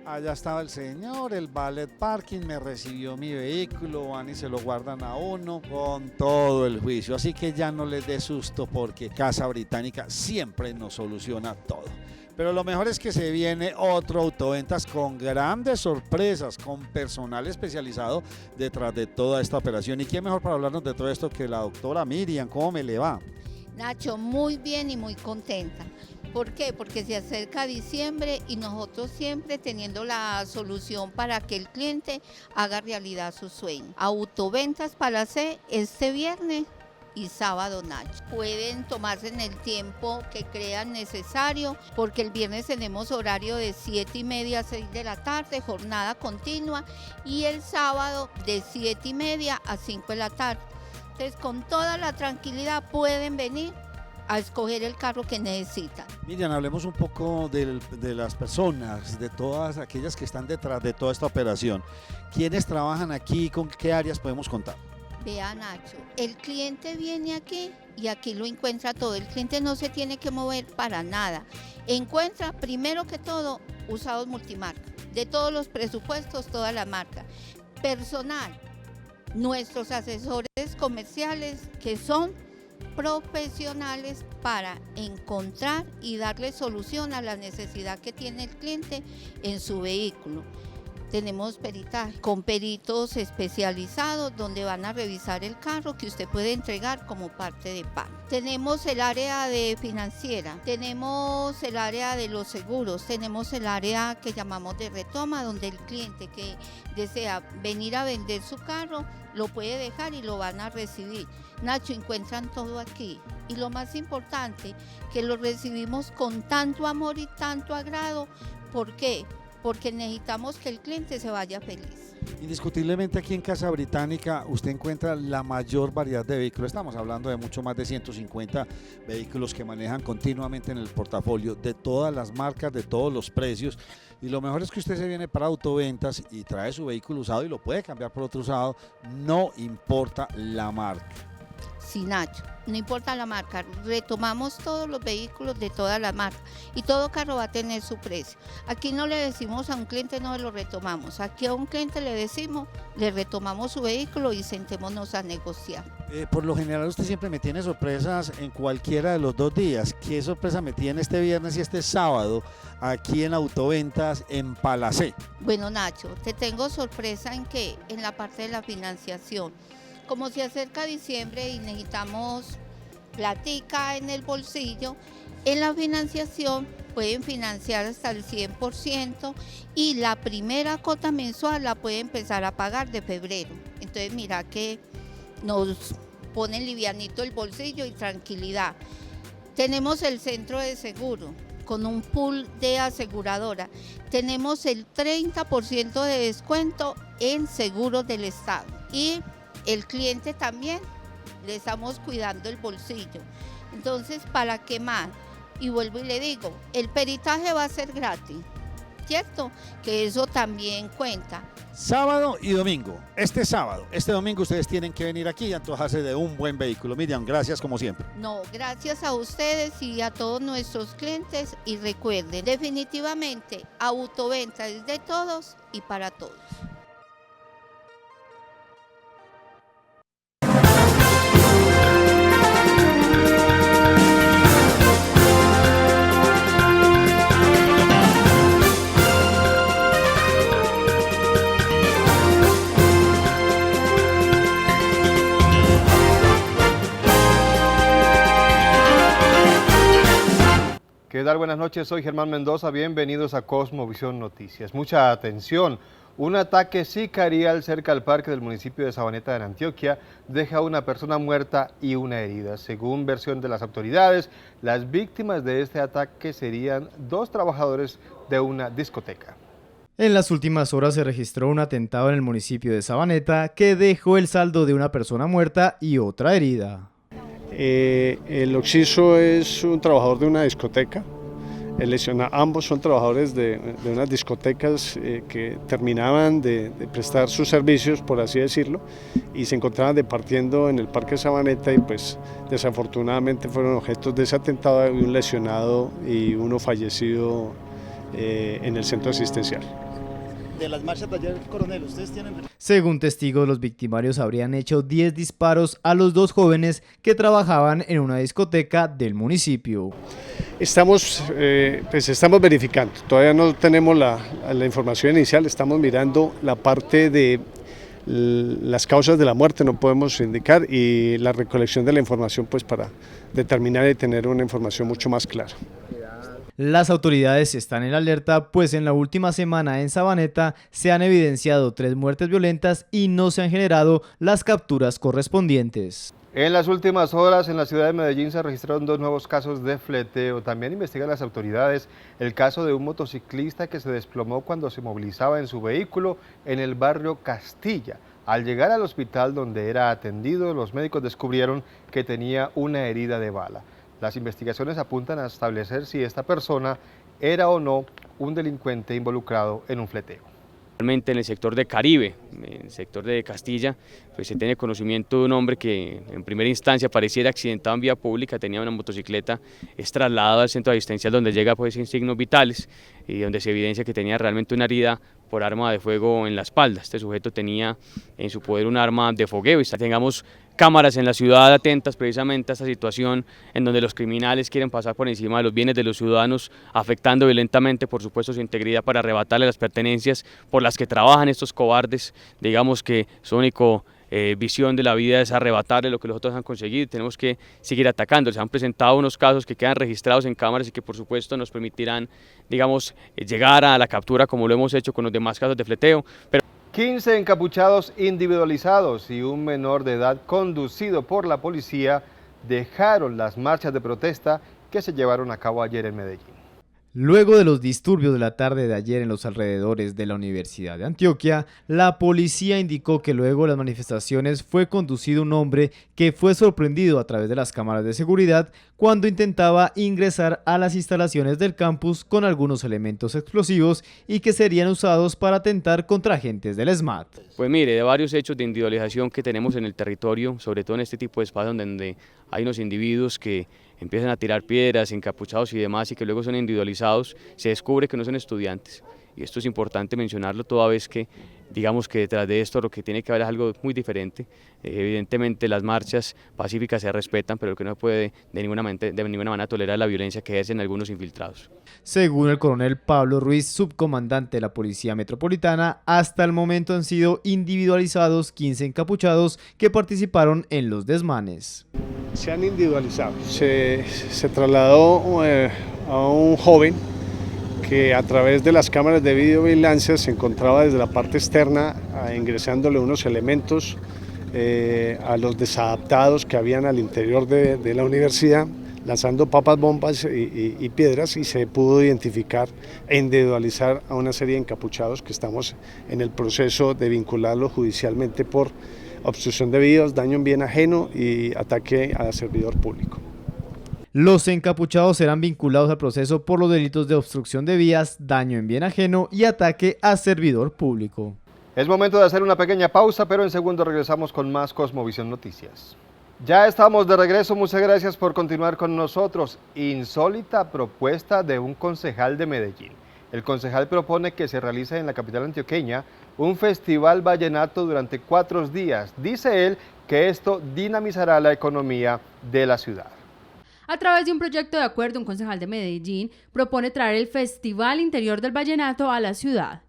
S13: allá estaba el señor, el valet parking, me recibió mi vehículo, van y se lo guardan a uno con todo el juicio. Así que ya no les dé susto, porque Casa Británica siempre nos soluciona todo. Pero lo mejor es que se viene otro Autoventas con grandes sorpresas, con personal especializado detrás de toda esta operación. ¿Y quién mejor para hablarnos de todo esto que la doctora Miriam? ¿Cómo me le va?
S14: Nacho, muy bien y muy contenta. ¿Por qué? Porque se acerca diciembre y nosotros siempre teniendo la solución para que el cliente haga realidad su sueño. Autoventas Palacé este viernes y sábado, Nacho. Pueden tomarse en el tiempo que crean necesario, porque el viernes tenemos horario de 7:30 a 6 de la tarde, jornada continua, y el sábado de 7:30 a 5 de la tarde. Entonces, con toda la tranquilidad pueden venir a escoger el carro que necesitan.
S13: Miriam, hablemos un poco de las personas, de todas aquellas que están detrás de toda esta operación. ¿Quiénes trabajan aquí? ¿Con qué áreas podemos contar?
S14: Vea, Nacho, el cliente viene aquí y aquí lo encuentra todo. El cliente no se tiene que mover para nada. Encuentra, primero que todo, usados multimarca, de todos los presupuestos, toda la marca. Personal, nuestros asesores comerciales, que son profesionales para encontrar y darle solución a la necesidad que tiene el cliente en su vehículo. Tenemos peritaje con peritos especializados donde van a revisar el carro que usted puede entregar como parte de pago. Tenemos el área de financiera, tenemos el área de los seguros, tenemos el área que llamamos de retoma, donde el cliente que desea venir a vender su carro lo puede dejar y lo van a recibir. Nacho, encuentran todo aquí. Y lo más importante, que lo recibimos con tanto amor y tanto agrado. ¿Por qué? Porque necesitamos que el cliente se vaya feliz.
S13: Indiscutiblemente aquí en Casa Británica usted encuentra la mayor variedad de vehículos. Estamos hablando de mucho más de 150 vehículos que manejan continuamente en el portafolio, de todas las marcas, de todos los precios. Y lo mejor es que usted se viene para Autoventas y trae su vehículo usado y lo puede cambiar por otro usado, no importa la marca.
S14: Sí, Nacho, no importa la marca, retomamos todos los vehículos de todas las marcas y todo carro va a tener su precio. Aquí no le decimos a un cliente no lo retomamos, aquí a un cliente le decimos, le retomamos su vehículo y sentémonos a negociar.
S13: Por lo general usted siempre me tiene sorpresas en cualquiera de los 2 días. ¿Qué sorpresa me tiene este viernes y este sábado aquí en Autoventas en Palacé?
S14: Bueno, Nacho, te tengo sorpresa en que en la parte de la financiación. Como se acerca diciembre y necesitamos platica en el bolsillo, en la financiación pueden financiar hasta el 100% y la primera cuota mensual la puede empezar a pagar de febrero. Entonces mira que nos pone livianito el bolsillo y tranquilidad. Tenemos el centro de seguro con un pool de aseguradora. Tenemos el 30% de descuento en seguros del Estado y el cliente también le estamos cuidando el bolsillo. Entonces, ¿para qué más? Y vuelvo y le digo, el peritaje va a ser gratis. ¿cierto? Que eso también cuenta.
S13: Sábado y domingo. Este domingo ustedes tienen que venir aquí y antojarse de un buen vehículo. Miriam, gracias como siempre.
S14: No, gracias a ustedes y a todos nuestros clientes y recuerden, definitivamente, Autoventa es de todos y para todos.
S3: ¿Qué tal? Buenas noches, soy Germán Mendoza, bienvenidos a Cosmovisión Noticias. Mucha atención, un ataque sicarial cerca al parque del municipio de Sabaneta en Antioquia deja a una persona muerta y una herida. Según versión de las autoridades, las víctimas de este ataque serían 2 trabajadores de una discoteca.
S15: En las últimas horas se registró un atentado en el municipio de Sabaneta que dejó el saldo de una persona muerta y otra herida.
S16: El occiso es un trabajador de una discoteca, ambos son trabajadores de unas discotecas que terminaban de prestar sus servicios, por así decirlo, y se encontraban departiendo en el Parque Sabaneta y pues desafortunadamente fueron objetos de ese atentado y un lesionado y uno fallecido en el centro asistencial.
S17: De las marchas de ayer, coronel, ¿ustedes tienen...?
S15: Según testigos, los victimarios habrían hecho 10 disparos a los 2 jóvenes que trabajaban en una discoteca del municipio.
S16: Estamos verificando, todavía no tenemos la información inicial, estamos mirando la parte de las causas de la muerte, no podemos indicar, y la recolección de la información pues para determinar y tener una información mucho más clara.
S15: Las autoridades están en alerta, pues en la última semana en Sabaneta se han evidenciado 3 muertes violentas y no se han generado las capturas correspondientes.
S3: En las últimas horas en la ciudad de Medellín se registraron 2 nuevos casos de fleteo. También investigan las autoridades el caso de un motociclista que se desplomó cuando se movilizaba en su vehículo en el barrio Castilla. Al llegar al hospital donde era atendido, los médicos descubrieron que tenía una herida de bala. Las investigaciones apuntan a establecer si esta persona era o no un delincuente involucrado en un fleteo.
S18: Realmente en el sector de Caribe, en el sector de Castilla, pues se tiene conocimiento de un hombre que en primera instancia pareciera accidentado en vía pública, tenía una motocicleta, es trasladado al centro asistencial donde llega pues sin signos vitales y donde se evidencia que tenía realmente una herida por arma de fuego en la espalda. Este sujeto tenía en su poder un arma de fogueo y tengamos cámaras en la ciudad atentas precisamente a esta situación en donde los criminales quieren pasar por encima de los bienes de los ciudadanos, afectando violentamente por supuesto su integridad para arrebatarle las pertenencias por las que trabajan estos cobardes. Digamos que su único visión de la vida es arrebatarle lo que los otros han conseguido y tenemos que seguir atacando. Se han presentado unos casos que quedan registrados en cámaras y que por supuesto nos permitirán, digamos, llegar a la captura como lo hemos hecho con los demás casos de fleteo.
S3: 15 encapuchados individualizados y un menor de edad conducido por la policía dejaron las marchas de protesta que se llevaron a cabo ayer en Medellín.
S15: Luego de los disturbios de la tarde de ayer en los alrededores de la Universidad de Antioquia, la policía indicó que luego de las manifestaciones fue conducido un hombre que fue sorprendido a través de las cámaras de seguridad cuando intentaba ingresar a las instalaciones del campus con algunos elementos explosivos y que serían usados para atentar contra agentes del SMAT.
S18: Pues mire, de varios hechos de individualización que tenemos en el territorio, sobre todo en este tipo de espacios donde hay unos individuos que empiezan a tirar piedras, encapuchados y demás, y que luego son individualizados, se descubre que no son estudiantes. Y esto es importante mencionarlo toda vez que, digamos que detrás de esto lo que tiene que haber es algo muy diferente. Evidentemente las marchas pacíficas se respetan, pero lo que no se puede de ninguna manera tolerar la violencia que ejercen algunos infiltrados.
S15: Según el coronel Pablo Ruiz, subcomandante de la Policía Metropolitana, hasta el momento han sido individualizados 15 encapuchados que participaron en los desmanes.
S16: Se han individualizado, se trasladó a un joven que a través de las cámaras de videovigilancia se encontraba desde la parte externa ingresándole unos elementos a los desadaptados que habían al interior de la universidad, lanzando papas, bombas y piedras, y se pudo identificar e individualizar a una serie de encapuchados que estamos en el proceso de vincularlos judicialmente por obstrucción de vías, daño en bien ajeno y ataque al servidor público.
S15: Los encapuchados serán vinculados al proceso por los delitos de obstrucción de vías, daño en bien ajeno y ataque a servidor público.
S3: Es momento de hacer una pequeña pausa, pero en segundo regresamos con más Cosmovisión Noticias. Ya estamos de regreso, muchas gracias por continuar con nosotros. Insólita propuesta de un concejal de Medellín. El concejal propone que se realice en la capital antioqueña un festival vallenato durante 4 días. Dice él que esto dinamizará la economía de la ciudad.
S1: A través de un proyecto de acuerdo, un concejal de Medellín propone traer el Festival Interior del Vallenato a la ciudad.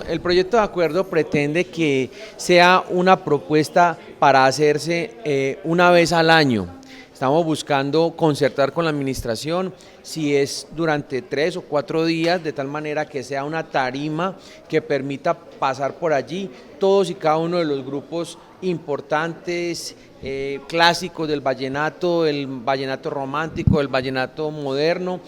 S19: El proyecto de acuerdo pretende que sea una propuesta para hacerse una vez al año. Estamos buscando concertar con la administración si es durante 3 o 4 días, de tal manera que sea una tarima que permita pasar por allí todos y cada uno de los grupos importantes, clásicos del vallenato, el vallenato romántico, el vallenato moderno,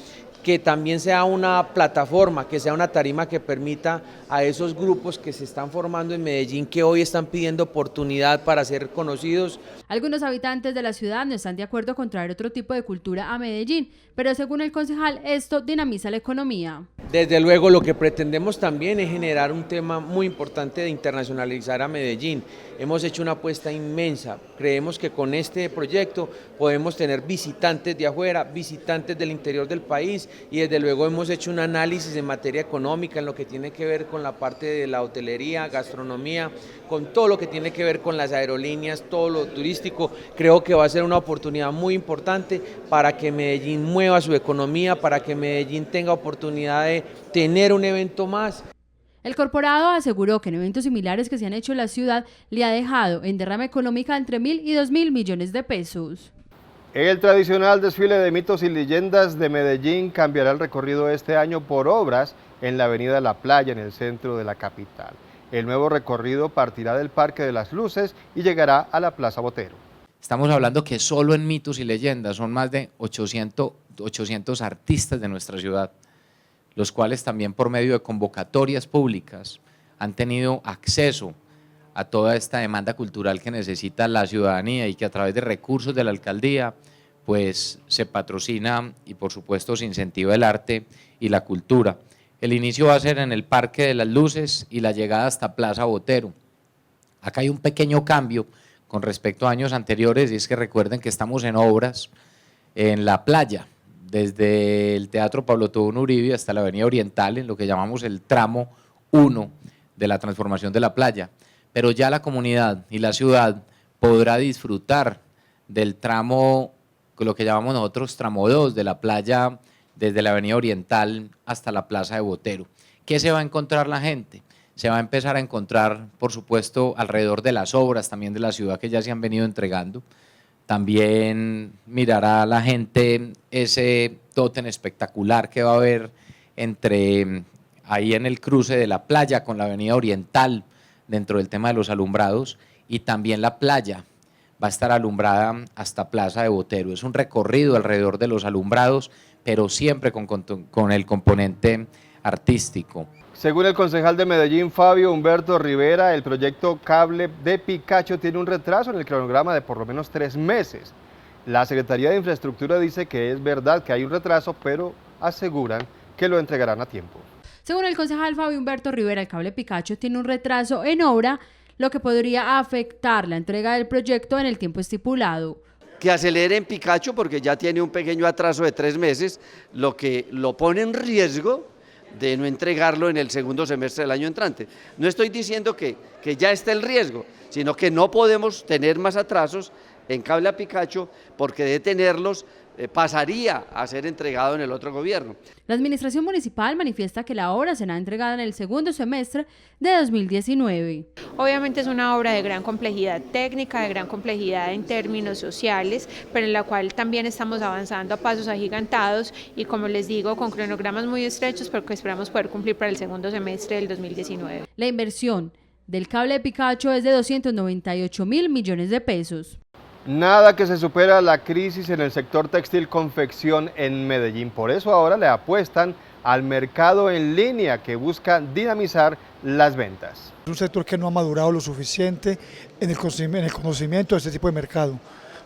S19: que también sea una plataforma, que sea una tarima que permita a esos grupos que se están formando en Medellín, que hoy están pidiendo oportunidad para ser conocidos.
S1: Algunos habitantes de la ciudad no están de acuerdo con traer otro tipo de cultura a Medellín, pero según el concejal, esto dinamiza la economía.
S19: Desde luego, lo que pretendemos también es generar un tema muy importante de internacionalizar a Medellín. Hemos hecho una apuesta inmensa. Creemos que con este proyecto podemos tener visitantes de afuera, visitantes del interior del país, y desde luego hemos hecho un análisis en materia económica, en lo que tiene que ver con la parte de la hotelería, gastronomía, con todo lo que tiene que ver con las aerolíneas, todo lo turístico. Creo que va a ser una oportunidad muy importante para que Medellín mueva su economía, para que Medellín tenga oportunidad de tener un evento más.
S1: El corporado aseguró que en eventos similares que se han hecho en la ciudad le ha dejado en derrama económica entre 1.000 y 2.000 millones de pesos.
S3: El tradicional desfile de mitos y leyendas de Medellín cambiará el recorrido este año por obras en la avenida La Playa, en el centro de la capital. El nuevo recorrido partirá del Parque de las Luces y llegará a la Plaza Botero.
S20: Estamos hablando que solo en mitos y leyendas son más de 800 artistas de nuestra ciudad, los cuales también por medio de convocatorias públicas han tenido acceso a toda esta demanda cultural que necesita la ciudadanía y que a través de recursos de la alcaldía pues se patrocina y por supuesto se incentiva el arte y la cultura. El inicio va a ser en el Parque de las Luces y la llegada hasta Plaza Botero. Acá hay un pequeño cambio con respecto a años anteriores, y es que recuerden que estamos en obras en la playa, desde el Teatro Pablo Tobón Uribe hasta la Avenida Oriental, en lo que llamamos el tramo 1 de la transformación de la playa. Pero ya la comunidad y la ciudad podrá disfrutar del tramo, lo que llamamos nosotros tramo 2 de la playa, desde la Avenida Oriental hasta la Plaza de Botero. ¿Qué se va a encontrar la gente? Se va a empezar a encontrar, por supuesto, alrededor de las obras también de la ciudad que ya se han venido entregando. También mirará la gente ese tótem espectacular que va a haber ahí en el cruce de la playa con la Avenida Oriental, dentro del tema de los alumbrados, y también la playa va a estar alumbrada hasta Plaza de Botero. Es un recorrido alrededor de los alumbrados, pero siempre con el componente artístico.
S3: Según el concejal de Medellín, Fabio Humberto Rivera, el proyecto Cable de Picacho tiene un retraso en el cronograma de por lo menos 3 meses. La Secretaría de Infraestructura dice que es verdad que hay un retraso, pero aseguran que lo entregarán a tiempo.
S1: Según el concejal Fabio Humberto Rivera, el Cable Picacho tiene un retraso en obra, lo que podría afectar la entrega del proyecto en el tiempo estipulado.
S21: Que aceleren Picacho porque ya tiene un pequeño atraso de 3 meses, lo que lo pone en riesgo de no entregarlo en el segundo semestre del año entrante. No estoy diciendo que ya está el riesgo, sino que no podemos tener más atrasos en Cable a Picacho, porque de tenerlos pasaría a ser entregado en el otro gobierno.
S1: La administración municipal manifiesta que la obra será entregada en el segundo semestre de 2019.
S22: Obviamente es una obra de gran complejidad técnica, de gran complejidad en términos sociales, pero en la cual también estamos avanzando a pasos agigantados y, como les digo, con cronogramas muy estrechos, pero que esperamos poder cumplir para el segundo semestre del 2019.
S1: La inversión del Cable de Picacho es de 298.000 millones de pesos.
S3: Nada que se supera la crisis en el sector textil confección en Medellín. Por eso ahora le apuestan al mercado en línea que busca dinamizar las ventas.
S23: Es un sector que no ha madurado lo suficiente en el conocimiento de este tipo de mercado.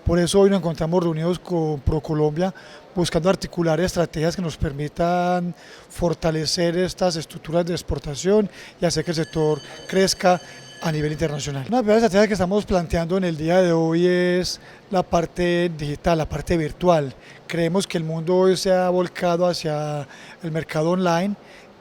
S8: Por eso hoy nos encontramos reunidos con ProColombia buscando articular estrategias que nos permitan fortalecer estas estructuras de exportación y hacer que el sector crezca a nivel internacional. Una de las primeras estrategias que estamos planteando en el día de hoy es la parte digital, la parte virtual. Creemos que el mundo hoy se ha volcado hacia el mercado online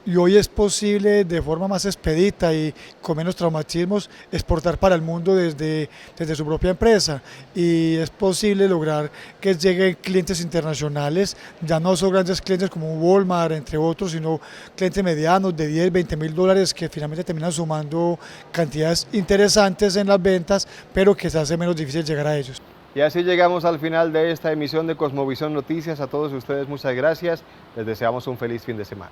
S8: y hoy es posible de forma más expedita y con menos traumatismos exportar para el mundo desde su propia empresa, y es posible lograr que lleguen clientes internacionales, ya no son grandes clientes como Walmart entre otros, sino clientes medianos de 10, 20 mil dólares que finalmente terminan sumando cantidades interesantes en las ventas, pero que se hace menos difícil llegar a ellos.
S10: Y así llegamos al final de esta emisión de Cosmovisión Noticias. A todos ustedes muchas gracias, les deseamos un feliz fin de semana.